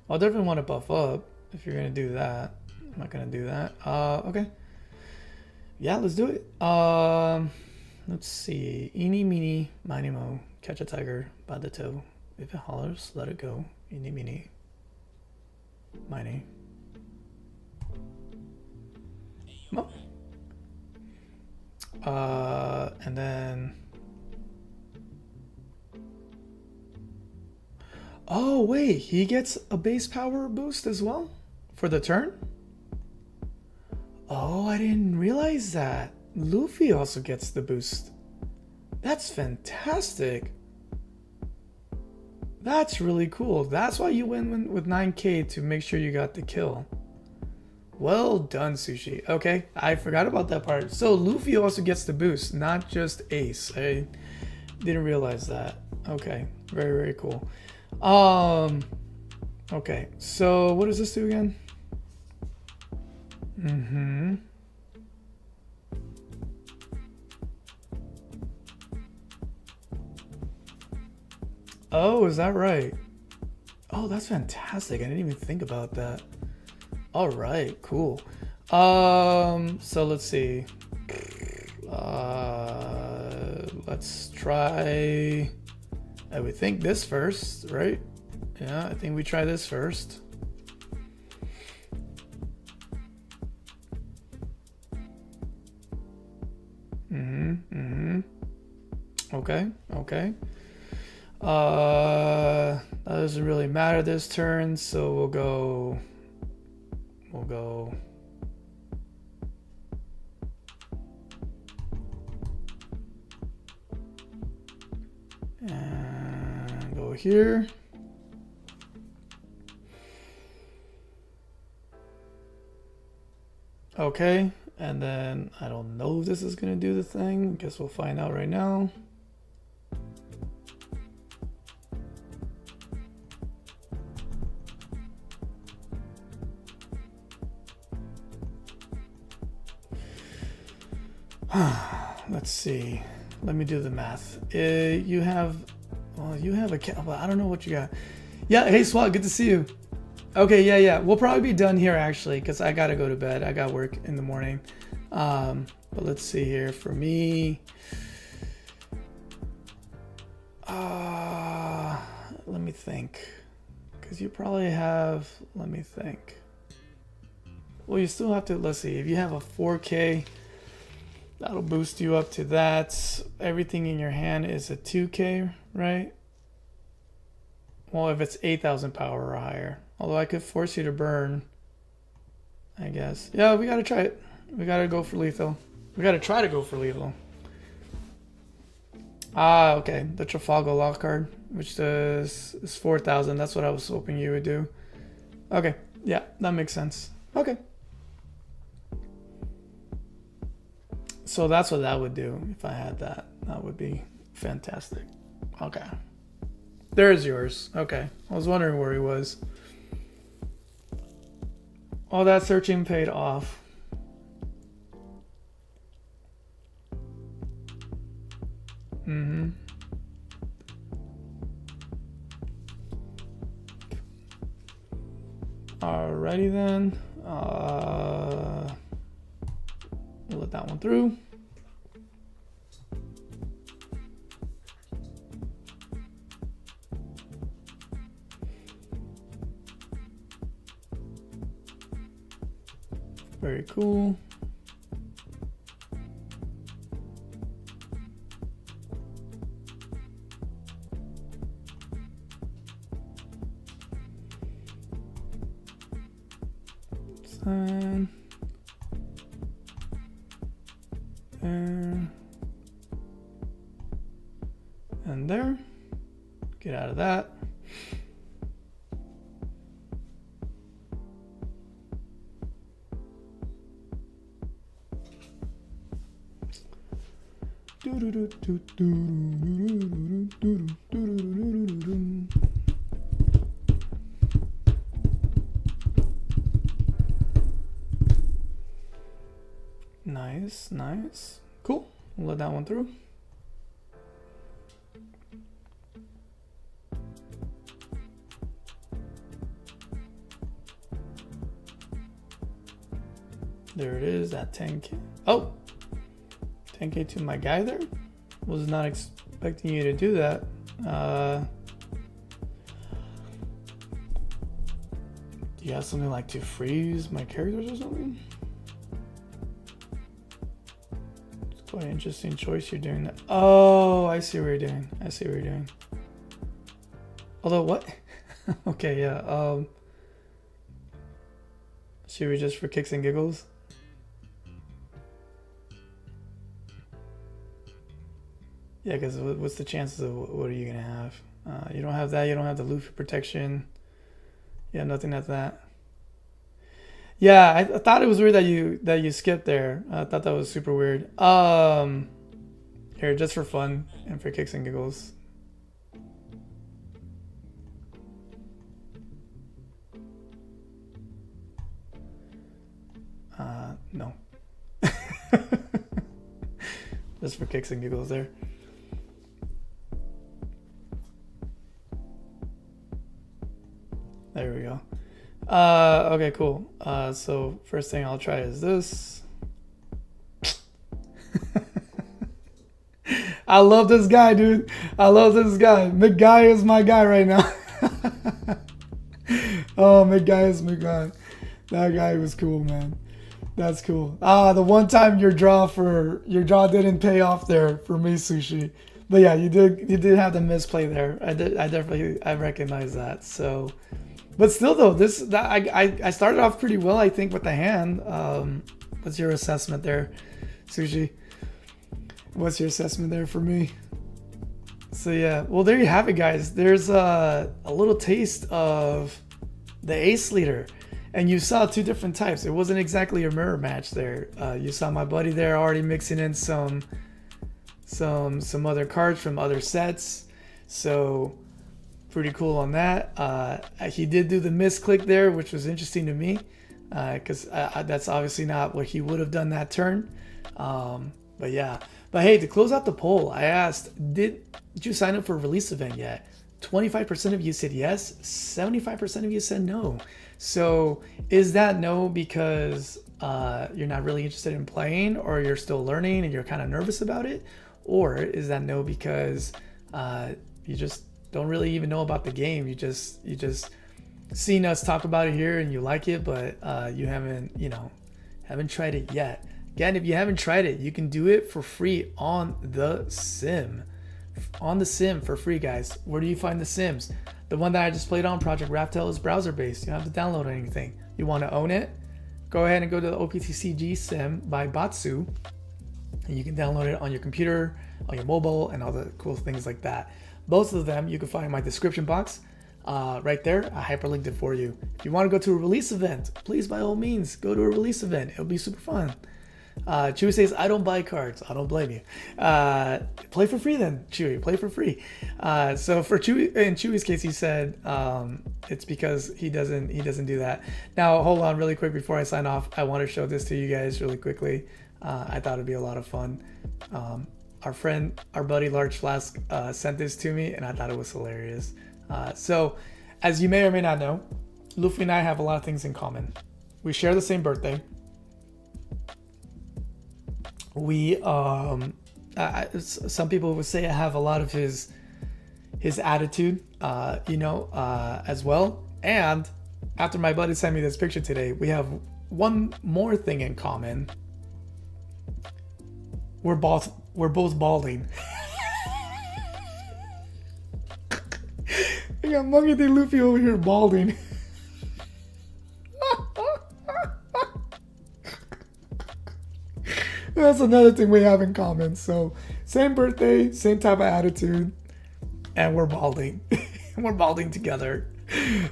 I'll definitely want to buff up if you're gonna do that. I'm not gonna do that. Okay. Yeah, let's do it. Let's see. Eeny, meeny, miny, mo. Catch a tiger by the toe. If it hollers, let it go. Eeny, meeny, miny, mo. And then... Oh, wait. He gets a base power boost as well for the turn? Oh, I didn't realize that. Luffy also gets the boost. That's fantastic. That's really cool. That's why you win with 9k to make sure you got the kill. Well done, Sushi. Okay, I forgot about that part. So Luffy also gets the boost, not just Ace. I didn't realize that. Okay, very, very cool. Okay, so what does this do again? Oh, is that right? Oh, that's fantastic. I didn't even think about that. All right, cool. So let's see. Let's try, I would think this first, right? Yeah, I think we try this first. Okay, okay. That doesn't really matter this turn, so we'll go. And go here. Okay, and then I don't know if this is gonna do the thing. I guess we'll find out right now. Let's see. Let me do the math. You have a cat. Well, I don't know what you got. Yeah. Hey, Swat. Good to see you. Okay. Yeah. We'll probably be done here actually, because I gotta go to bed. I got work in the morning. But let's see here. For me, let me think. Because you probably have. Let me think. Well, you still have to. Let's see. If you have a 4K. That'll boost you up to that. Everything in your hand is a 2K, right? Well, if it's 8,000 power or higher. Although I could force you to burn, I guess. Yeah, we gotta try it. We gotta go for lethal. We gotta try to go for lethal. Okay. The Trafalgar lock card, which is 4,000. That's what I was hoping you would do. Okay. Yeah, that makes sense. Okay. So that's what that would do if I had that. That would be fantastic. Okay. There's yours. Okay. I was wondering where he was. All that searching paid off. Mm-hmm. Alrighty then. We'll let that one through. Very cool. Sign. And there. Get out of that. Nice, nice. Cool. We'll let that one through. There it is at 10K. Oh, 10K to my guy there. Was not expecting you to do that. Do you have something like to freeze my characters or something? It's quite an interesting choice you're doing that. Oh, I see what you're doing. I see what you're doing. Although what? Okay, yeah. Should we just for kicks and giggles? Yeah, because what's the chances of what are you gonna have? You don't have that. You don't have the Luffy protection. Yeah, nothing at that. Yeah, I thought it was weird that you skipped there. I thought that was super weird. Here, just for fun and for kicks and giggles. No. Just for kicks and giggles there. There we go. Okay, cool. So first thing I'll try is this. I love this guy, dude. I love this guy. McGuy is my guy right now. Oh, McGuy is my guy. That guy was cool, man. That's cool. The one time your draw didn't pay off there for me, Sushi. But yeah, you did have the misplay there. I recognize that. So, but still though, I started off pretty well, I think, with the hand. What's your assessment there, Sushi? What's your assessment there for me? So yeah, well, there you have it, guys. There's a little taste of the Ace leader, and you saw two different types. It wasn't exactly a mirror match there. You saw my buddy there already mixing in some other cards from other sets, so pretty cool on that. He did do the misclick there, which was interesting to me, because that's obviously not what he would have done that turn. But yeah, but hey, to close out the poll, I asked, did you sign up for a release event yet? 25% of you said yes, 75% of you said no. So is that no because you're not really interested in playing, or you're still learning and you're kind of nervous about it? Or is that no because you just don't really even know about the game? You just seen us talk about it here and you like it, but you haven't tried it yet. Again, if you haven't tried it, you can do it for free on the sim. On the sim for free, guys. Where do you find the sims? The one that I just played on, Project Raftel, is browser based. You don't have to download anything. You want to own it? Go ahead and go to the OP16 sim by Batsu, and you can download it on your computer, on your mobile, and all the cool things like that. Both of them you can find in my description box right there. I hyperlinked it for you. If you want to go to a release event, please by all means go to a release event. It'll be super fun. Chewy says, I don't buy cards. I don't blame you. Play for free then, Chewy. Play for free. So for Chewy, in Chewy's case, he said it's because he doesn't do that. Now, hold on really quick before I sign off. I want to show this to you guys really quickly. I thought it'd be a lot of fun. Our buddy Large Flask sent this to me, and I thought it was hilarious. So, as you may or may not know, Luffy and I have a lot of things in common. We share the same birthday. We some people would say I have a lot of his attitude, as well. And after my buddy sent me this picture today, we have one more thing in common. We're both balding. I got Monkey D. Luffy over here balding. That's another thing we have in common. So same birthday, same type of attitude, and we're balding. We're balding together.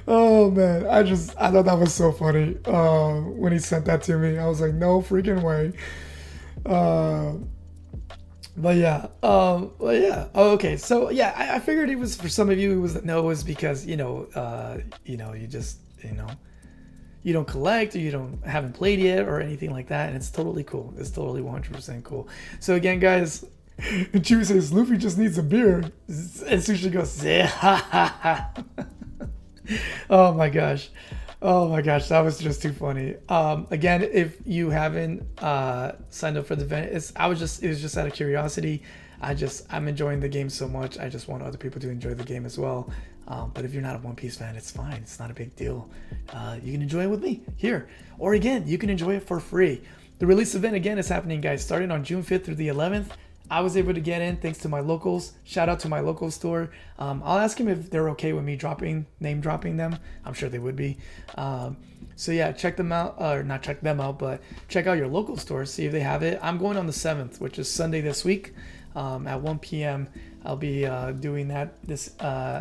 Oh man, I thought that was so funny when he sent that to me. I was like, no freaking way. But yeah. Oh, okay. So yeah, I figured it was, for some of you, it was because you just you don't collect, or you haven't played yet, or anything like that, and it's totally cool. It's totally 100% cool. So again, guys, Chew says Luffy just needs a beer, and Sushi goes, yeah. Oh my gosh, that was just too funny. Again, if you haven't signed up for the event, it was just out of curiosity. I'm enjoying the game so much. I just want other people to enjoy the game as well. But if you're not a One Piece fan, it's fine. It's not a big deal. You can enjoy it with me here. Or again, you can enjoy it for free. The release event, again, is happening, guys, starting on June 5th through the 11th. I was able to get in thanks to my locals. Shout out to my local store. I'll ask them if they're okay with me name dropping them. I'm sure they would be. So yeah, check them out, or not check them out, but check out your local store, see if they have it. I'm going on the 7th, which is Sunday this week. At 1 p.m. I'll be doing that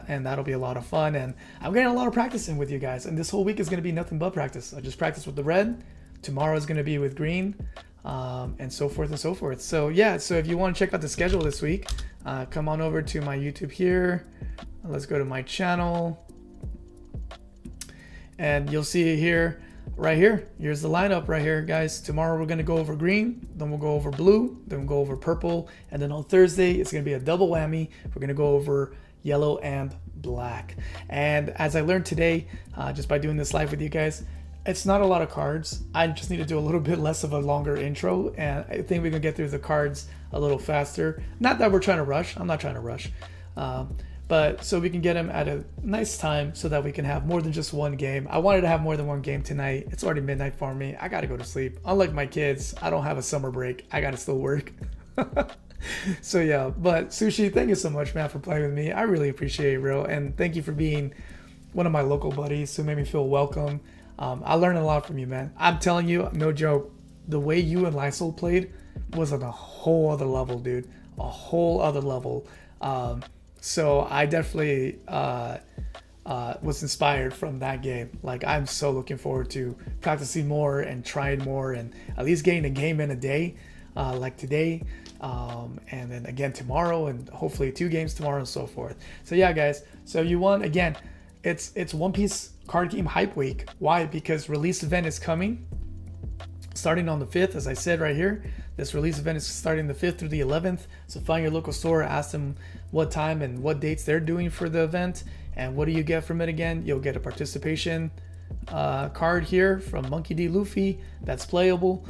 and that'll be a lot of fun, and I'm getting a lot of practice in with you guys, and this whole week is going to be nothing but practice. I just practice with the red, tomorrow is going to be with green, and so forth and so forth. So yeah, so if you want to check out the schedule this week, come on over to my YouTube here. Let's go to my channel, and you'll see it here. Right here, here's the lineup right here, guys. Tomorrow we're gonna go over green, then we'll go over blue, then we'll go over purple, and then on Thursday it's gonna be a double whammy. We're gonna go over yellow and black. And as I learned today, just by doing this live with you guys, it's not a lot of cards. I just need to do a little bit less of a longer intro, and I think we can get through the cards a little faster. Not that we're trying to rush. I'm not trying to rush. But so we can get them at a nice time so that we can have more than just one game. I wanted to have more than one game tonight. It's already midnight for me. I gotta go to sleep. Unlike my kids, I don't have a summer break. I gotta still work. So yeah, but Sushi, thank you so much, man, for playing with me. I really appreciate it, bro, and thank you for being one of my local buddies who made me feel welcome. I learned a lot from you, man. I'm telling you, no joke. The way you and Lysol played was on a whole other level, dude. A whole other level. So I definitely was inspired from that game. Like, I'm so looking forward to practicing more and trying more and at least getting a game in a day, like today, and then again tomorrow, and hopefully 2 games tomorrow and so forth. So yeah, guys. So you want again? It's One Piece card game hype week. Why? Because release event is coming, starting on the 5th, as I said right here. This release event is starting the 5th through the 11th. So find your local store, ask them what time and what dates they're doing for the event, and what do you get from it again? You'll get a participation card here from Monkey D. Luffy that's playable.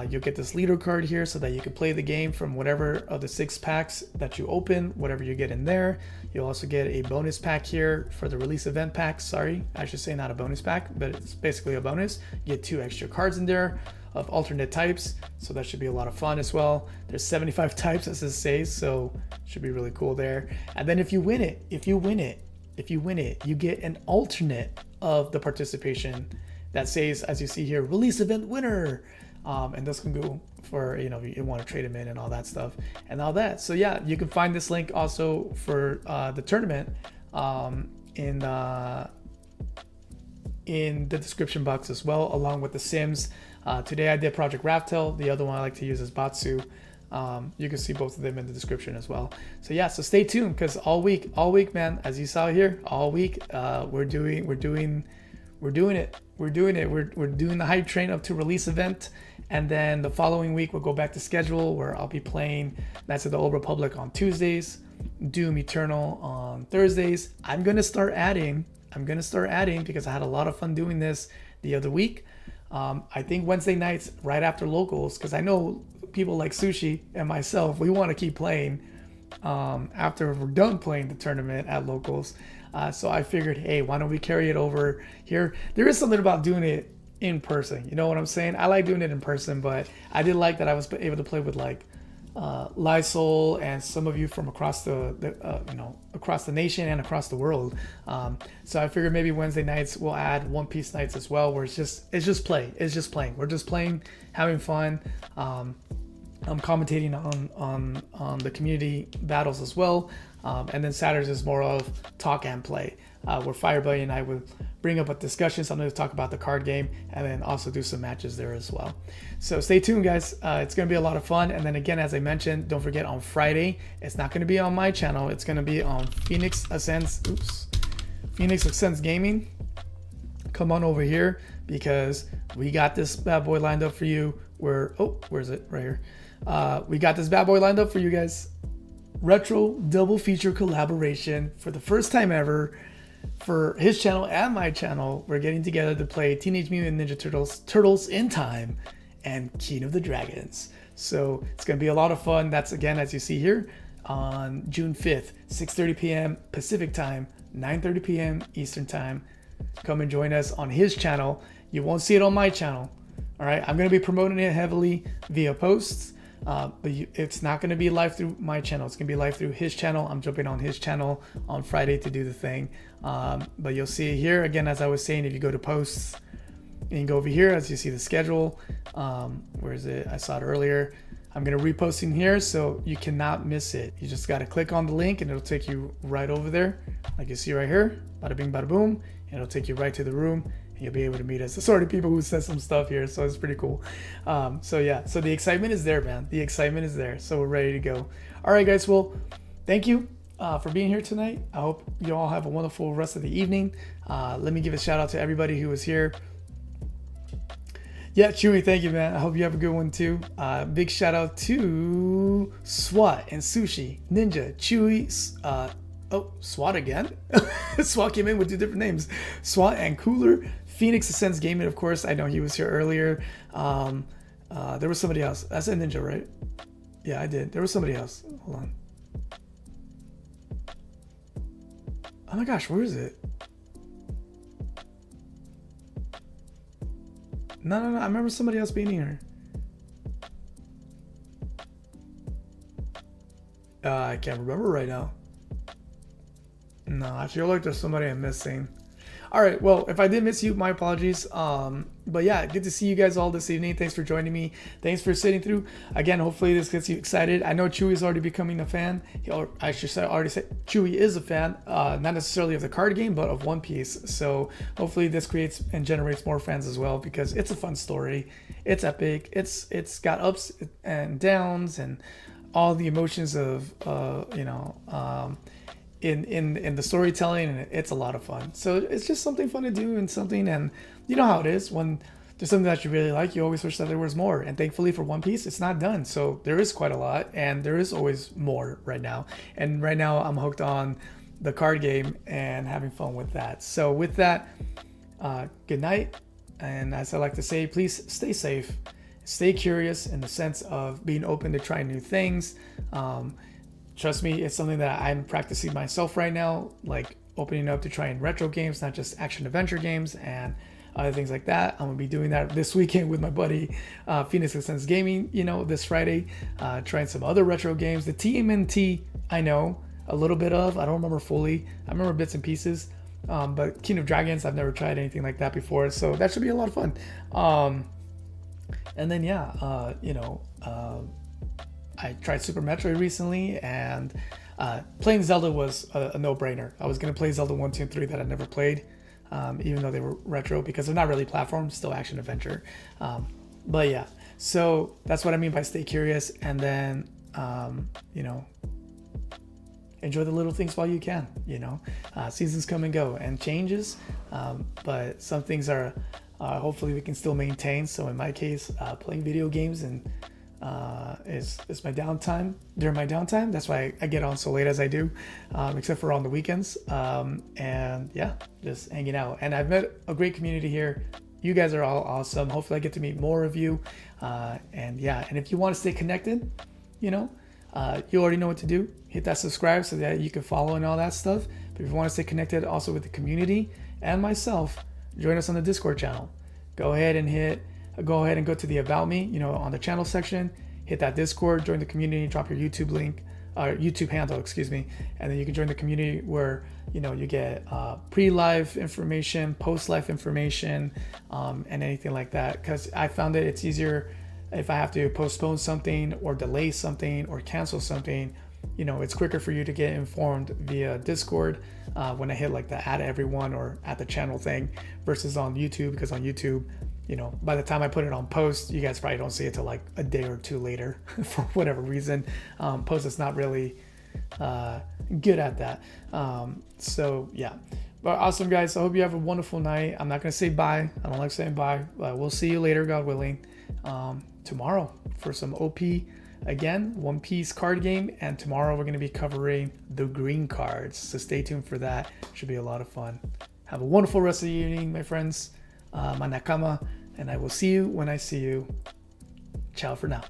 You'll get this leader card here so that you can play the game from whatever of the 6 packs that you open, whatever you get in there. You'll also get a bonus pack here for the release event pack. Sorry, I should say not a bonus pack, but it's basically a bonus. You get 2 extra cards in there of alternate types, so that should be a lot of fun as well. There's 75 types, as it says, so should be really cool there. And then if you win it, you get an alternate of the participation that says, as you see here, release event winner. And this can go for, you want to trade them in and all that stuff and all that. So yeah, you can find this link also for the tournament in the description box as well, along with the Sims. Today I did Project Raftel. The other one I like to use is Batsu. You can see both of them in the description as well. So yeah, so stay tuned, because all week, man, as you saw here, all week we're doing it. We're doing the hype train up to release event, and then the following week we'll go back to schedule, where I'll be playing Knights of the Old Republic on Tuesdays, Doom Eternal on Thursdays. I'm gonna start adding because I had a lot of fun doing this the other week. I think Wednesday nights right after locals, because I know people like Sushi and myself, we want to keep playing after we're done playing the tournament at locals. So I figured, hey, why don't we carry it over here? There is something about doing it in person. You know what I'm saying? I like doing it in person, but I did like that I was able to play with like Lysol and some of you from across across the nation and across the world. So I figured maybe Wednesday nights we'll add One Piece nights as well, where it's just playing. We're just playing, having fun. I'm commentating on the community battles as well. And then Saturdays is more of talk and play, where Firebuddy and I would bring up a discussion, something to talk about the card game, and then also do some matches there as well. So stay tuned, guys. It's going to be a lot of fun. And then again, as I mentioned, don't forget on Friday, it's not going to be on my channel. It's going to be on Phoenix Ascends Gaming. Come on over here, because we got this bad boy lined up for you. Where's it? Right here. We got this bad boy lined up for you guys. Retro double feature collaboration for the first time ever for his channel and my channel. We're getting together to play Teenage Mutant Ninja Turtles in Time and King of the Dragons. So it's going to be a lot of fun. That's, again, as you see here, on June 5th, 6:30 p.m. Pacific time, 9:30 p.m. Eastern time. Come and join us on his channel. You won't see it on my channel. All right, I'm going to be promoting it heavily via posts. But it's not going to be live through my channel. It's going to be live through his channel. I'm jumping on his channel on Friday to do the thing. But you'll see it here. Again, as I was saying, if you go to posts, and you go over here, as you see the schedule. Where is it? I saw it earlier. I'm going to repost in here, so you cannot miss it. You just got to click on the link, and it'll take you right over there. Like you see right here. Bada bing, bada boom. And it'll take you right to the room. You'll be able to meet us, the sort of people who said some stuff here, so it's pretty cool. So yeah, so the excitement is there, man. The excitement is there, so we're ready to go. All right, guys. Well, thank you for being here tonight. I hope you all have a wonderful rest of the evening. Let me give a shout out to everybody who was here. Yeah, Chewy, thank you, man. I hope you have a good one too. Big shout out to SWAT and Sushi, Ninja, Chewy. SWAT again? SWAT came in with 2 different names. SWAT and Cooler. Phoenix Ascends Gaming, of course. I know he was here earlier. There was somebody else. I said Ninja, right? Yeah, I did. There was somebody else. Hold on. Oh my gosh, where is it? No. I remember somebody else being here. I can't remember right now. No, I feel like there's somebody I'm missing. All right, well, if I did miss you, my apologies. But yeah, good to see you guys all this evening. Thanks for joining me. Thanks for sitting through. Again, hopefully this gets you excited. I know Chewy's already becoming a fan. Or I should say, already said Chewy is a fan, not necessarily of the card game, but of One Piece. So hopefully this creates and generates more fans as well, because it's a fun story. It's epic. It's got ups and downs and all the emotions of in the storytelling, and it's a lot of fun. So it's just something fun to do, and something, and you know how it is when there's something that you really like, you always wish that there was more. And thankfully for One Piece, it's not done. So there is quite a lot, and there is always more right now. And right now I'm hooked on the card game and having fun with that. So with that, good night. And as I like to say, please stay safe, stay curious in the sense of being open to trying new things. Trust me, it's something that I'm practicing myself right now, like opening up to trying retro games, not just action adventure games and other things like that. I'm gonna be doing that this weekend with my buddy Phoenix Sense Gaming, this Friday, trying some other retro games. The TMNT, I know a little bit of, I don't remember fully. I remember bits and pieces, but Kingdom of Dragons, I've never tried anything like that before, so that should be a lot of fun. And then I tried Super Metroid recently, and playing Zelda was a no-brainer. I was going to play Zelda 1, 2, and 3 that I never played, even though they were retro, because they're not really platforms, still action adventure. But yeah, so that's what I mean by stay curious, and then, enjoy the little things while you can. Seasons come and go and changes, but some things are hopefully we can still maintain. So in my case, playing video games and is my downtime. During my downtime, that's why I get on so late as I do, except for on the weekends. And yeah, just hanging out. And I've met a great community here. You guys are all awesome. Hopefully I get to meet more of you. And if you want to stay connected, you already know what to do. Hit that subscribe so that you can follow and all that stuff. But if you want to stay connected also with the community and myself, join us on the Discord channel. Go ahead and go to the About Me, on the channel section, hit that Discord, join the community, drop your YouTube link, or YouTube handle, and then you can join the community where, you get pre-live information, post-live information, and anything like that. Because I found that it's easier if I have to postpone something or delay something or cancel something, it's quicker for you to get informed via Discord when I hit like the add everyone or at the channel thing versus on YouTube, because on YouTube, by the time I put it on post, you guys probably don't see it till like a day or two later for whatever reason. Post is not really good at that. So yeah, but awesome guys. I hope you have a wonderful night. I'm not going to say bye. I don't like saying bye, but we'll see you later, God willing, tomorrow for some OP again, One Piece card game. And tomorrow we're going to be covering the green cards. So stay tuned for that. Should be a lot of fun. Have a wonderful rest of the evening, my friends, my nakama, and I will see you when I see you. Ciao for now.